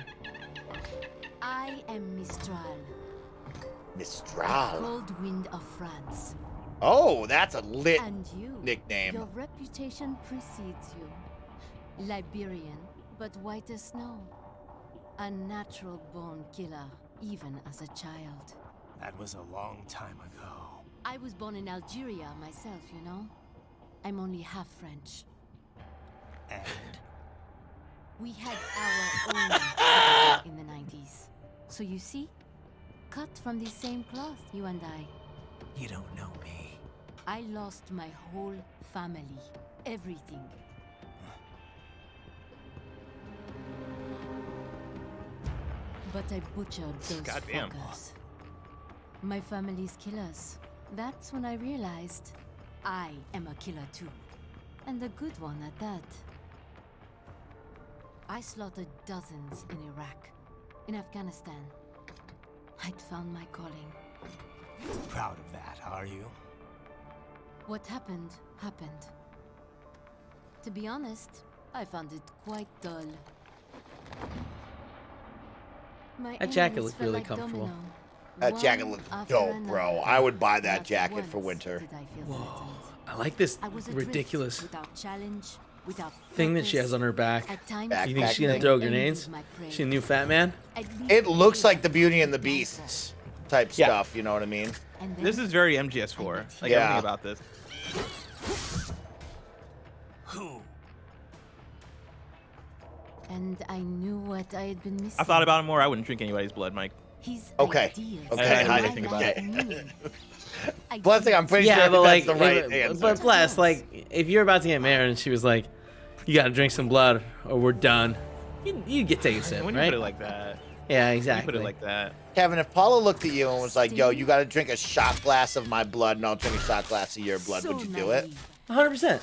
I am Mistral. Mistral. Cold wind of France. Oh, that's a lit And you, nickname. your reputation precedes you. Liberian, but white as snow. A natural-born killer, even as a child. That was a long time ago. I was born in Algeria myself, you know? I'm only half French. And We had our own in the 90s. So you see? Cut from the same cloth, you and I. you don't know me. I lost my whole family. Everything. But I butchered those Goddamn. fuckers. My family's killers. That's when I realized I am a killer too. And a good one at that. I slaughtered dozens in Iraq, in Afghanistan. I'd found my calling. Proud of that, are you? What happened, happened. To be honest, I found it quite dull. My That jacket enemies looked felt really like comfortable. domino. That jacket One looks after dope, another. bro. I would buy that Not jacket for once winter. did I feel Whoa. threatened. I like this I was adrift, ridiculous without challenge, without thing that she purpose. has on her back. At times, You think Backpack she's gonna thing. throw envied grenades? my prey. She a new fat man? At least It looks they like the Beauty and the could Beast type Yeah. stuff, you know what I mean? And This then is very MGS4. Like Yeah. everything about this. Who? And I knew what I had been missing. I thought about it more. I wouldn't drink anybody's blood, Mike. His Okay. ideas Okay, I didn't know and anything my about life it. meaning. I Blessing, I'm pretty Yeah, sure but like, that's the right but answer. bless, like, if you're about to get married and she was like, "You gotta drink some blood, or we're done," you get take a sip, When you right? put it like that. Yeah, When you exactly. put it like that. Kevin, if Paula looked at you and was like, yo, you got to drink a shot glass of my blood and I'll drink a shot glass of your blood, So would you do it? naive. 100%.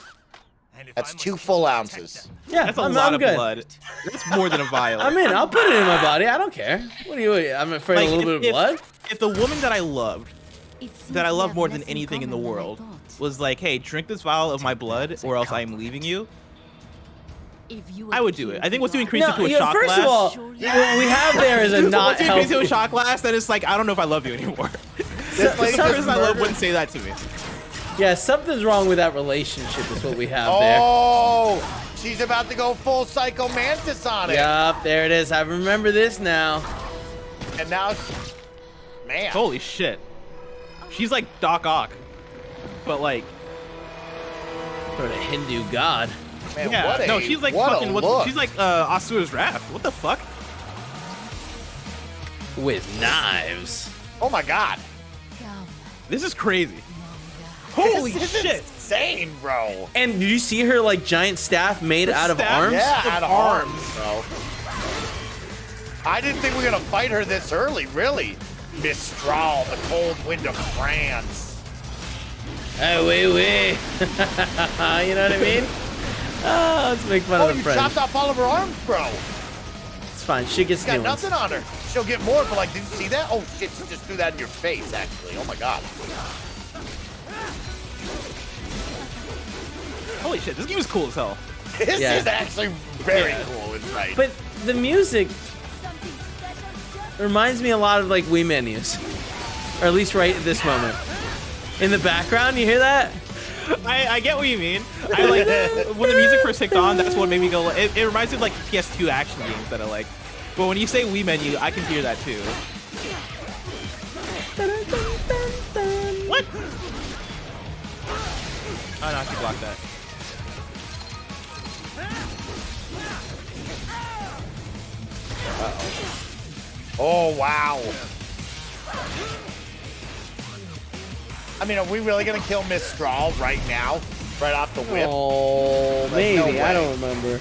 And if That's I must 2 kill full to ounces. protect them, Yeah, That's a I'm, lot I'm of good. blood. That's more than a vial. I'm in. I'll put it in my body. I don't care. What do you? I'm afraid Like, of a little bit of blood. If the woman that I loved, It seems that I we love have more less than anything in the common than I world, thought. was like, hey, drink this vial of my blood or else I am leaving you, If you I had would do it. killed I think what's doing Rob- increase it to a yeah, shot first glass. of all, what we have there is a not Once you increase it to a healthy. shot glass, then it's like, I don't know if I love you anymore. This lady The just person I love murdered- wouldn't say that to me. Yeah, something's wrong with that relationship. Is what we have there. Oh, she's about to go full Psycho Mantis on it. Yup, there it is. I remember this now. And now, man. Holy shit. She's like Doc Ock, but like, Sort of Hindu god. Man, yeah, what a, no, she's like what a fucking, look. she's like Asura's Wrath. What the fuck? With knives. Oh my god. Come, This is crazy. Manga. Holy This is shit. insane, bro. And did you see her like giant staff made The out of staff? arms? Yeah, Of out of arms, bro. I didn't think we were gonna fight her this early, really. Mistral, the cold wind of France. Oh, wait. You know what I mean? Oh, let's make fun Oh, of the you French. chopped off all of her arms, bro. It's fine. She gets She's got new ones. nothing on her. She'll get more, but like, did you see that? Oh shit, she just threw that in your face, actually. Oh my god. Holy shit, this game is cool as hell. This Yeah. is actually very Yeah. cool inside. But the music reminds me a lot of like Wii menus, or at least right at this moment. In the background, you hear that? I get what you mean. I like when the music first kicked on. That's what made me go. It reminds me of like PS2 action games that I like. But when you say Wii menu, I can hear that too. What? Oh no, I can block that. Oh wow. I mean, are we really gonna kill Miss Straw right now? Right off the whip? Oh, Like, maybe. no I way. don't remember.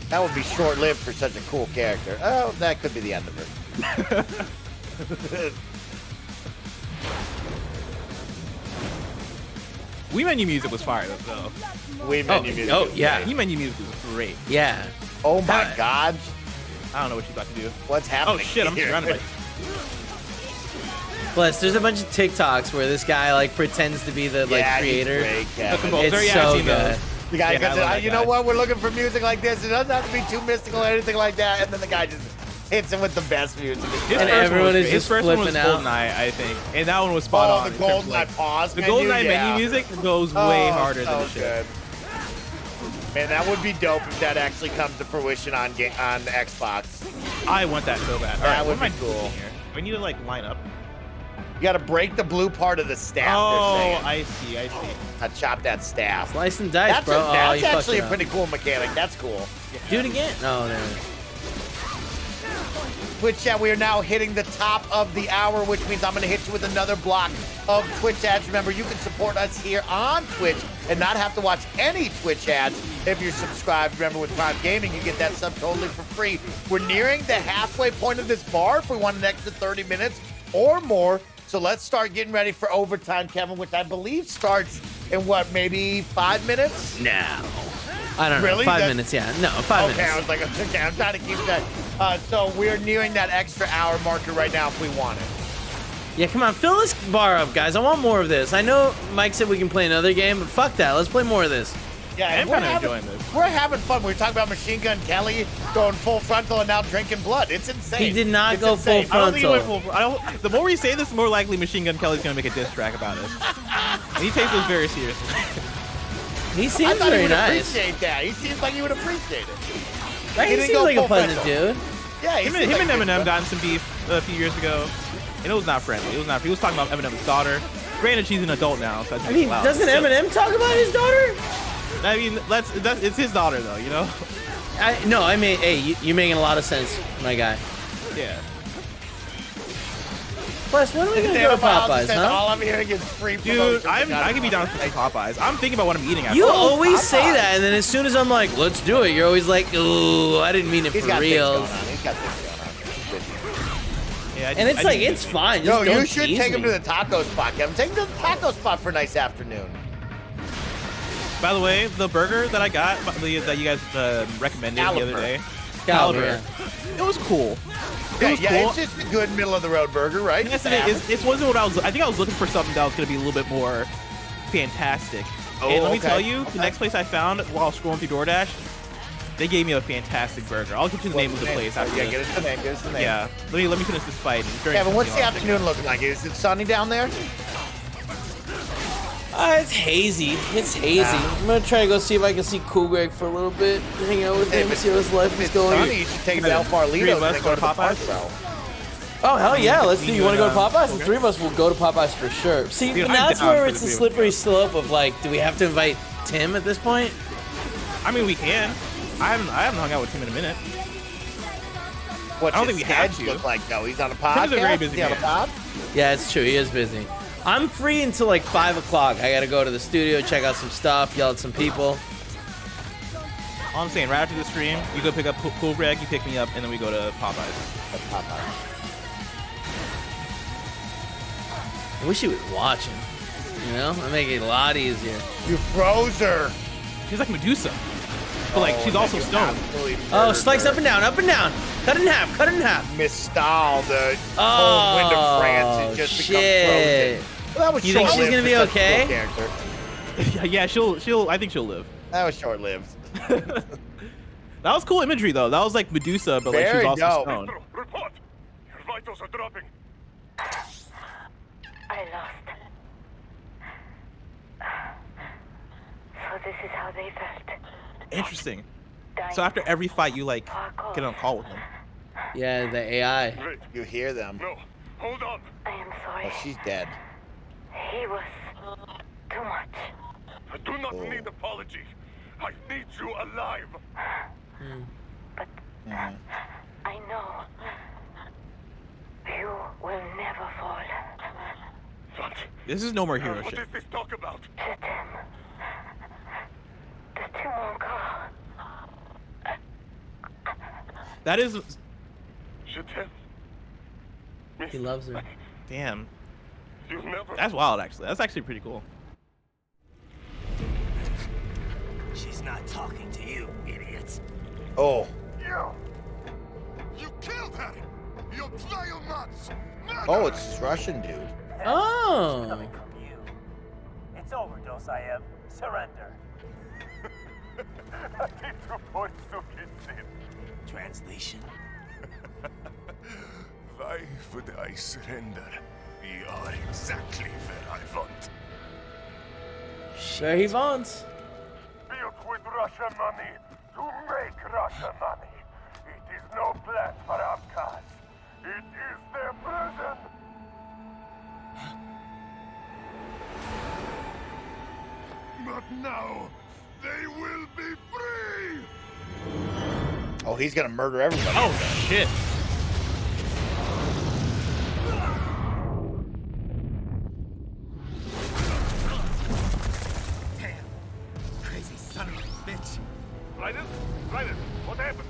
That would be short-lived for such a cool character. Oh, that could be the end of her. Wii menu music was fire though. Wii menu music. Oh, is yeah. great. Wii menu music was great. Yeah. Oh my god. I don't know what she's about to do. What's happening? Oh shit, I'm here? surrounded by. Plus, there's a bunch of TikToks where this guy like pretends to be the like Yeah, he's creator. great, Kevin. Composer, It's yeah, I've so seen good. those. The guy Yeah, comes I in, love that you know guy. what? We're looking for music like this. It doesn't have to be too mystical or anything like that. And then the guy just hits him with the best music. And everyone is just first one was flipping out. GoldenEye, I think, and that one was spot on. the in terms of, GoldenEye pause The menu, GoldenEye menu music goes way harder than so it should. good. Man, that would be dope if that actually comes to fruition on the Xbox. I want that so bad. That All would right, be what am I cool. doing here? We need to like line up. You got to break the blue part of the staff. Oh, they're saying. I see. I chop that staff. Slice and dice, That's bro. that's you fucked actually it a up. pretty cool mechanic. That's cool. Do it again. No, there. Twitch chat, we are now hitting the top of the hour, which means I'm going to hit you with another block of Twitch ads. Remember, you can support us here on Twitch and not have to watch any Twitch ads if you're subscribed. Remember, with Prime Gaming, you get that sub totally for free. We're nearing the halfway point of this bar if we want an extra 30 minutes or more. So let's start getting ready for overtime, Kevin, which I believe starts in what, maybe 5 minutes? Now. I don't know. Really? 5 minutes, yeah. No, 5 minutes. Okay, I was like, okay, I'm trying to keep that. So we're nearing that extra hour marker right now if we want it. Yeah, come on, fill this bar up, guys. I want more of this. I know Mike said we can play another game, but fuck that. Let's play more of this. Yeah, I'm kind of enjoying this. We're having fun. We were talking about Machine Gun Kelly going full frontal and now drinking blood. It's insane. He did not It's go insane. full I don't think he went frontal. full. The more we say this, the more likely Machine Gun Kelly's gonna make a diss track about us. And he takes this very seriously. He I seems thought he very would nice. appreciate that. He seems like he would appreciate it. Right? He didn't seems go like a full pleasant frontal. dude. Yeah, Him and Eminem got in some beef a few years ago, and it was not friendly. It was not. He was talking about Eminem's daughter. Granted, she's an adult now, so I mean, doesn't Eminem talk about his daughter? I mean, it's his daughter, though. You know. I mean, hey, you're making a lot of sense, my guy. Yeah. Plus, when are we gonna go to Popeyes, huh? All I'm hearing is free Dude, promotion. I can be down for some Popeyes. I'm thinking about what I'm eating after. You always Popeyes. say that, and then as soon as I'm like, let's do it, you're always like, ooh, I didn't mean it He's for got real. things going on. He's got things going on. Yeah, And it's like, it's fine. Just No, don't you should tease take him me. to the taco spot, Kevin. Take him to the taco spot for a nice afternoon. By the way, the burger that I got that you guys recommended the other day, Caliber. it was cool. Yeah, It was cool. it's just a good middle of the road burger, right? Yes, it is. It wasn't what I was. I think I was looking for something that was going to be a little bit more fantastic. Oh, and let me okay, tell you, okay. the next place I found while scrolling through DoorDash, they gave me a fantastic burger. I'll get you the name of the place after Yeah, this. get us the name. Get us the name. Yeah, let me finish this fight. Kevin, what's the afternoon looking like? Is it sunny down there? It's hazy. It's hazy. Nah. I'm gonna try to go see if I can see Cool Greg for a little bit, hang out with him, see how his life is It's going. sunny. You should take him to El Three Farlitos of us and then go to the park, Popeyes? bro. Oh hell yeah, let's do. Me You want to go to and, Popeyes? The okay. three of us will go to Popeyes for sure. See, Dude, now I'm that's down where for it's the a three of slippery slope of like, do we have to invite Tim at this point? I mean, we can. I haven't hung out with Tim in a minute. What's I don't his think we have schedule to. look like, though? He's on a podcast? Tim's a very busy Is he on a man. pod? Yeah, it's true. He is busy. I'm free until like 5 o'clock. I gotta go to the studio, check out some stuff, yell at some people. All I'm saying, right after the stream, you go pick up Cool Greg, you pick me up, and then we go to Popeyes. I wish he was watching. You know, that'd make it a lot easier. You froze her. She's like Medusa, but like she's also stoned. Oh, slice up and down, up and down. Cut it in half, cut it in half. Miss Stahl, the cold wind of France, has just become shit. frozen. Well, that was You think she's short-lived gonna be for such a okay? cool character. Yeah, she'll. I think she'll live. That was short-lived. That was cool imagery though. That was like Medusa, but like she's Very also dope. stoned. Report! Your vitals are dropping. I lost. So this is how they felt. Interesting. So after every fight, you like get on a call with them. Yeah, the AI. You hear them. No, hold on. I am sorry. Oh, she's dead. He was too much. I do not need apology. I need you alive. But I know you will never fall. What? This is no more hero What shit. is this talk about? The two encore. That is. He loves her. Damn. You never. That's wild, actually. That's actually pretty cool. She's not talking to you, idiots. Oh. You killed her! You nuts! Oh, it's this Russian dude. Oh. Coming from you. It's overdose, I am. Surrender. Translation. Why would I surrender? We are exactly where I want. Where he wants. Built with Russia money to make Russia money. It is no plan for outcasts. It is their prison. But now, they will be free! Oh, he's gonna murder everybody. Oh, shit. Damn. Crazy son of a bitch. Raiden? Raiden, what happened?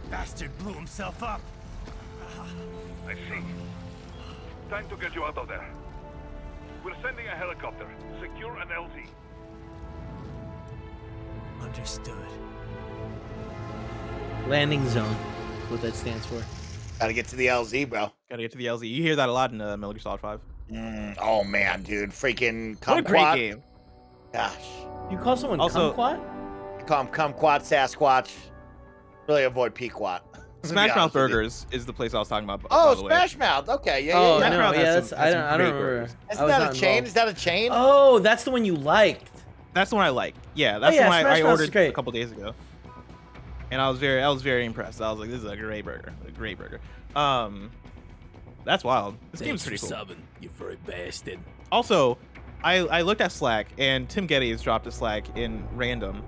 Bastard blew himself up. I see. Time to get you out of there. We're sending a helicopter. Secure an LZ. Understood. Landing zone. What that stands for. Gotta get to the LZ, bro. Gotta get to the LZ. You hear that a lot in Metal Gear Solid 5. Oh man, dude, freaking What a kumquat. great game. Gosh. You call someone Also- kumquat? I call him kumquat, Sasquatch. Really avoid pequat. Smash Mouth Burgers is the place I was talking about. Oh, by the way. Smash Mouth. Okay, yeah, Oh, yeah. no, Mouth yeah, has that's, some- I has don't, some I don't great remember. burgers. Isn't I was that not a chain? involved. Is that a chain? Oh, that's the one you liked. That's the one I like. Yeah, that's yeah, the one Smash I Mouth is ordered great. a couple days ago. And I was very impressed. I was like, this is a great burger. A great burger. That's wild. This game's pretty cool. Subbing, you furry bastard. Also, I looked at Slack, and Tim Getty has dropped a Slack in random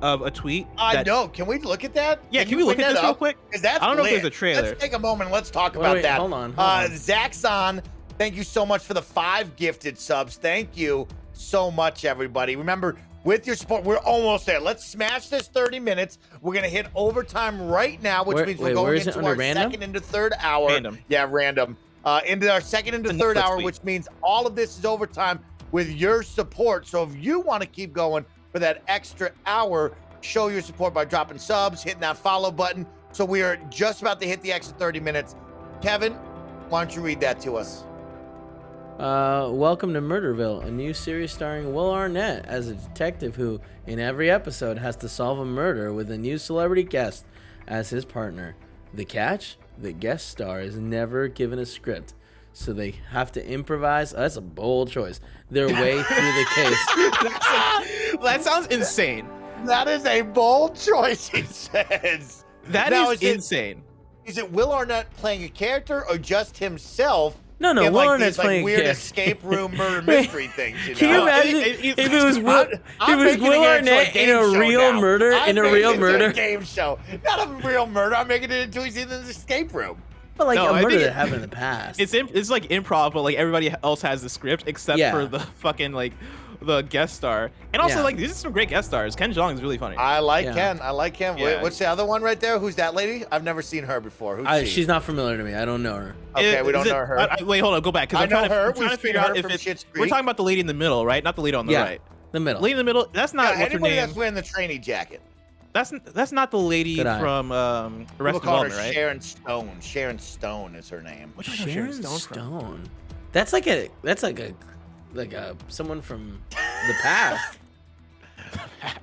of a tweet. I know. Can we look at that? Yeah, can we look bring at that this real up? quick? 'Cause that's I don't know if lit. there's a trailer. Let's take a moment. Let's talk Wait, about wait, that. hold on, hold on. Zaxxon, thank you so much for the 5 gifted subs. Thank you so much, everybody. Remember, with your support, we're almost there. Let's smash this 30 minutes. We're going to hit overtime right now, which means we're where going is it, into under our random? second into third hour. Random. Yeah, random. Into our second into The third Netflix hour, tweet. which means all of this is overtime with your support. So if you want to keep going for that extra hour, show your support by dropping subs, hitting that follow button. So we are just about to hit the extra 30 minutes. Kevin, why don't you read that to us? Welcome to Murderville, a new series starring Will Arnett as a detective who, in every episode, has to solve a murder with a new celebrity guest as his partner. The catch? The guest star is never given a script, so they have to improvise. That's a bold choice. Their way through the case. That sounds insane. That is a bold choice, he says. That Now, is insane. Is it Will Arnett playing a character or just himself? No, in Will like Arnett's these, playing a weird character. escape room murder mystery things. You know? Can you imagine if it was Will, I'm if it was making Will it into Arnett in game a show real now. murder? I'm In a making real it into murder? a game show, not a real murder. I'm making it into he's in an escape room. But like No, a I murder think that happened in the past. It's like improv, but like everybody else has the script except Yeah. for the fucking like the guest star. And also Yeah. like these are some great guest stars. Ken Jeong is really funny. I like Yeah. Ken. I like him. Yeah. What's the other one right there? Who's that lady? I've never seen her before. Who's she? She's not familiar to me. I don't know her. Okay, we don't know her. Wait, hold on, go back because I I'm trying know to, her. I'm trying to We've figure seen out her if from it's. Schitt's We're Creek. talking about the lady in the middle, right? Not the lady on the Yeah. right. The middle. Lady in the middle. That's not Yeah, what's her anybody name. that's wearing the trainee jacket. That's not the lady Good eye. from Arrested People call her Development, right? Sharon Stone. Sharon Stone is her name. Which one is Sharon Stone from? Stone. That's like a someone from the past.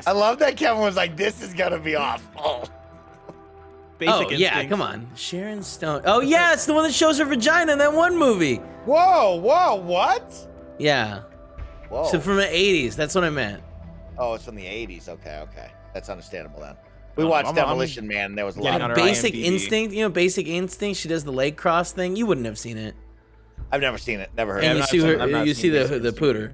I love that Kevin was like, "This is gonna be awful." Basic yeah, Instinct. come on. Sharon Stone. Oh yeah, it's the one that shows her vagina in that one movie. Whoa, what? Yeah. Whoa. So from the 80s. That's what I meant. Oh, it's from the 80s. Okay. That's understandable then. We I'm- watched I'm- Demolition Man. There was a lot getting of on her Basic IMDb. Instinct. You know, Basic Instinct. She does the leg cross thing. You wouldn't have seen it. I've never seen it. Never heard And of you it. see I've her. not You seen see the Basic the Instinct. pooter.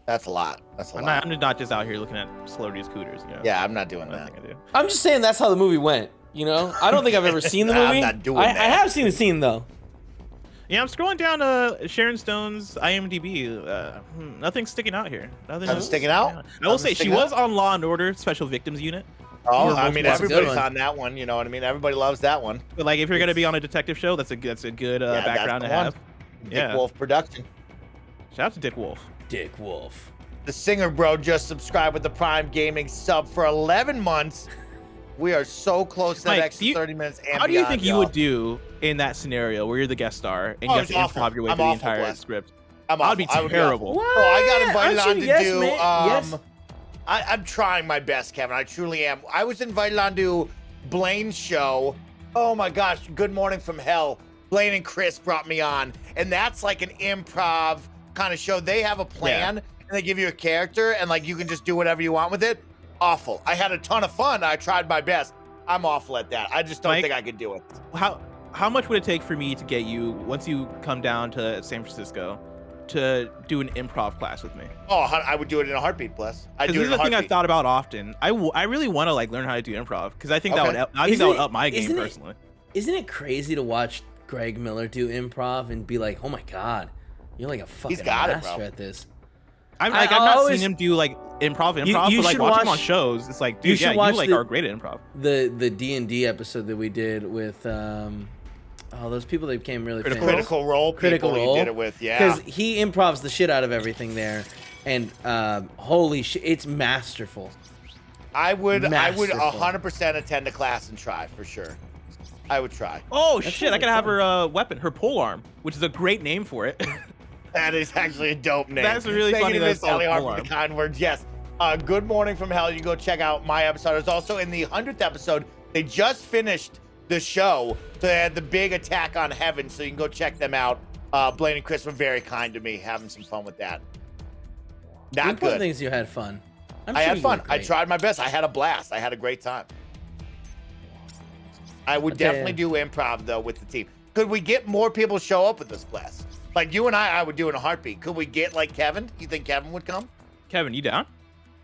That's a lot. That's a I'm lot. not just out here looking at celebrities' cooters. You know? Yeah, I'm not doing I don't that. think I do. I'm just saying that's how the movie went. You know, I don't think I've ever seen the I'm movie. not doing I that. have seen the scene though. Yeah, I'm scrolling down Sharon Stone's IMDb. Nothing's sticking out here. Nothing sticking out? I will Nothing say she sticking was out? on Law and Order Special Victims Unit. Oh, For I mean, That's a good everybody's one. on that one. You know what I mean? Everybody loves that one. But like, if you're gonna be on a detective show, that's a good Yeah, that's background the to one. have. Dick Yeah. Wolf production. Shout out to Dick Wolf. Dick Wolf. The Singer Bro just subscribed with the Prime Gaming sub for 11 months. We are so close to that Mike, extra 30 minutes. And How do you beyond, think you y'all. would do in that scenario where you're the guest star and Oh, you have it's to awful. improv your way I'm through the awful, entire Bless. script? I'm I'd be awful. I would be terrible. awful. So I got invited Aren't on you? to Yes, do. man. Yes. I'm trying my best, Kevin. I truly am. I was invited on to Blaine's show Oh my gosh, Good Morning from Hell. Blaine and Chris brought me on, and that's like an improv kind of show. They have a plan, and they give you a character, and like you can just do whatever you want with it. Awful. I had a ton of fun. I tried my best. I'm awful at that. I just don't think I could do it. How much would it take for me to get you, once you come down to San Francisco, to do an improv class with me? Oh, I would do it in a heartbeat, Bless. Because this is the thing I've thought about often. I really want to like learn how to do improv because I think that would up my game personally. Isn't it crazy to watch Greg Miller do improv and be like, oh my god, you're like a fucking master at this? I've not seen him do like improv, but like watch him on shows. It's like, dude, you are great at improv. The D&D episode that we did with those people that became really famous. Critical Role people he did it with, yeah. Because he improvs the shit out of everything there, and holy shit, it's masterful. I would 100% attend a class and try for sure. I would try. Oh shit! I could have her weapon, her pole arm, which is a great name for it. That is actually a dope name. That's really funny. That's Sally Hart for the kind words. Yes. Good Morning from Hell. You can go check out my episode. It's also in the 100th episode. They just finished the show. So they had the big attack on heaven. So you can go check them out. Blaine and Chris were very kind to me, having some fun with that. Not good. Things you had fun. I had fun. I tried my best. I had a blast. I had a great time. I would definitely do improv though with the team. Could we get more people to show up with this blast? Like you and I would do in a heartbeat. Could we get like Kevin? You think Kevin would come? Kevin, you down?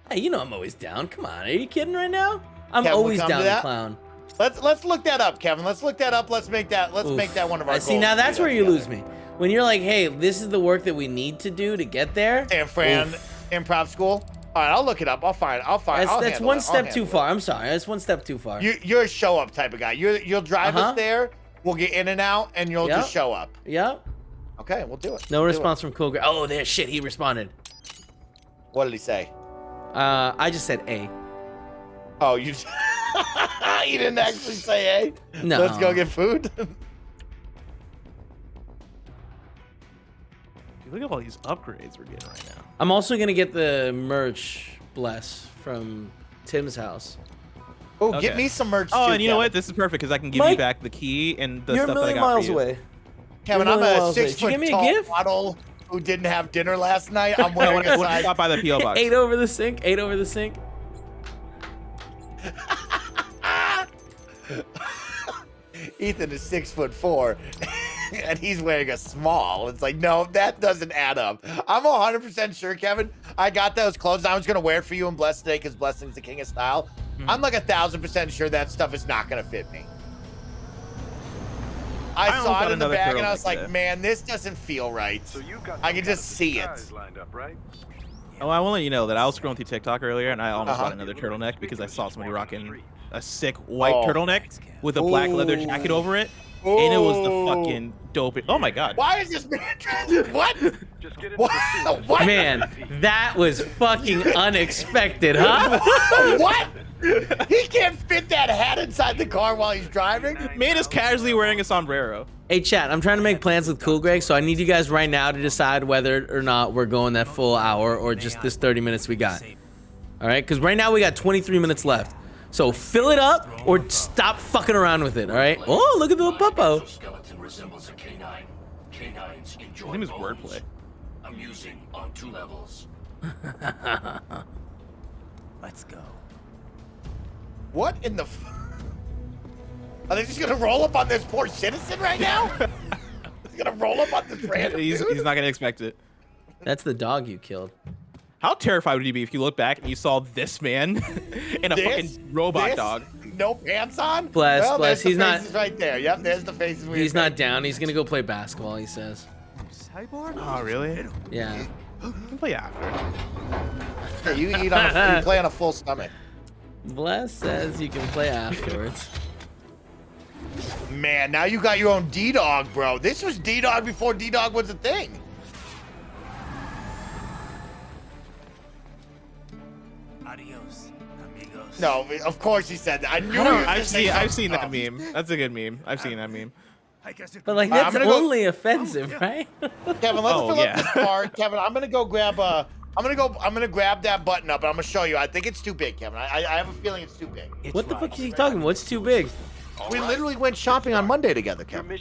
Hey, you know I'm always down. Come on, are you kidding right now? I'm always down to clown. Let's look that up, Kevin. Let's look that up. Let's make that one of our goals. See, now that's where you lose me. When you're like, hey, this is the work that we need to do to get there. San Fran improv school. All right, I'll look it up. I'll find. That's one step too far. I'm sorry. That's one step too far. You're a show up type of guy. You'll drive us there. We'll get in and out, and you'll just show up. Yep. Okay, we'll do it. No response from Cool Greg. Oh, there, shit. He responded. What did he say? I just said A. Oh, you you didn't actually say A? No. Let's go get food. Look at all these upgrades we're getting right now. I'm also gonna get the merch, Bless, from Tim's house. Oh, get me some merch. Oh, too, and you know Kevin. what? This is perfect because I can give you back the key and the stuff that I got miles for you. away. Kevin, I'm a 6 foot tall model who didn't have dinner last night. I'm wearing a size. Stop by the PO box. 8 over the sink. 8 over the sink. Ethan is 6'4", and he's wearing a small. It's like, no, that doesn't add up. I'm 100% sure, Kevin. I got those clothes. I was gonna wear it for you and Bless today because Blessing's the king of style. I'm like 1,000% sure that stuff is not gonna fit me. I saw it in the bag and I was like, man, this doesn't feel right. So you got I can just see it. Lined up, right? Oh, I want to let you know that I was scrolling through TikTok earlier and I almost bought another turtleneck because I saw somebody rocking a sick white turtleneck with a black leather jacket over it. And it was the fucking dope. Oh my god. Why is this man what? Just get what? Man, that was fucking unexpected, huh? What? He can't fit that hat inside the car while he's driving? Man is casually wearing a sombrero. Hey, chat, I'm trying to make plans with Cool Greg, so I need you guys right now to decide whether or not we're going that full hour or just this 30 minutes we got. All right? Because right now we got 23 minutes left. So fill it up or stop fucking around with it, all right? Oh, look at the little puppo. Skeleton resembles a canine. Canines enjoy His name is wordplay. Amusing on 2 levels. Let's go. What in the Are they just gonna roll up on this poor citizen right now? He's gonna roll up on this random He's not gonna expect it. That's the dog you killed. How terrified would you be if you look back and you saw this man and a fucking robot dog? No pants on? Bless. He's not right there. Yep, there's the faces. He's not down. He's gonna go play basketball, he says. Oh, really? Yeah. You can play after. Hey, you eat on you play on a full stomach. Bless says you can play afterwards. Man, now you got your own D-Dog, bro. This was D-Dog before D-Dog was a thing. Adios, amigos. No, of course he said that. I knew I've seen that meme. That's a good meme. I've seen that meme. But like that's only offensive, right? Kevin, let's fill up this car. Kevin, I'm gonna go grab I'm gonna grab that button up and I'm gonna show you. I think it's too big, Kevin. I have a feeling it's too big. What the fuck is he talking about? What's too big? We literally went shopping on Monday together, Kevin.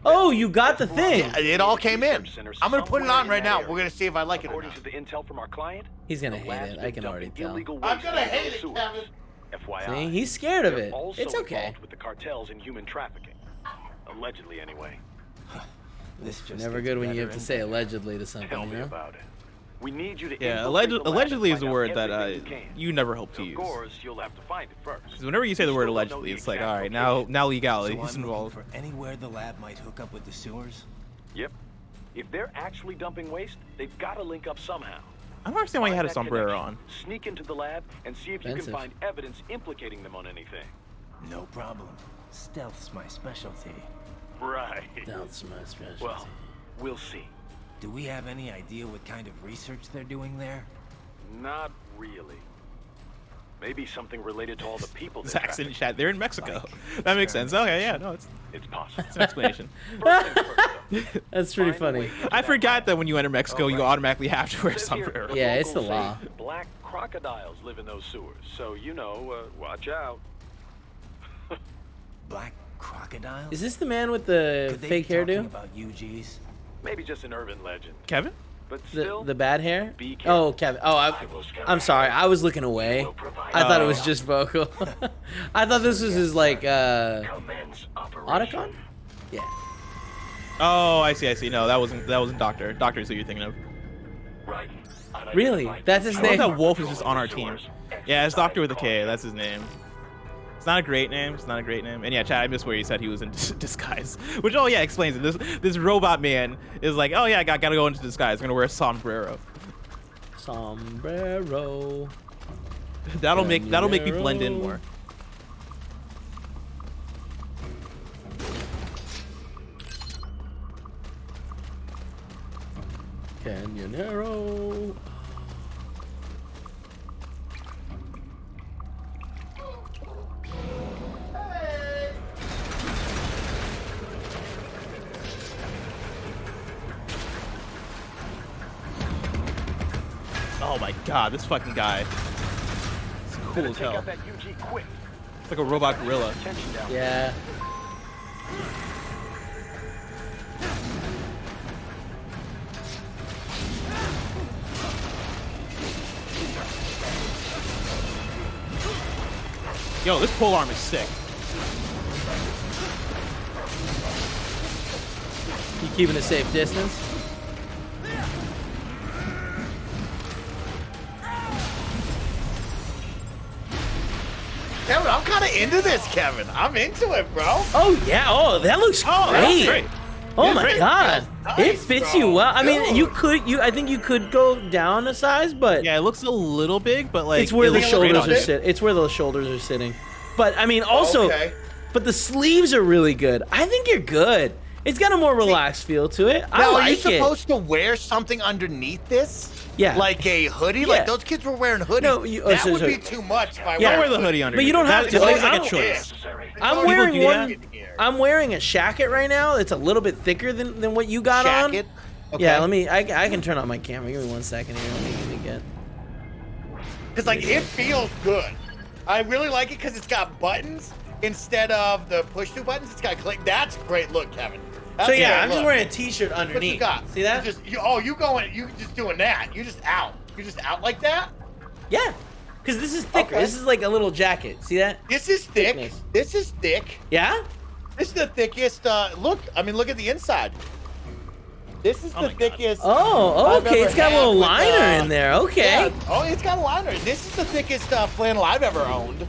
Oh, you got the thing. Yeah, it all came in. I'm gonna put it on right now. We're gonna see if I like it or not. According to the intel from our client, He's gonna hate it. I can already tell. I'm gonna hate it, Kevin. FYI, See, he's scared of they're it. also It's okay. involved with the cartels in human trafficking, allegedly, anyway. This just Never gets good when you better have to and say better. allegedly to something, Tell you me know? about it. We need you to Yeah, infiltrate the lab and allegedly is find a out word that everything you can. you never hope to Of use. course, you'll have to find it first. Because whenever you say the word Still don't know allegedly, the it's like, exact all right, location. now legality So is I'm looking involved. for anywhere the lab might hook up with the sewers? Yep. If they're actually dumping waste, they've got to link up somehow. I don't understand why you had a Find that sombrero connection, on. Sneak into the lab and see if you Expensive. can find evidence implicating them on anything. No problem. Stealth's my specialty. Right. That's my specialty. Well, we'll see. Do we have any idea what kind of research they're doing there? Not really. Maybe something related to all the people. Zach's in chat. They're in Mexico. That makes sense. Okay, yeah, no, It's possible. it's an explanation. That's pretty funny. I forgot that when you enter Mexico, you automatically have to wear a sombrero. Yeah, it's the Locals law. say black crocodiles live in those sewers, so you know, watch out. Black crocodiles? Is this the man with the Could they fake be talking hairdo? about UGs? Maybe just an urban legend. Kevin? But The, still, the bad hair? be careful. Oh, Kevin. Oh, I'm sorry. I was looking away. I thought it was just vocal. I thought this was his, like, Otacon? Yeah. Oh, I see. No, that wasn't Doctor. Doctor's who you're thinking of. Really? That's his I love name? that Wolf is just on our team. Yeah, it's Doctor with a K. That's his name. It's not a great name. It's not a great name. And yeah, Chad, I missed where he said he was in disguise. Which, oh yeah, explains it. This robot man is like, oh yeah, I gotta go into disguise. I'm gonna wear a sombrero. Sombrero. That'll make me blend in more. Canyonero. Oh my god, this fucking guy. It's cool as Take hell. out that UG quick. It's like a robot gorilla. Tension down. Yeah. Yo, this pole arm is sick. You keeping a safe distance? Kevin, I'm kind of into this, Kevin. I'm into it, bro. Oh yeah. Oh, that looks great. that's great. Oh Yeah, my great. god. That's It nice, fits bro. you well. I mean, Dude. I think you could go down a size, but Yeah, it looks a little big, but like it's where it the looks great shoulders on are you. sitting. It's where the shoulders are sitting. But I mean, also, Okay. but the sleeves are really good. I think you're good. It's got a more relaxed feel to it. I Now, like are you it. supposed to wear something underneath this? Yeah. Like a hoodie? Yeah. Like those kids were wearing hoodies. No, you- that so- would so- be too much if I Yeah. Don't wear wear the hoodie underneath. But you don't it. have That- to. It looks Like, like I a don't- choice. I'm People wearing do one. that. I'm wearing a shacket right now. It's a little bit thicker than what you got Jacket? on. Yeah, let me. I can turn on my camera. Give me 1 second here. Let me get. Because, like, it feels good. I really like it because it's got buttons instead of the push-to buttons. It's got click. That's a great look, Kevin. That's So a yeah, great I'm just look. wearing a t-shirt What you underneath. got? See that? You just doing that. You just out. You just out like that? Yeah, because this is thicker. Okay. This is like a little jacket. See that? This is thick. Thickness. This is thick. Yeah. This is the thickest. Look at the inside. This is the thickest. Oh, I've okay. ever It's got a had little with, liner in there. Okay. Yeah. Oh, it's got a liner. This is the thickest flannel I've ever owned.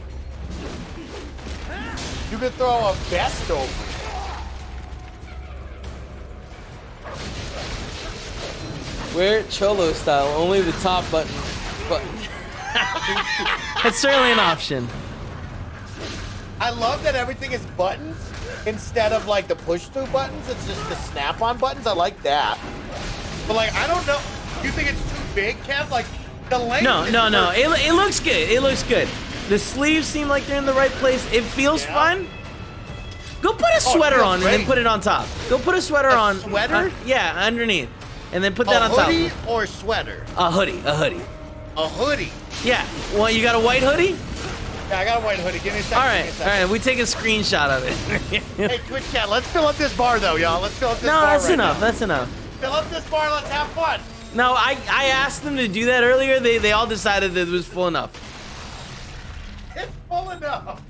You could throw a vest over it. Wear it cholo style. Only the top button. That's certainly an option. I love that everything is buttons instead of like the push-through buttons. It's just the snap-on buttons. I like that. But like, I don't know. You think it's too big, Kev? Like the length. No. is It looks good. It looks good. The sleeves seem like they're in the right place. It feels fun. Go put a sweater feels on and then great. put it on top. Go put a sweater on. sweater? Yeah, underneath. And then put that a on top. hoodie or sweater? A hoodie. A hoodie. Yeah. Well, you got a white hoodie? Yeah, I got a white hoodie. Give me a second. All right. We take a screenshot of it. Hey, Twitch chat, let's fill up this bar though, y'all. Let's fill up this bar. No, that's right enough. now. That's enough. Fill up this bar. Let's have fun. No, I asked them to do that earlier. They all decided that it was full enough. It's full enough.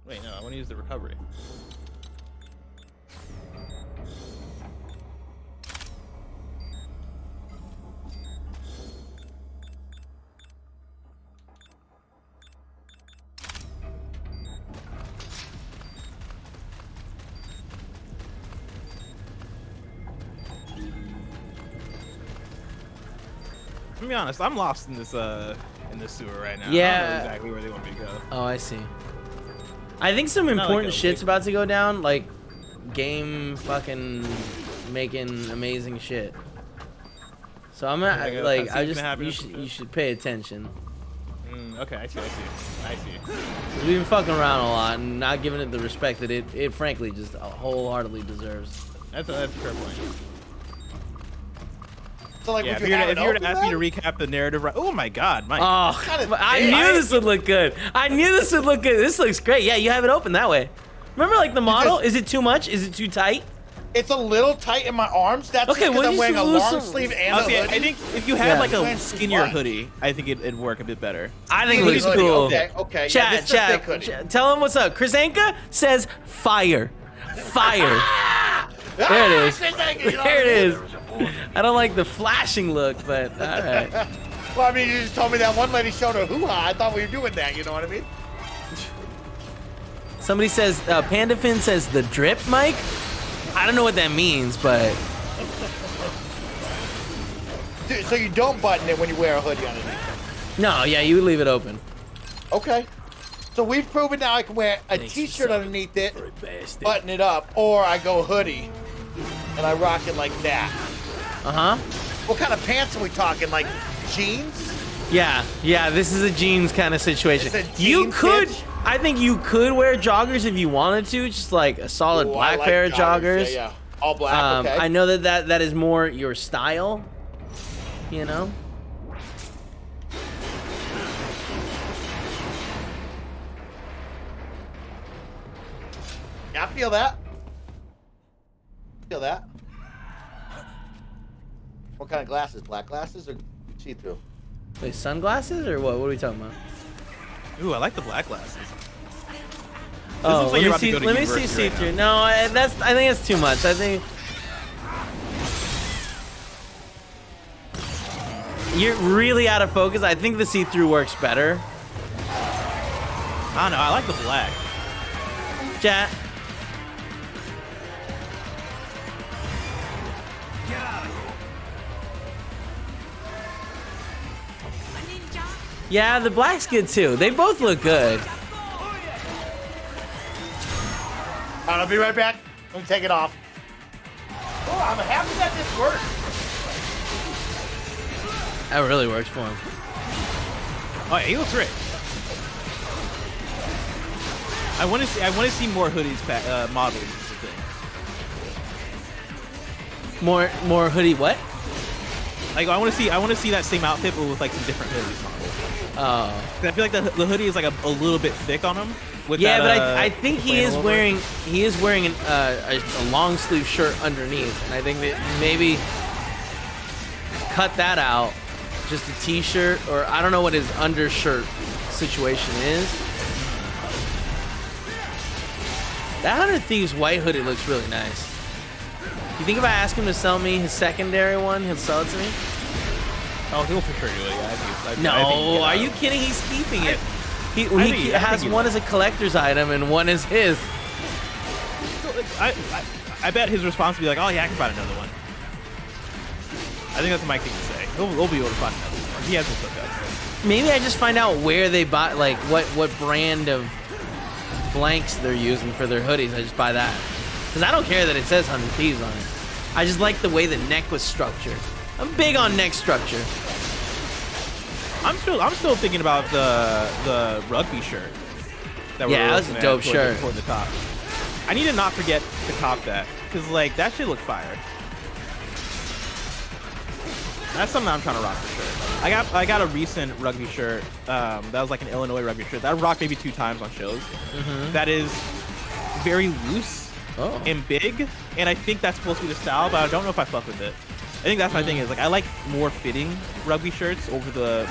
Wait, no, I want to use the recovery. To be honest, I'm lost in this sewer right now. Yeah. I don't know exactly where they want me to go. Oh, I see. I think some important shit's about to go down, like game fucking making amazing shit. So I'm gonna like you should pay attention. Okay, I see. We've been fucking around a lot and not giving it the respect that it frankly just wholeheartedly deserves. That's a fair point. So like, yeah, if you were to ask me to recap the narrative, right? Oh my God, Mike! Oh, I knew this would look good. This looks great. Yeah, you have it open that way. Remember, like the model? Is it too much? Is it too tight? It's a little tight in my arms. That's okay, because I'm wearing a long sleeve and a hoodie. I think if you had like a skinnier hoodie, I think it'd work a bit better. I think it looks cool. Okay. Chat. Tell him what's up. Chris Anka says fire. There it is. There it is. I don't like the flashing look, but all right. Well, I mean, you just told me that one lady showed her hoo-ha. I thought we were doing that. You know what I mean? Somebody says, PandaFin says the drip, Mike. I don't know what that means, but. Dude, so you don't button it when you wear a hoodie underneath? No, yeah, you would leave it open. Okay. So we've proven now I can wear a t-shirt underneath it, button it up, or I go hoodie, and I rock it like that. Uh-huh. What kind of pants are we talking? Like jeans? Yeah, this is a jeans kind of situation. You could, I think you could wear joggers if you wanted to, just like a solid black pair of joggers. Yeah. All black, okay. I know that is more your style, you know? Yeah, I feel that. What kind of glasses? Black glasses or see-through? Wait, sunglasses or what? What are we talking about? Ooh, I like the black glasses. Oh, let me see see-through. No, I think that's too much. I think you're really out of focus. I think the see-through works better. I don't know. I like the black. Chat. Yeah, the black's good too. They both look good. Alright, I'll be right back. Let me take it off. Oh, I'm happy that this works. That really works for him. Oh yeah, he looks great. I want to see more hoodies modeled. Is the thing. More hoodie what? Like I want to see that same outfit but with like some different hoodies modeled. Oh. I feel like the hoodie is like a little bit thick on him. With yeah, that, but I think he is wearing a long sleeve shirt underneath, and I think that maybe cut that out, just a t-shirt, or I don't know what his undershirt situation is. That 100 Thieves white hoodie looks really nice. You think if I ask him to sell me his secondary one, he'll sell it to me? Oh, he'll for sure do it. Yeah, no, are you kidding? He's keeping it. He has one as a collector's item and one as his. I bet his response will be like, oh yeah, I can find another one. I think that's my thing to say. He'll be able to find another one. He has some stuff. Maybe I just find out where they buy, like what brand of blanks they're using for their hoodies. I just buy that. Because I don't care that it says 100 Thieves on it. I just like the way the neck was structured. I'm big on neck structure. I'm still thinking about the rugby shirt. That was a dope shirt. Toward the top. I need to not forget to cop that because like that shit looked fire. That's something I'm trying to rock for sure. I got a recent rugby shirt that was like an Illinois rugby shirt that I rocked maybe 2 times on shows. That is very loose and big, and I think that's supposed to be the style, but I don't know if I fuck with it. I think that's my thing is like I like more fitting rugby shirts over the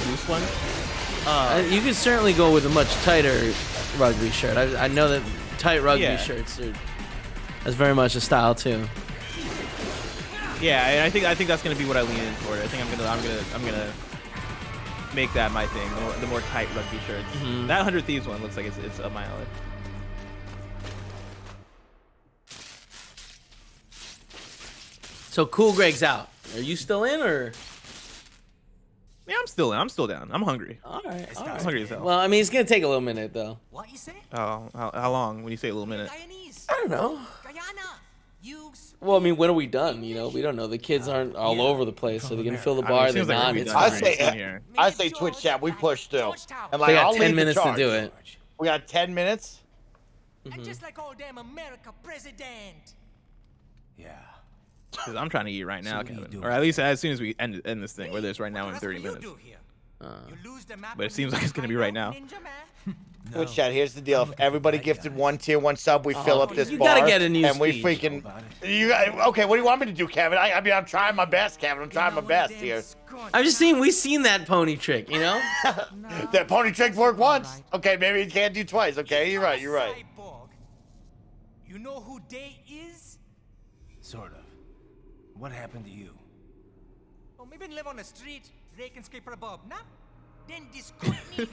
loose ones. You could certainly go with a much tighter rugby shirt. I know that tight rugby shirts are that's very much a style too. Yeah, and I think that's gonna be what I lean in toward. I think I'm gonna make that my thing. The more tight rugby shirts. That 100 Thieves one looks like it's up my alley. So Cool Greg's out. Are you still in or? Yeah, I'm still in. I'm still down. I'm hungry. All right. I'm hungry as hell. Well, I mean, it's gonna take a little minute though. What you say? Oh, how long? When you say a little minute? I don't know. Well, I mean, when are we done? You know, we don't know. The kids aren't all over the place, so they're gonna fill the bar. They're not. It's fine. I say Twitch chat. We push through. And We got I'll 10 lead the minutes to charge. do it. We got 10 minutes. And just like all damn America president. Yeah. Because I'm trying to eat right now, Kevin. Or at least as soon as we end this thing, whether it's right now in 30 minutes. But it seems like it's gonna be right now. Twitch chat. Here's the deal. If everybody gifted 1 tier, 1 sub, we fill up this you bar. gotta get a new and we speech. freaking. Okay, what do you want me to do, Kevin? I mean, I'm trying my best, Kevin. I'm trying my best here. I'm just saying we've seen that pony trick, you know? That pony trick worked once. Okay, maybe it can't do twice. Okay, you're right. You're right. You know who Day is? Sort of. What happened to you? Oh, maybe live on the street, rake and scrape for a bob, nah? Then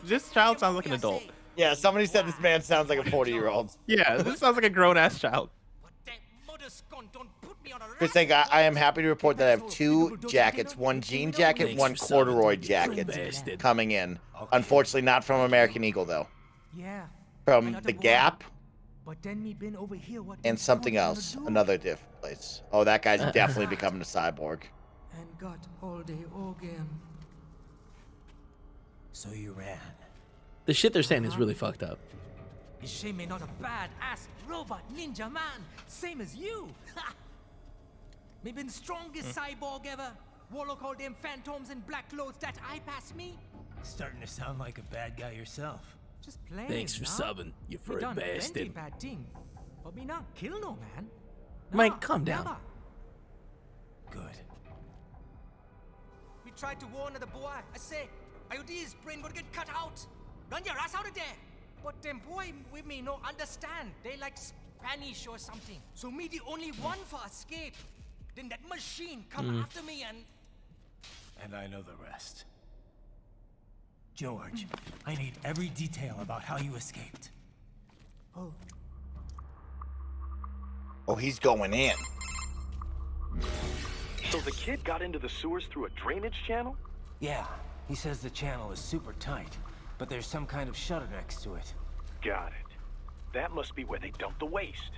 This child sounds like an adult. Yeah, somebody said this man sounds like a 40-year-old. Yeah, this sounds like a grown-ass child. Chris, I am happy to report that I have 2 jackets, 1 jean jacket, 1 corduroy jacket coming in. Unfortunately, not from American Eagle, though. Yeah. From The Gap But then me been over here what and something else, another different place. Oh, that guy's definitely becoming a cyborg. and got all day again. So you ran. The shit they're saying is really fucked up. Is she me not a badass robot ninja man, same as you? Me been strongest cyborg ever. Warlock all them phantoms and black clothes that I pass me. Starting to sound like a bad guy yourself. Just playing. Thanks for nah? subbing, you Me furry done plenty bastard. bad thing, but me not kill no man. Mike, calm down. Never. Good. We tried to warn the boy. I say, IOD's brain would get cut out. Run your ass out of there. But them boy with me no understand. They like Spanish or something. So me the only one for escape. Then that machine come after me and And I know the rest. George, I need every detail about how you escaped. Oh, he's going in. So the kid got into the sewers through a drainage channel? Yeah, he says the channel is super tight, but there's some kind of shutter next to it. Got it. That must be where they dumped the waste.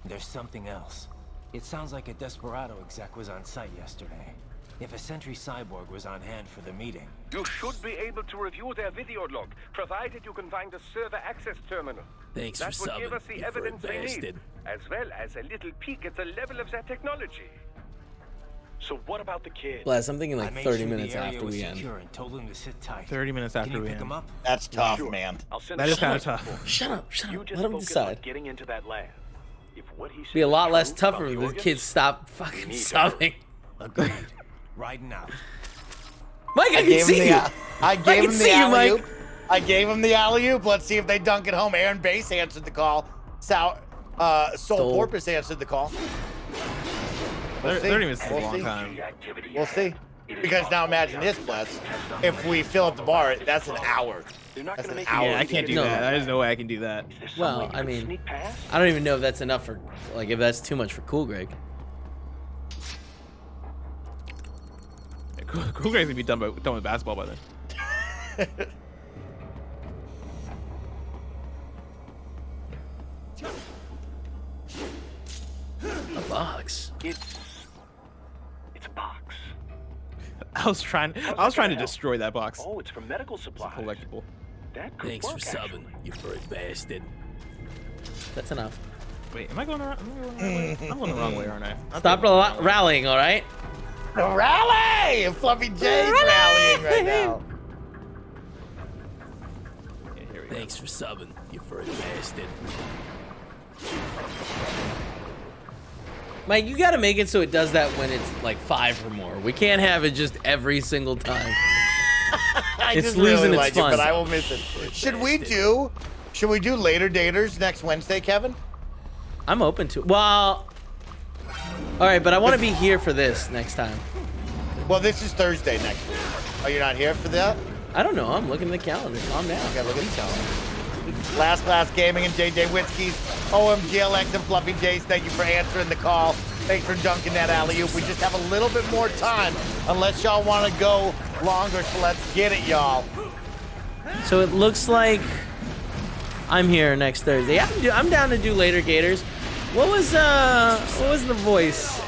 There's something else. It sounds like a Desperado exec was on site yesterday. If a Sentry Cyborg was on hand for the meeting. You should be able to review their video log, provided you can find a server access terminal. Thanks that for would give subbing, us the you evidence furry we need, bastard. as well as a little peek at the level of their technology. So what about the kid? Bless, I'm thinking I like made 30 sure the minutes area after was we end. secure and told him to sit tight. 30 minutes Can after you we pick end. him up? That's tough, Sure. man. I'll send That a is kind of support tough. report. Shut up, shut You up. just Let him focus decide. on getting into that lab. If what he Be a says lot is less true tougher about if the the organs, kids stop fucking we need to subbing. Agreed. Riding out. Mike, I can see you. I gave can him see the you, Mike. alley-oop. I gave him the alley-oop. Let's see if they dunk it home. Aaron Bass answered the call. Soul Porpoise answered the call. We'll 30 minutes is a We'll long see. time. We'll see. Because now imagine this, Bless. If we fill up the bar, that's an hour. That's an hour. Yeah, I can't do that. There's no way I can do that. Well, I mean, I don't even know if that's enough for, like, if that's too much for Cool Greg. Cool Greg's gonna be done with basketball by then. A box. It's a box. I was trying to destroy that box. Oh, it's from medical supplies. Collectible. That could Thanks for work, subbing, actually. you furry bastard. That's enough. Wait, am I going the wrong way? I'm going the wrong way, aren't I? Stop rallying, all right? Rally! Fluffy J's rallying right now. Thanks for subbing, you furry bastard. Mike, you gotta make it so it does that when it's like 5 or more. We can't have it just every single time. It's just losing really its like fun. it, but I will miss it. Should we do Later Daters next Wednesday, Kevin? I'm open to it. Well, all right, but I want to be here for this next time. Well, this is Thursday next week. Are you not here for that? I don't know. I'm looking at the calendar. Calm down. Okay, look at the calendar. Last Class Gaming and JJ Whiskey's, OMGLX and Fluffy J's, thank you for answering the call. Thanks for dunking that alley-oop. We just have a little bit more time, unless y'all want to go longer, so let's get it, y'all. So it looks like I'm here next Thursday. Yeah, I'm down to do Later Gators. What was the voice?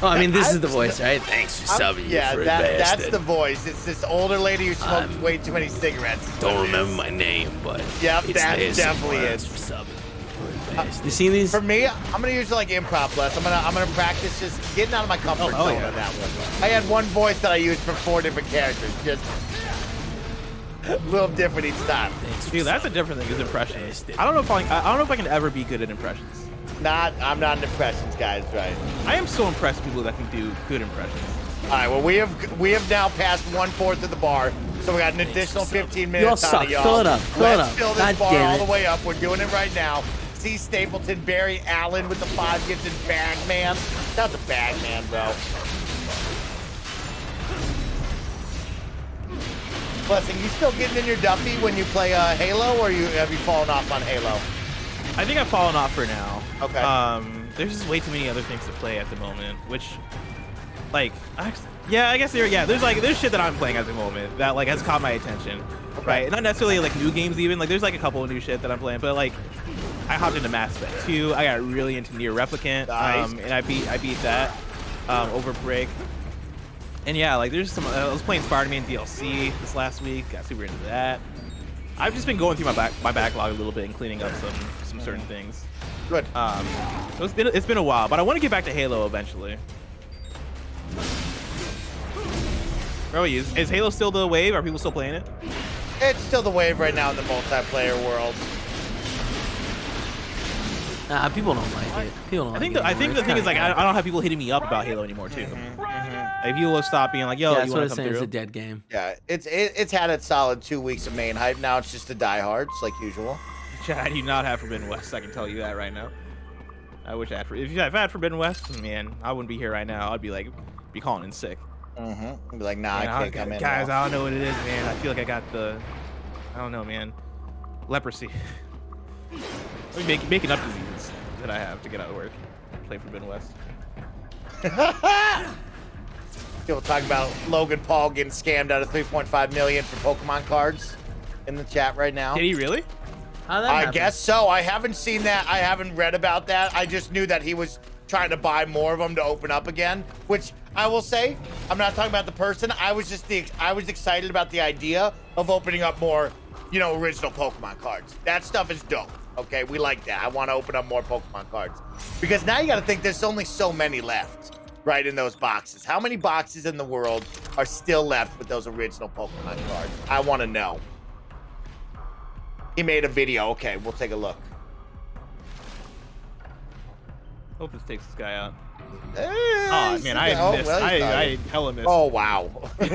Oh, I mean, this is the voice, right? Thanks for subbing, you Yeah, fruit that's bastard. the voice. It's this older lady who smoked way too many cigarettes. Don't remember my name, but Yep, it's that this. definitely Thanks is. for subbing, you fruit bastard. You seen these? For me, I'm gonna use like improv less. I'm gonna practice just getting out of my comfort zone on that one. I had one voice that I used for 4 different characters, just a little different each time. Dude, that's a different thing. Is impressions. I don't know if I can ever be good at impressions. I'm not an impressions guy, right? I am so impressed with people that can do good impressions. All right, well, we have now passed 1/4 of the bar, so we got an additional 15 minutes You all on suck. it, y'all. Fill it up. Fill it Let's up. fill this God bar damn all it. the way up. We're doing it right now. C. Stapleton, Barry Allen with the 5 gifted Bagman. Not the Bagman, bro. Blessing, you still getting in your Duffy when you play Halo, or have you fallen off on Halo? I think I've fallen off for now. Okay. There's just way too many other things to play at the moment, which, like, I guess there's shit that I'm playing at the moment that like has caught my attention, right? Not necessarily like new games even. Like, there's like a couple of new shit that I'm playing, but like, I hopped into Mass Effect 2. I got really into Nier Replicant, Nice. and I beat that over break. And yeah, like there's some. I was playing Spider-Man DLC this last week. Got super into that. I've just been going through my backlog a little bit and cleaning up some certain things. Good. So it's been a while, but I want to get back to Halo eventually. Bro, is Halo still the wave? Are people still playing it? It's still the wave right now in the multiplayer world. Nah, people don't like it. People don't. I think the thing is like I don't have people hitting me up about Halo anymore too. Like people will stop being like, "Yo, that's you what want it's to come saying. It's through?" a dead game. Yeah, it's had its solid 2 weeks of main hype. Now it's just the diehards like usual. Chad, I do not have Forbidden West. I can tell you that right now. I wish I had. If I had Forbidden West, man, I wouldn't be here right now. I'd be calling in sick. Be like, nah, Man, I can't come in. guys, now. I don't know what it is, man. I feel like I got I don't know, man. Leprosy. I mean, making up diseases that I have to get out of work. Play Forbidden West. People talk about Logan Paul getting scammed out of 3.5 million for Pokemon cards in the chat right now. Did he really? How'd that I happen? guess so. I haven't seen that. I haven't read about that. I just knew that he was trying to buy more of them to open up again, which I will say, I'm not talking about the person. I was excited about the idea of opening up more, original Pokemon cards. That stuff is dope. Okay, we like that. I want to open up more Pokemon cards because now you got to think there's only so many left, right, in those boxes. How many boxes in the world are still left with those original Pokemon cards? I want to know. He made a video. Okay, we'll take a look. Hope this takes this guy out. Oh man, I missed. I hella missed. Oh wow.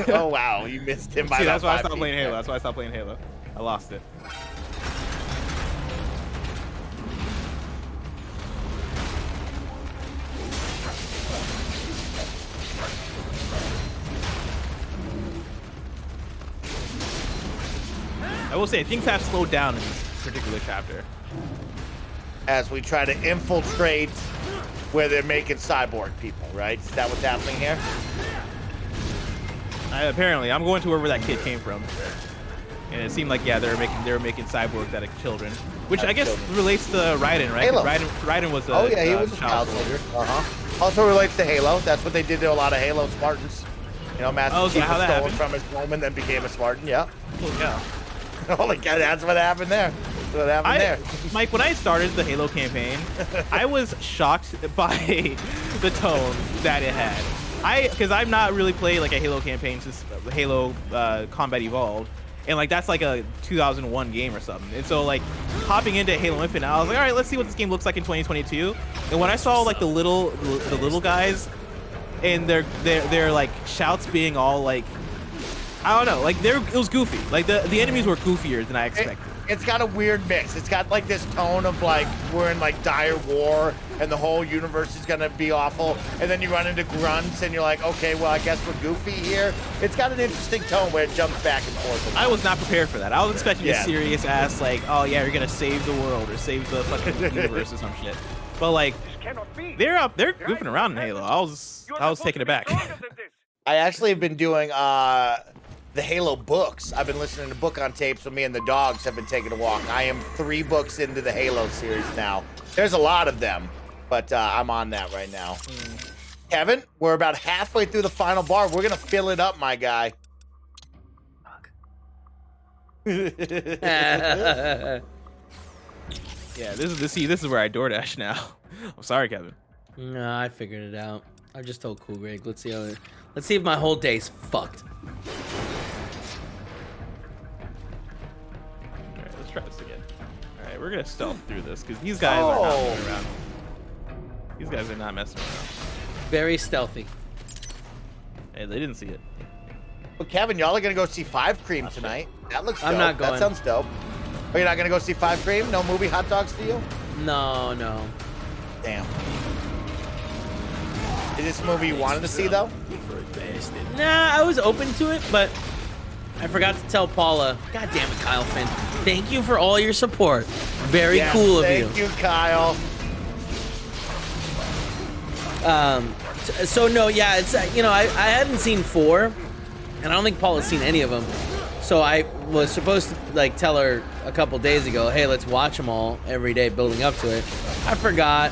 Oh wow, you missed him by See, about that's why I 5 stopped feet playing Halo. there. That's why I stopped playing Halo. I lost it. I will say things have slowed down in this particular chapter. As we try to infiltrate where they're making cyborg people, right? Is that what's happening here? Apparently, I'm going to wherever that kid came from, and it seemed like they were making cyborgs out of children, which I guess relates to Raiden, right? Halo. Raiden was Oh yeah, he was a child soldier. Also relates to Halo. That's what they did to a lot of Halo Spartans. Master Oh, so Chief how was that stolen happened? from his home and then became a Spartan. Yeah. Oh yeah. Holy cow, that's what happened there. What happened there? Mike, when I started the Halo campaign, I was shocked by the tone that it had. Because I've not really played like a Halo campaign since Halo Combat Evolved. And like that's like a 2001 game or something. And so like hopping into Halo Infinite, I was like, all right, let's see what this game looks like in 2022. And when I saw like the little guys and their like shouts being all like, I don't know, like it was goofy. Like the enemies were goofier than I expected. It's got a weird mix. It's got like this tone of like we're in like dire war and the whole universe is gonna be awful, and then you run into grunts and you're like, okay, well I guess we're goofy here. It's got an interesting tone where it jumps back and forth. I was not prepared for that. I was expecting a serious ass like, oh yeah, you're gonna save the world or save the fucking universe or some shit. But like they're goofing around in Halo. I was taken aback. I actually have been doing the Halo books. I've been listening to book on tapes when me and the dogs have been taking a walk. I am 3 books into the Halo series now. There's a lot of them, but I'm on that right now. Kevin, we're about halfway through the final bar. We're gonna fill it up, my guy. Yeah, this is where I DoorDash now. I'm sorry, Kevin. No, I figured it out. I just told Cool Greg. Let's see if my whole day's fucked. Alright, let's try this again. Alright, we're gonna stealth through this because these guys are not messing around. These guys are not messing around. Very stealthy. Hey, they didn't see it. Well, Kevin, y'all are gonna go see Five Cream tonight. That looks dope. I'm not going. That sounds dope. Are you not gonna go see Five Cream? No movie hot dogs for you? No. Damn. Is this movie you wanted to see though? Nah, I was open to it, but I forgot to tell Paula. God damn it, Kyle Finn. Thank you for all your support. Very cool of you. Thank you, Kyle. So no, yeah, it's I hadn't seen 4, and I don't think Paula's seen any of them. So I was supposed to like tell her a couple days ago, hey, let's watch them all every day, building up to it. I forgot.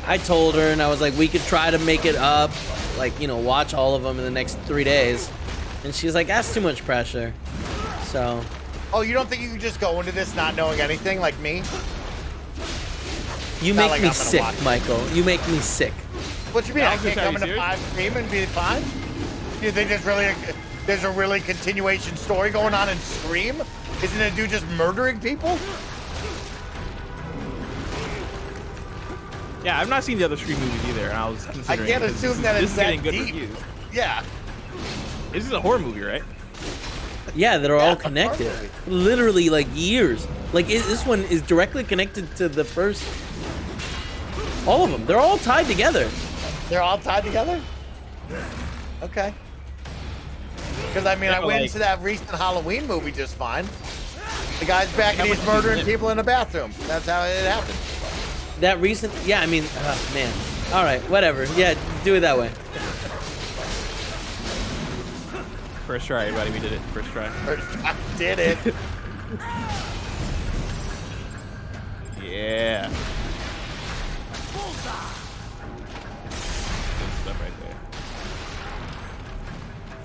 I told her, and I was like, we could try to make it up, like, watch all of them in the next 3 days. And she's like, that's too much pressure. So. Oh, you don't think you could just go into this not knowing anything like me? You make me sick, Michael. You make me sick. What you mean? I can't come into Five Cream and be fine? Do you think there's a really continuation story going on in Scream? Isn't a dude just murdering people? Yeah, I've not seen the other Scream movies either, and I was considering. I can't assume that it's that good deep. reviews. Yeah. This is a horror movie, right? Yeah, they're all connected. Literally, like years. Like this one is directly connected to the first. All of them. They're all tied together. They're all tied together? Okay. Because I mean, I went into that recent Halloween movie just fine. The guy's back and he's murdering people in the bathroom. That's how it happened. That recent, yeah, I mean, man. All right, whatever. Yeah, do it that way. First try, everybody. We did it. First try. First try. Did it. Yeah. Good stuff right there.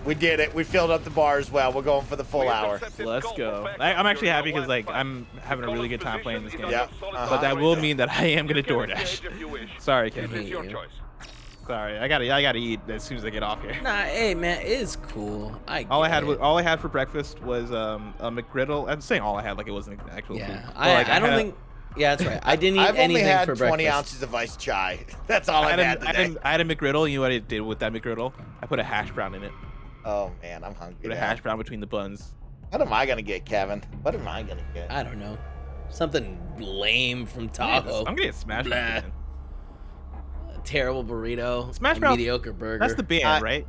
We did it. We filled up the bar as well. We're going for the full hour. Let's go. I'm actually happy because like I'm having a really good time playing this game. Yeah. But that will mean that I am gonna DoorDash. Sorry, Kevin. Sorry, I gotta eat as soon as I get off here. Nah, hey man, it's cool. All I had for breakfast was a McGriddle. I'm saying all I had like it wasn't actual food. I don't think. Yeah, that's right. I didn't eat anything for breakfast. I've only had 20 ounces of iced chai. That's all I've had today. I had a McGriddle. You know what I did with that McGriddle? I put a hash brown in it. Oh man, I'm hungry. Put a hash brown between the buns. What am I gonna get, Kevin? What am I gonna get? I don't know. Something lame from Tahoe. I'm gonna get Smash Mouth. A terrible burrito. Smash Mouth. Mediocre burger. That's the band, right?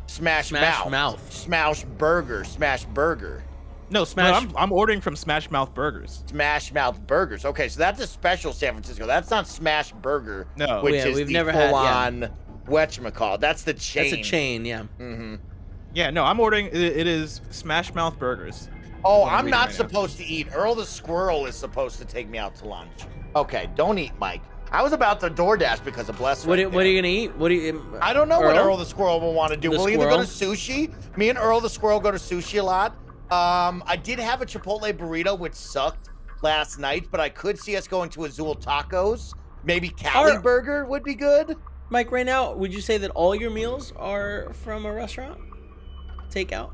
Smash Mouth. Smash Burger. Smash Burger. No, Smash. No, I'm ordering from Smash Mouth Burgers. Smash Mouth Burgers. Okay, so that's a special San Francisco. That's not Smash Burger. No, which is the full-on whatchamacallit. That's the chain. That's a chain, yeah. Mm-hmm. Yeah, no, I'm ordering. It is Smash Mouth Burgers. Oh, I'm not supposed to eat. Earl the Squirrel is supposed to take me out to lunch. Okay, don't eat, Mike. I was about to DoorDash because of Bless. What are you gonna eat? What do you? I don't know what Earl the Squirrel will want to do. We'll either go to sushi. Me and Earl the Squirrel go to sushi a lot. I did have a Chipotle burrito, which sucked. last night, but I could see us going to Azul Tacos. Maybe Cali Burger would be good. Mike, right now, would you say that all your meals are from a restaurant? Takeout?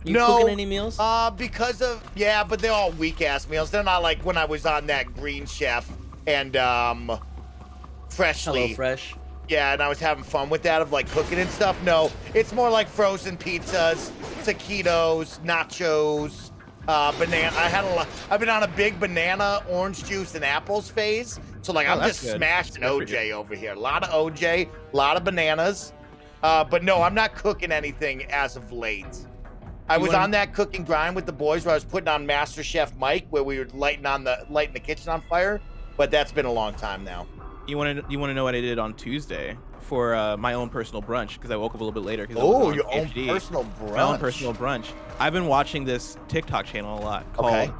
You cooking any meals? Because of but they're all weak ass meals. They're not like when I was on that Green Chef and Freshly. Hello Fresh. Yeah, and I was having fun with that of like cooking and stuff. No, it's more like frozen pizzas, taquitos, nachos, banana. I've been on a big banana, orange juice, and apples phase. So like I'm just smashing OJ over here. A lot of OJ, a lot of bananas. But no, I'm not cooking anything as of late. I was on that cooking grind with the boys where I was putting on Master Chef Mike, where we were lighting the kitchen on fire. But that's been a long time now. You want to know what I did on Tuesday for my own personal brunch because I woke up a little bit later. Oh, your own personal brunch. My own personal brunch. I've been watching this TikTok channel a lot called.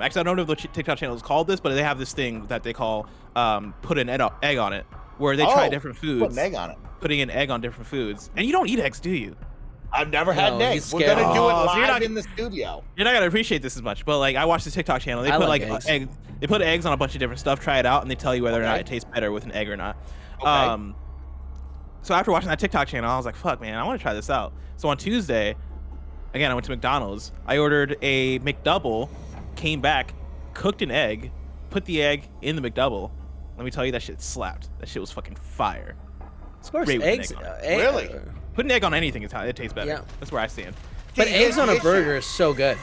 Actually, I don't know if the TikTok channel is called this, but they have this thing that they call put an egg on it, where they try different foods. Put an egg on it. Putting an egg on different foods, and you don't eat eggs, do you? I've never had an egg. We're gonna do it live in the studio. You're not gonna appreciate this as much, but like I watched the TikTok channel. They put like eggs. They put eggs on a bunch of different stuff. Try it out, and they tell you whether or not it tastes better with an egg or not. Okay. So after watching that TikTok channel, I was like, "Fuck, man, I want to try this out." So on Tuesday, again, I went to McDonald's. I ordered a McDouble, came back, cooked an egg, put the egg in the McDouble. Let me tell you, that shit slapped. That shit was fucking fire. Of course, eggs. Really? Put an egg on anything is how it tastes better. Yeah. That's where I stand. But eggs on a burger is so good.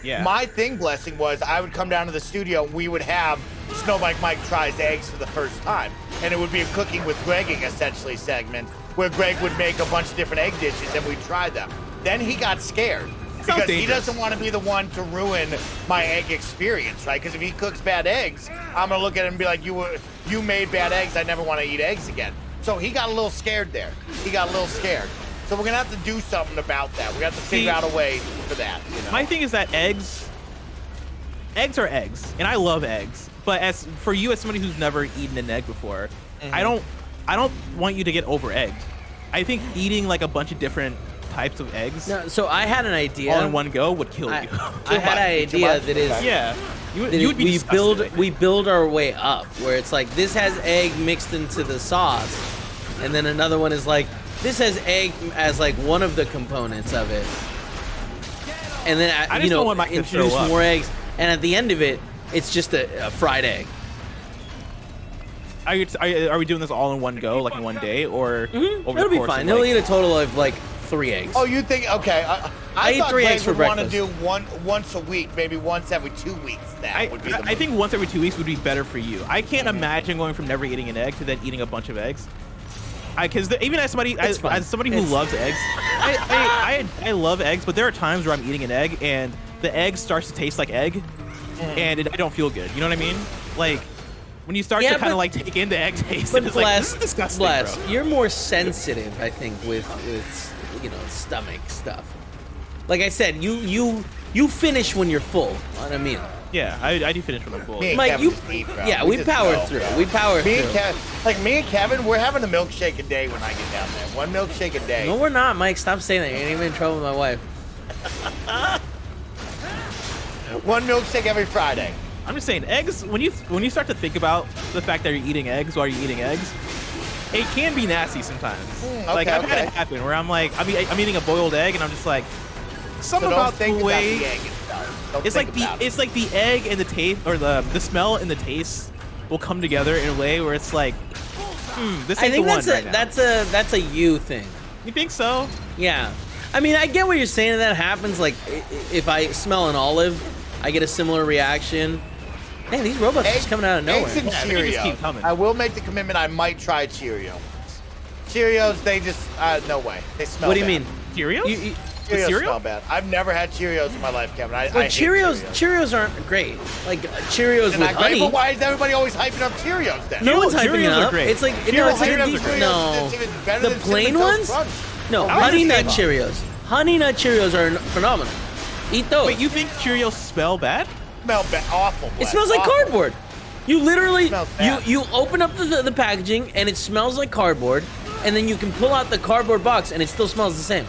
Yeah. My thing, Blessing, was I would come down to the studio and we would have Snow Mike tries eggs for the first time. And it would be a cooking with Gregging, essentially, segment where Greg would make a bunch of different egg dishes and we'd try them. Then he got scared because he doesn't want to be the one to ruin my egg experience, right? Because if he cooks bad eggs, I'm going to look at him and be like, you made bad eggs. I never want to eat eggs again. So he got a little scared there. He got a little scared. So we're going to have to do something about that. We're going to have to figure out a way for that. You know? My thing is that eggs are eggs, and I love eggs. But as for you, as somebody who's never eaten an egg before, I don't want you to get over egged. I think eating like a bunch of different types of eggs. No, so I had an idea. All in one go would kill you. I had an idea that is you would be we build our way up, where it's like this has egg mixed into the sauce, and then another one is like this has egg as like one of the components of it, and then introduce more eggs, and at the end of it, it's just a fried egg. Are we doing this all in one go, like in one day, or over It'll be fine. He'll eat a total of like 3 eggs. Oh, you think? Okay, I eat 3 eggs for breakfast. Want to do once a week, maybe once every 2 weeks. That would be the I think once every 2 weeks would be better for you. I can't imagine going from never eating an egg to then eating a bunch of eggs. Because even as somebody who loves eggs, I love eggs, but there are times where I'm eating an egg and the egg starts to taste like egg, and I don't feel good. You know what I mean? Like when you start to kind of like take in the egg taste, but it's like, this is disgusting, bro. You're more sensitive, I think, with stomach stuff. Like I said, you finish when you're full on a meal. Yeah, I do finish when I'm full. Mike, we power through. We power through. Me and Kevin, we're having a milkshake a day when I get down there. 1 milkshake a day. No, we're not, Mike. Stop saying that. You're gonna get in trouble with my wife. 1 milkshake every Friday. I'm just saying, eggs. When you start to think about the fact that you're eating eggs while you're eating eggs, it can be nasty sometimes. Like I've had it happen where I'm like, I'm eating a boiled egg and I'm just like, something about the way it's like the egg and the taste, or the smell and the taste will come together in a way where it's like, this ain't the one right now. That's a you thing. You think so? Yeah. I mean, I get what you're saying. That happens. Like if I smell an olive, I get a similar reaction. Man, these robots are just coming out of nowhere. Eggs and Cheerios. I will make the commitment. I might try Cheerios. Cheerios, they just no way. They smell. What do you bad. mean? Cheerios? Cheerios smell bad. I've never had Cheerios in my life, Kevin. I hate Cheerios aren't great. Like Cheerios with honey. But why is everybody always hyping up Cheerios then? No one's hyping it up. Great. It's like the plain ones. No, honey nut Cheerios. Honey nut Cheerios are phenomenal. Eat those. Wait, you think Cheerios smell bad? Smell bad, awful. It smells like cardboard. You literally you open up the packaging and it smells like cardboard, and then you can pull out the cardboard box and it still smells the same.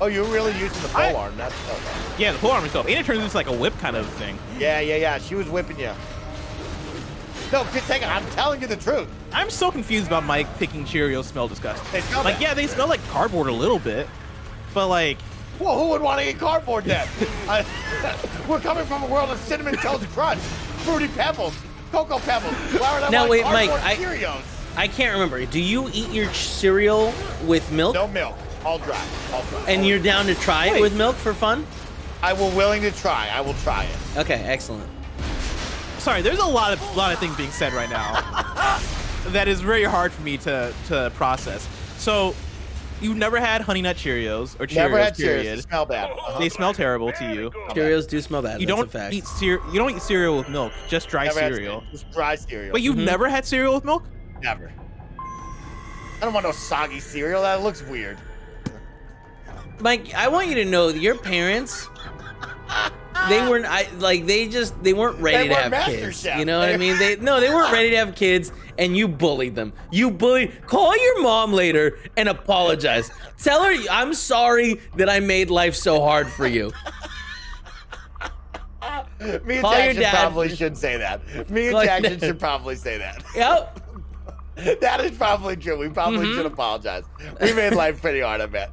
Oh, you're really using the pole arm. That's okay. Yeah, the pole arm itself. And it turns into like a whip kind of thing. Yeah. She was whipping you. No, just hang on. I'm telling you the truth. I'm so confused about Mike thinking Cheerios smell disgusting. They smell like, bad. yeah, they smell like cardboard a little bit, but like. Well, who would want to eat cardboard then? We're coming from a world of Cinnamon Toast Crunch, Fruity Pebbles, Cocoa Pebbles. Why would I Now want wait, cardboard Mike. Cheerios? I can't remember. Do you eat your cereal with milk? No milk. All dry. And you're down to try it with milk for fun? I will willing to try. I will try it. Okay, excellent. Sorry, there's a lot of things being said right now that is very hard for me to process. So, you've never had Honey Nut Cheerios or Cheerios, Never had period. Cheerios. They smell bad. They smell terrible to you. Cheerios do smell bad. You That's don't a fact. eat you don't eat cereal with milk, just dry Never had cereal. Just dry cereal. But you've never had cereal with milk? Never. I don't want no soggy cereal. That looks weird. Mike, I want you to know that your parents, they weren't they weren't ready to have kids. You know what I mean? They weren't ready to have kids, and you bullied them. Call your mom later and apologize. Tell her I'm sorry that I made life so hard for you. Me and Call your Jackson dad. probably should say that. Me and Call your Jackson dad. should probably say that. Yep. That is probably true. We probably should apologize. We made life pretty hard, I bet.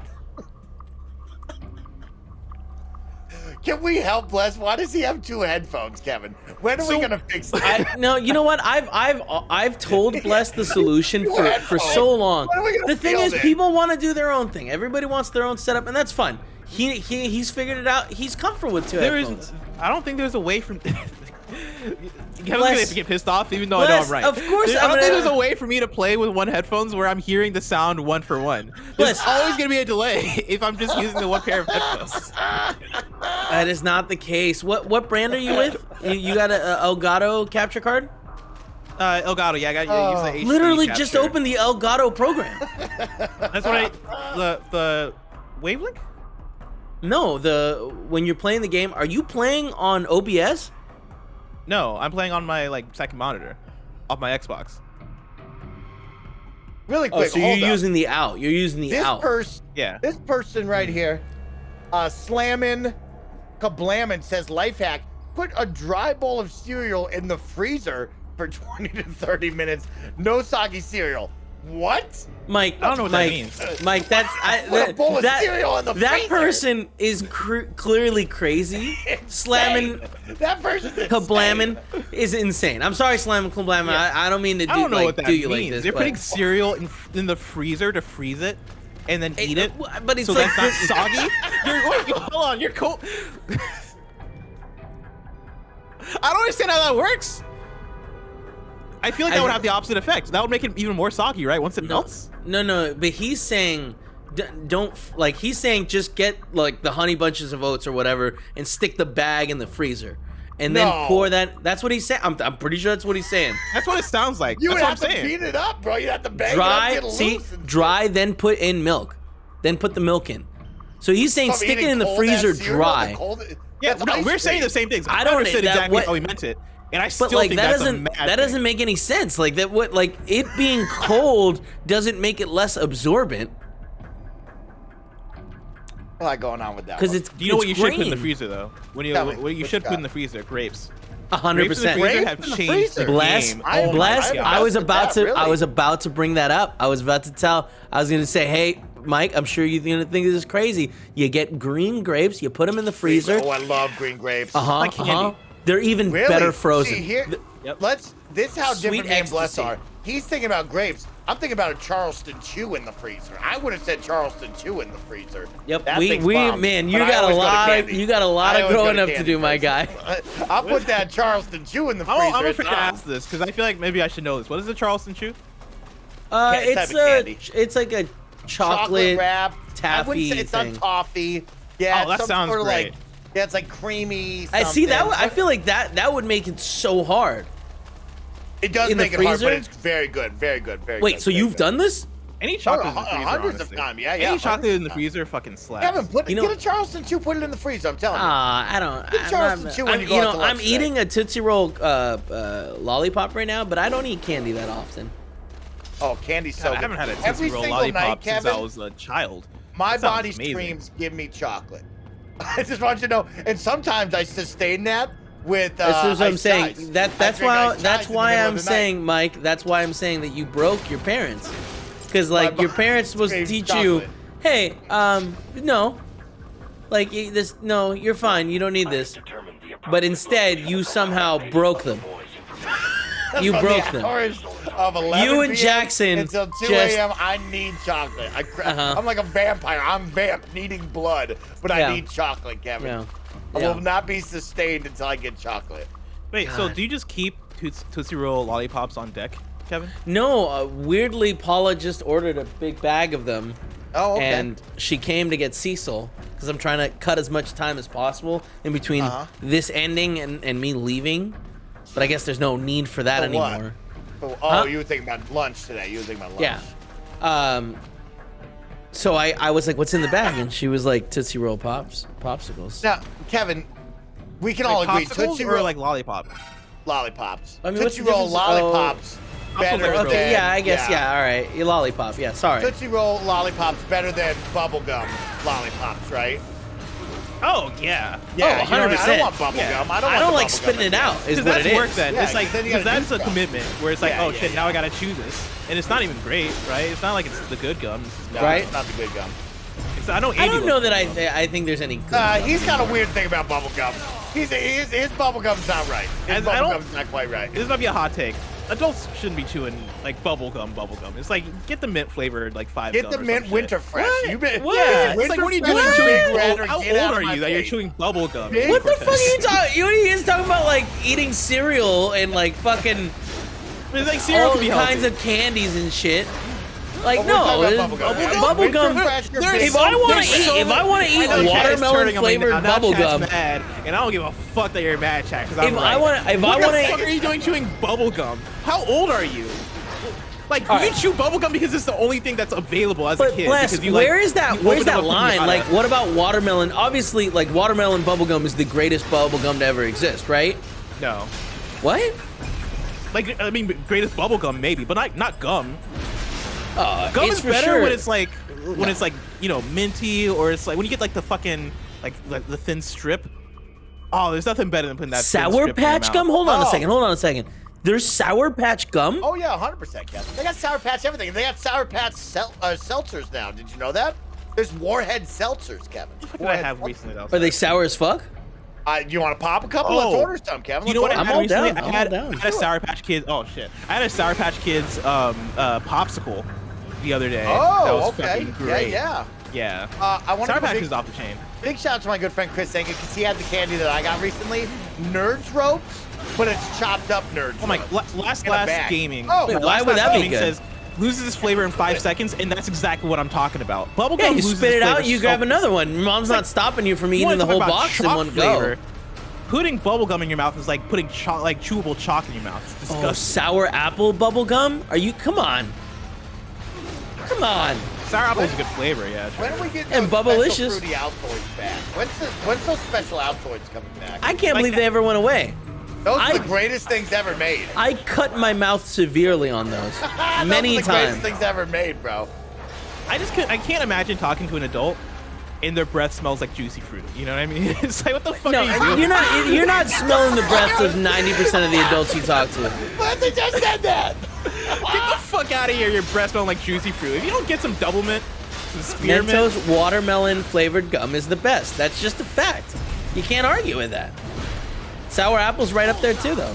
Can we help Bless? Why does he have two headphones, Kevin? When are we gonna fix that? No, you know what? I've told Bless the solution for so long. When are we gonna The thing feel is, this? people want to do their own thing. Everybody wants their own setup, and that's fine. He's figured it out. He's comfortable with two headphones. I don't think there's a way from. Kevin's Bless- gonna get pissed off, even though I know I'm Bless, right. of course I I'm don't think gonna- there's a way for me to play with one headphones where I'm hearing the sound one for one. There's Bless- always gonna be a delay if I'm just using the one pair of headphones. That is not the case. What brand are you with? You got a Elgato capture card? Elgato, yeah, I got use the HD Literally capture. just open the Elgato program. That's what the wavelength. No, when you're playing the game, are you playing on OBS? No, I'm playing on my second monitor, off my Xbox. Really Oh, quick, so you're hold up. using the out. You're using the out. Yeah. This person right here, slamming, kablamming says life hack: put a dry bowl of cereal in the freezer for 20 to 30 minutes. No soggy cereal. What? Mike, I don't know what that means. Mike, that's Put a bowl of cereal in the that freezer. person is clearly crazy. Slamming, That person's kablamming is insane. I'm sorry, slamming, kablamming. I don't mean to do, I don't know like, what that do you means. like this. You're but- putting cereal in the freezer to freeze it and then eat it, but it's so like that's not soggy. Hold on, you're cool. I don't understand how that works. I feel like that would have the opposite effect. That would make it even more soggy, right? Once it melts. No, but he's saying he's saying just get like the honey bunches of oats or whatever and stick the bag in the freezer. And then No. pour that. That's what he's saying. I'm pretty sure that's what he's saying. That's what it sounds like. You That's would what have I'm to saying. beat it up, bro. You have to bang Dry, it up, get see, loose. dry, then put in milk. Then put the milk in. So he's saying So I'm stick it eating in the cold-ass freezer cereal, dry. the cold- Yeah, that's no, ice we're saying cream. the same things. I I don't don't understood that- exactly what- how he meant it, and I But still like think that that's doesn't a mad that doesn't thing. make any sense. Like that what like it being cold doesn't make it less absorbent A lot going on with that. because one. it's Do you know what you should put in the grain. freezer though? When you Tell me, what you what should you put in got? the freezer? Grapes. 100%. Grapes in the freezer have Grapes in the changed freezer? the Bless, game. I- bless. I- I was about to. really. I was about to bring that up. I was about to tell. I was going to say, hey, Mike, I'm sure you're going to think this is crazy. You get green grapes, you put them in the freezer. Oh, I love green grapes. Like candy. They're even Really? better frozen. See, here, Yep. this is how Sweet different me and Bless ecstasy. are. He's thinking about grapes. I'm thinking about a Charleston Chew in the freezer. I would have said Charleston Chew in the freezer. Yep, That we thing's bomb. man, you But I got a always go to lot. candy. You got a lot I of always go growing up to candy do, my first. guy. I'll put that Charleston Chew in the freezer. I'm It's afraid to on. ask this because I feel like maybe I should know this. What is the Charleston Chew? Type It's of candy. it's like a chocolate wrap. I wouldn't taffy say it's not thing. toffee. Yeah, Oh, it's that some sounds sort of great. like yeah, it's like creamy. I see that. something. I feel like that would make it so hard. It does in the make it hard, but freezer? it's very good, very good, very good. Wait, so very you've good. done this? Any chocolate in the Oh, freezer, hundreds of honestly. times, yeah. Any chocolate hundreds in the of freezer fucking slaps. Kevin, You know- get a Charleston Chew, put it in the freezer. I'm telling you. I don't. Get Charleston Chew when you go out to lunch I'm today. eating a Tootsie Roll lollipop right now, but I don't eat candy that often. Oh, candy's so God, I good. haven't had a Every Tootsie Roll single lollipop night, since Kevin, I was a child. My That sounds body amazing. streams give me chocolate. I just want you to know. And sometimes I sustain that with. That's what I'm iced saying. ice. That's I drink why iced that's ice in the why middle of I'm the night. saying, Mike. That's why I'm saying that you broke your parents, because like My your parents supposed to body teach you, chocolate. hey, no, like this, no, you're fine. You don't need this. But instead, you somehow broke them. You From broke the them. hours of 11 You and PM Jackson until 2 just- a.m. I need chocolate. Uh-huh. I'm like a vampire. I'm vamp needing blood, but Yeah. I need chocolate, Kevin. Yeah. I Yeah. will not be sustained until I get chocolate. Wait, so God. do you just keep Tootsie Roll lollipops on deck, Kevin? No, weirdly, Paula just ordered a big bag of them. Oh, okay. And she came to get Cecil because I'm trying to cut as much time as possible in between this ending and me leaving. But I guess there's no need for that For what? anymore. Oh, you were thinking about lunch today. You were thinking about lunch. Yeah. So I was like, what's in the bag? And she was like, Tootsie Roll popsicles. Now, Kevin, we can Like all agree. popsicles Tootsie or Roll, like lollipops? lollipops. I mean, what's Tootsie the Roll difference? lollipops better Okay, than yeah, I guess, yeah, all right. Your lollipop, yeah, sorry. Tootsie Roll lollipops better than bubblegum lollipops, right? Oh yeah. Yeah, Oh, 100%. I don't want bubblegum. Yeah. I don't I want don't the like bubblegum spitting it out, is Because what that's it is. work then. Yeah, It's like 'cause then you gotta because do that's a stuff. commitment where it's like, Yeah, oh yeah, shit, yeah. now I gotta chew this, and it's not even great, right? It's not like it's the good gum. It's just No, Right? it's not the good gum. So I know. I don't Andy know loves that bubblegum. I think there's any good He's got a weird thing about bubblegum. His bubblegum's not right. His I don't- bubblegum's not quite right. This might be a hot take. Adults shouldn't be chewing like bubblegum. It's like get the mint flavored like 5 Get gum the or some mint shit. winter fresh. What? You been, What? Yeah, It's like what are you Winter doing Fresh chewing? is Big Red, or How get old out are of my you that you're face. chewing bubblegum? Big- What the fuck are you talking? You just talking about like eating cereal and like fucking It's like cereal all can be kinds healthy. of candies and shit. Like But we're talking no, about bubblegum. bubblegum. Winter Fresh, you're big. If I want to eat, I know Chad is watermelon turning on me flavored now. Now bubble Chad's gum, mad, and I don't give a fuck that you're mad, Chad. Because I'm If right. I wanna- if what I the wanna- fuck are you doing chewing bubble gum? How old are you? Like All you right. chew bubble gum because it's the only thing that's available as a but kid. bless, because you, where like, is that? you Where's open that up a line? pinata. Like, what about watermelon? Obviously, like watermelon bubblegum is the greatest bubblegum to ever exist, right? No. What? Like I mean, greatest bubble gum maybe, but not gum. Gum it's is for better sure. when it's like it's like minty, or it's like when you get like the fucking like the thin strip. Oh, there's nothing better than putting that thin Sour strip in your Patch mouth. gum? Hold on a Oh. second. Hold on a second. There's Sour Patch gum? Oh yeah, 100%, Kevin. They got Sour Patch everything. They got Sour Patch seltzers now. Did you know that? There's Warhead seltzers, Kevin. What did I have recently though? Are they sour as fuck? You want to pop a couple? Let's order some, Kevin. You know what Let's I order had I'm all recently? down. I I'm had, all down. I had a Sour Patch Kids. Oh shit! I had a Sour Patch Kids popsicle the other day. Oh, that was okay. fucking great. Yeah. Yeah. I want Sour to Patch is off the chain. Big shout out to my good friend Chris Senka because he had the candy that I got recently. Nerds ropes, but it's chopped up nerds. Oh my! ropes Last in a bag. gaming. Oh, Wait, my why Last would that be Gaming good? says loses its flavor in 5 seconds, and that's exactly what I'm talking about. Bubblegum Yeah, you loses spit it its out, flavor you so grab another one. Your mom's not stopping you from You eating wanna the talk whole about box in chalk one flavor. go. Putting bubblegum in your mouth is like putting chewable chalk in your mouth. It's disgusting. Oh, sour apple bubble gum? Are you? Come on. Come on. Sour apple is a good flavor, yeah. When are we getting And those Bubblicious. special fruity Altoids back? When's those special Altoids coming back? I can't believe they ever went away. Those are the greatest things ever made. I cut my mouth severely on those. Many Those are the times. greatest things ever made, bro. I can't imagine talking to an adult and their breath smells like juicy fruit. You know what I mean? It's like, what the fuck No, are you doing? you're not smelling the breath of 90% of the adults you talk to. But they just said that. Get the fuck out of here, your breath smelling like juicy fruit. If you don't get some double mint, some spearmint. Mentos watermelon flavored gum is the best. That's just a fact. You can't argue with that. Sour apple's right up there too, though.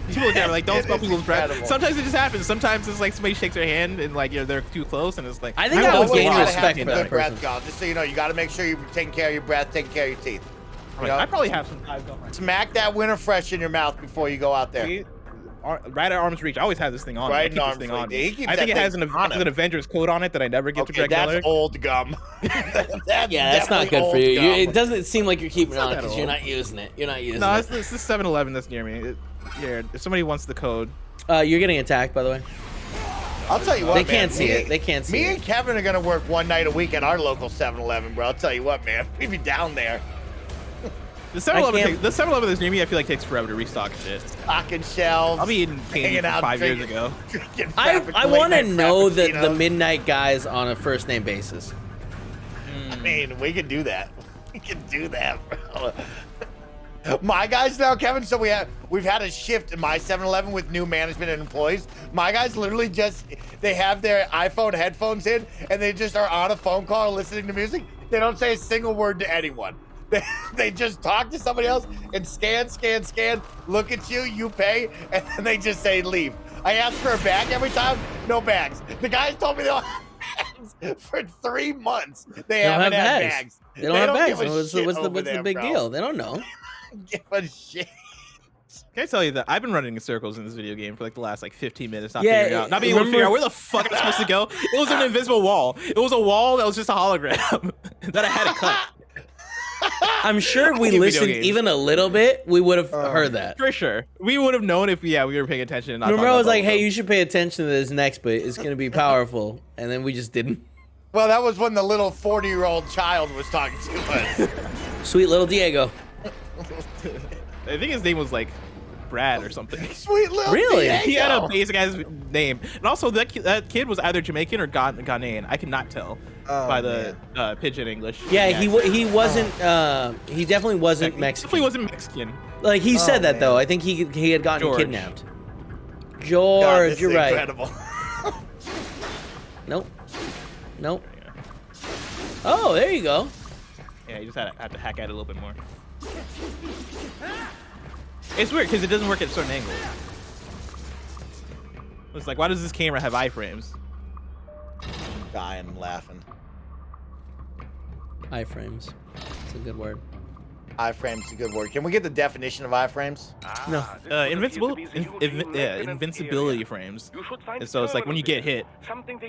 People look at me like, don't smell people's breath. incredible. Sometimes it just happens. Sometimes it's like somebody shakes their hand and like they're too close, and it's like. I think I would gain gotta respect have for that good breath, person. y'all. Just so you know, you got to make sure you're taking care of your breath, taking care of your teeth. You know? I probably have some time going. Smack that winter fresh in your mouth before you go out there. See? Right at arm's reach. I always have this thing on. Right I in keep this arm's thing reach. on. Yeah, he keeps I think that it has thing an on him. Avengers code on it that I never get to Okay, drink. that's old gum. Yeah, that's not definitely good for you. old gum. It doesn't seem like you're keeping it It's not on that because you're old. not using it. You're not using No, it. it's this 7-Eleven that's near me. Here, if somebody wants the code. You're getting attacked, by the way. I'll tell you what, They man. can't see it. They can't see Me it. and Kevin are gonna work one night a week at our local 7-Eleven, bro. I'll tell you what, man. We be down there. The 7-Eleven that's near me, I feel like takes forever to restock shit. Stocking shelves. I'll be eating candy from 5 years ago. I want to know the midnight guys on a first name basis. I mean, we can do that. We can do that, bro. My guys now, Kevin, so we've had a shift in my 7-Eleven with new management and employees. My guys literally they have their iPhone headphones in and they just are on a phone call listening to music. They don't say a single word to anyone. They just talk to somebody else and scan, look at you, you pay, and then they just say leave. I ask for a bag every time, no bags. The guys told me they don't have bags for 3 months. They haven't had bags. They don't have bags. What's the big deal? They don't know. Give a shit. Can I tell you that I've been running in circles in this video game for like the last 15 minutes, not being able to figure out where the fuck I'm supposed to go. It was an invisible wall. It was a wall that was just a hologram that I had to cut. I'm sure if we listened even a little bit, we would have heard that. For sure. We would have known if we were paying attention. And not Remember, I was like, hey, you should pay attention to this next bit. It's going to be powerful. And then we just didn't. Well, that was when the little 40-year-old child was talking to us. Sweet little Diego. I think his name was like Brad or something. Sweet little Really? Diego. He had a basic ass name. And also that kid was either Jamaican or Ghanaian. I could not tell by the pidgin English. Yeah, he wasn't, he definitely wasn't Mexican. Definitely wasn't Mexican. Like, he said that, though. I think he had gotten George. kidnapped. George, you're right. Incredible. Nope. Oh, there you go. Yeah, you just had to hack at it a little bit more. It's weird because it doesn't work at certain angles. It's like, why does this camera have iframes? Dying laughing. Iframes. It's a good word. Iframes is a good word. Can we get the definition of iframes? No. Invincibility frames. And so it's like when you get hit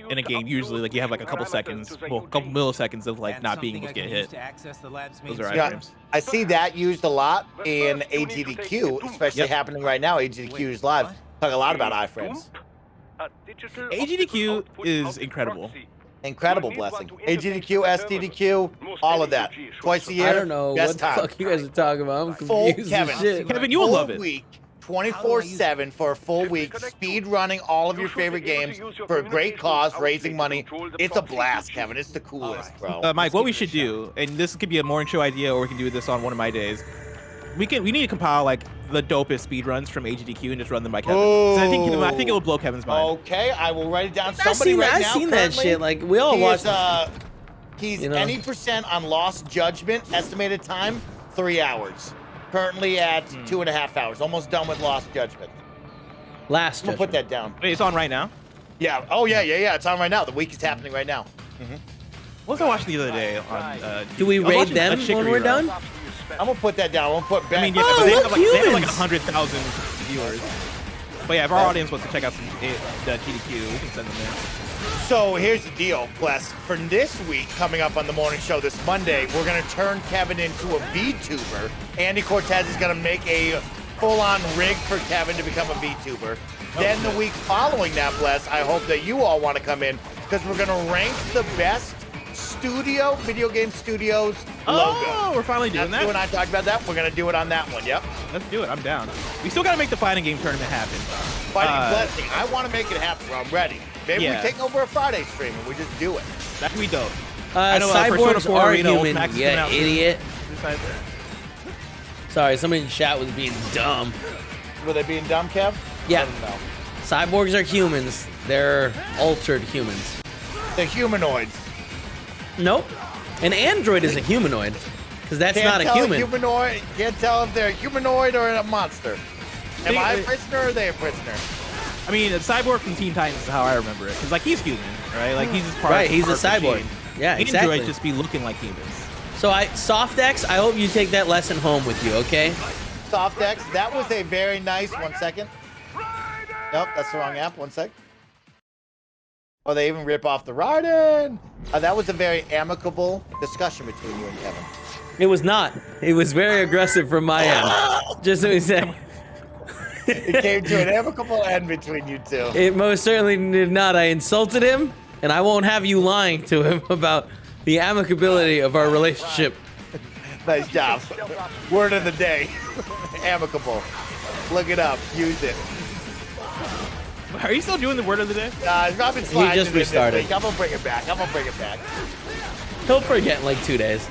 in a game, usually like you have like a couple seconds, well, a couple milliseconds of like not being able to get hit. Those are iframes. I see that used a lot in AGDQ, especially happening right now. AGDQ is live. Talk a lot about iframes. AGDQ is incredible. Incredible blessing. AGDQ, SDDQ, all of that. Twice a year. I don't know what the fuck you guys are talking about. I'm confused as shit. Kevin, you will love it. Week, 24/7 for a full week, speed running all of your favorite games for a great cause, raising money. It's a blast, Kevin. It's the coolest, bro. Mike, what we should do, and this could be a morning show idea, or we can do this on one of my days. We need to compile like the dopest speedruns from AGDQ and just run them by Kevin. I think it will blow Kevin's mind. Okay, I will write it down. I've seen that shit. Like we all watched. He's any percent on Lost Judgment. Estimated time 3 hours. Currently at 2.5 hours. Almost done with Lost Judgment. Last. I'm gonna put that down. Wait, it's on right now. Yeah. Oh yeah. It's on right now. The week is happening right now. What was I watching the other day on? Do we raid them when we're done? I'm gonna put that down. I'm gonna put back. I mean, yeah, but they have like 100,000 viewers. But yeah, if our audience wants to check out some GDQ, we can send them in. So here's the deal, Bless. For this week, coming up on the morning show this Monday, we're gonna turn Kevin into a VTuber. Andy Cortez is gonna make a full-on rig for Kevin to become a VTuber. Then the week following that, Bless, I hope that you all want to come in because we're gonna rank the best video game studios logo. Oh, we're finally doing that. You and I talked about that. We're gonna do it on that one. Yep. Let's do it. I'm down. We still gotta make the fighting game tournament happen. Fighting Blessing. I want to make it happen. Bro. I'm ready. Maybe we take over a Friday stream and we just do it. That'd be dope. I know cyborgs are human. Yeah, idiot. Sorry, somebody in chat was being dumb. Were they being dumb, Kev? Yeah. I don't know. Cyborgs are humans. They're altered humans. They're humanoids. Nope. An android is a humanoid, because that's not a human. Can't tell if they're a humanoid or a monster. Am I a prisoner or are they a prisoner? I mean, a cyborg from Teen Titans is how I remember it, because like he's human, right? Like he's just part. Right, he's a cyborg. machine. Yeah, exactly. Androids just be looking like humans. So SoftX, I hope you take that lesson home with you, okay? SoftX, that was a very nice. 1 second. Nope, that's the wrong app. 1 sec. Oh, they even rip off the Raiden. That was a very amicable discussion between you and Kevin. It was not. It was very aggressive from my end. Just so we say. It came to an amicable end between you two. It most certainly did not. I insulted him, and I won't have you lying to him about the amicability of our relationship. Nice job. Word of the day. Amicable. Look it up. Use it. Are you still doing the word of the day? I've been sliding He just it in this restarted. week. I'm gonna bring it back. He'll forget in like 2 days.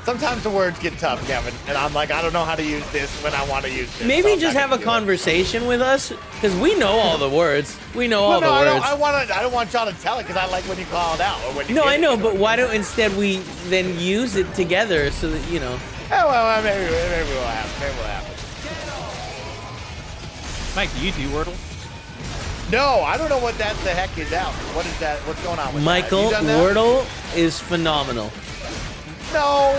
Sometimes the words get tough, Kevin, and I'm like, I don't know how to use this when I want to use this. Maybe so I'm just not have a gonna do it. conversation with us, because we know all the words. We know all the words. I don't want y'all to tell it because I like when you call it out or when you No, give I it, know, you but why don't instead we then use it together so that, you know. Oh, well, maybe we'll have. Maybe we'll have. Mike, do you do Wordle? No, I don't know what that the heck is out. What is that? What's going on with Michael, that? Have you done that? Wordle is phenomenal. No.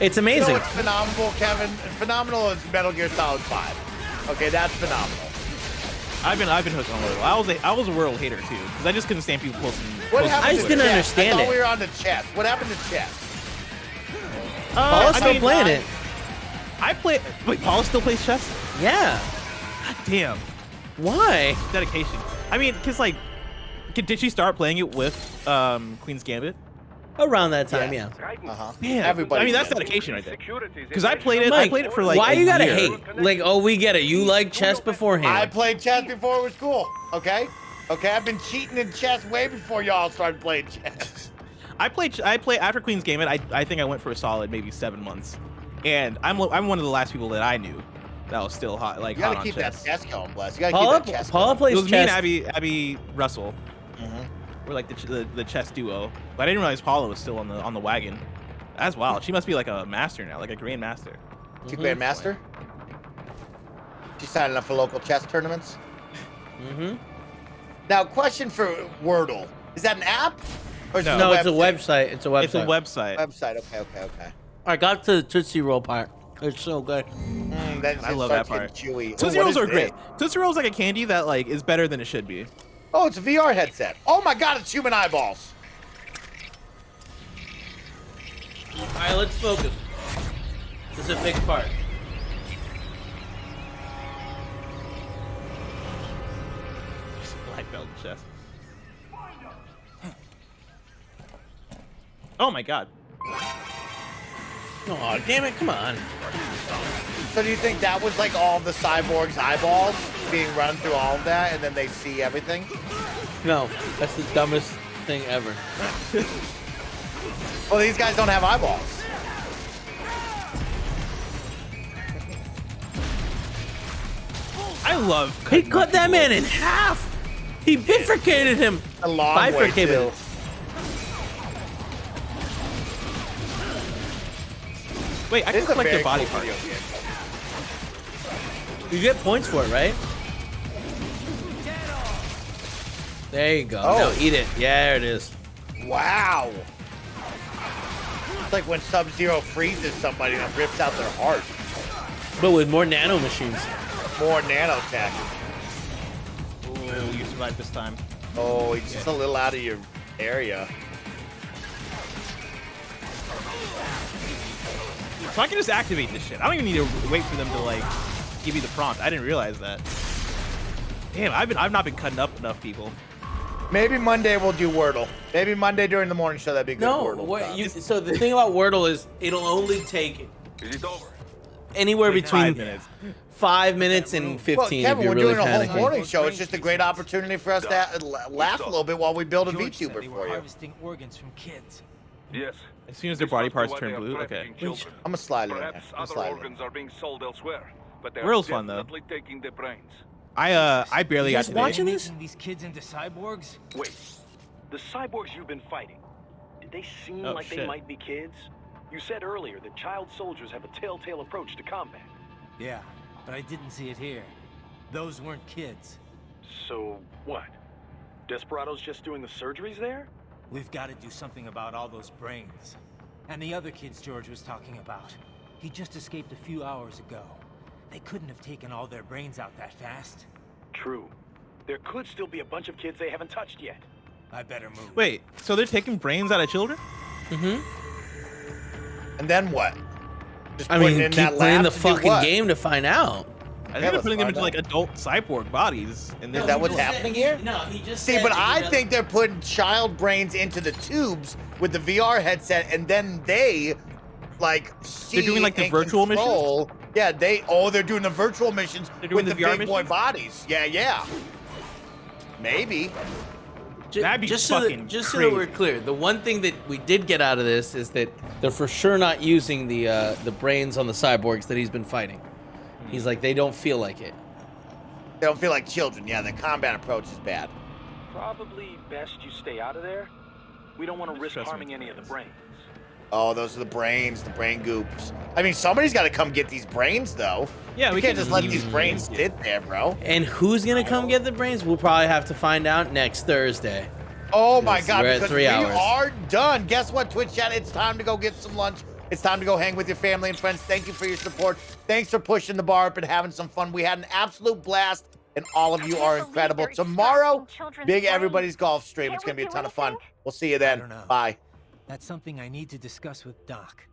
It's You know amazing. what's phenomenal, Kevin? Phenomenal is Metal Gear Solid 5. Okay, that's phenomenal. I've been hooked on Wordle. I was a Wordle hater too, because I just couldn't stand people posting. What happened I just to didn't chess? understand I thought it. we were on the chess. What happened to chess? Paula's still playing it. I play. Wait, Paula still plays chess? Yeah. God damn. Why? Dedication. I mean, cause like, did she start playing it with Queen's Gambit? Around that time, yeah. Man, Everybody I mean, that's did. dedication right there. Because I played it. Mike, I played it for like. why a you gotta year. hate? Like, oh, we get it. You like chess beforehand. I played chess before it was cool. Okay, I've been cheating in chess way before y'all started playing chess. I played after Queen's Gambit. I think I went for a solid maybe 7 months, and I'm one of the last people that I knew that was still hot. Like You gotta hot keep on that chess. chess going, Bless. You gotta Paula, keep that chess Paula going. plays It was me and chess. Abby Russell. We're like the chess duo, but I didn't realize Paula was still on the wagon. That's wild. She must be like a master now, like a grandmaster. She grandmaster? She's signing up for local chess tournaments? Now, question for Wordle. Is that an app? Or is it No, a it's a website? website. It's a website. It's a website. Website, okay. I got to the Tootsie Roll part. It's so good. I love that part. Chewy. Tootsie Rolls are great. Tootsie Rolls like a candy that like is better than it should be. Oh, it's a VR headset. Oh my god, it's human eyeballs. All right, let's focus. This is a big part. Black belt in chess. Oh my god. Oh, damn it, come on. So do you think that was like all the cyborgs' eyeballs being run through all of that and then they see everything? No, that's the dumbest thing ever. Well, these guys don't have eyeballs. I love. He cut that man in half. He bifurcated him. A long way, Bifurcated too. him. Wait, I This can is a collect very their body cool parts. video game. You get points for it, right? There you go. Oh. Now eat it. Yeah, there it is. Wow. It's like when Sub-Zero freezes somebody and rips out their heart. But with more nano machines. More nanotech. Ooh, you survived this time. Oh, he's just a little out of your area. So I can just activate this shit. I don't even need to wait for them to like give you the prompt. I didn't realize that. Damn, I've not been cutting up enough people. Maybe Monday we'll do Wordle. Maybe Monday during the morning show, that'd be good. No, Wordle. so the thing about Wordle is it'll only take Is it over? anywhere between 5 minutes. 5 minutes and 15 Well, Kevin, if you're we're really doing a whole panicking. morning show. It's just a great opportunity for us to laugh a little bit while we build a George said VTuber they for were you. harvesting organs from kids. Yes. As soon as their body parts turn blue, okay. I'm gonna slide it in there. Perhaps I'm other slide it in. organs are being sold elsewhere, but they're Wordle's fun, though. definitely taking the brains. I barely You got guys to watching the this? Making these kids into cyborgs? Wait, the cyborgs you've been fighting, did they seem Oh, like they shit. might be kids? You said earlier that child soldiers have a telltale approach to combat. Yeah, but I didn't see it here. Those weren't kids. So, what? Desperados just doing the surgeries there? We've got to do something about all those brains. And the other kids George was talking about. He just escaped a few hours ago. They couldn't have taken all their brains out that fast. True. There could still be a bunch of kids they haven't touched yet. I better move. Wait, so they're taking brains out of children? And then what? Just I putting mean, in keep that playing lab the to do fucking what? game to find out. I think they're putting them into like adult cyborg bodies. And Is that what's happening here? No, he just See, said but that he I doesn't- think they're putting child brains into the tubes with the VR headset, and then they like see They're doing like the and virtual control. Yeah, they're doing the virtual missions doing with the the VR big boy missions? bodies. Yeah. Maybe. That'd be just fucking just so that we're crazy. clear, the one thing that we did get out of this is that they're for sure not using the brains on the cyborgs that he's been fighting. He's like, they don't feel like it. They don't feel like children. Yeah, the combat approach is bad. Probably best you stay out of there. We don't want to risk harming any of the brains. Oh, those are the brains, the brain goops. I mean, somebody's got to come get these brains, though. Yeah, we we can't can just let leave these them. brains sit there, bro. And who's gonna come get the brains? We'll probably have to find out next Thursday. Oh my God, We're at because 3 we hours. are done. Guess what, Twitch chat? It's time to go get some lunch. It's time to go hang with your family and friends. Thank you for your support. Thanks for pushing the bar up and having some fun. We had an absolute blast, and all of you are incredible. Tomorrow, big everybody's golf stream. It's going to be a ton of fun. We'll see you then. Bye. That's something I need to discuss with Doc.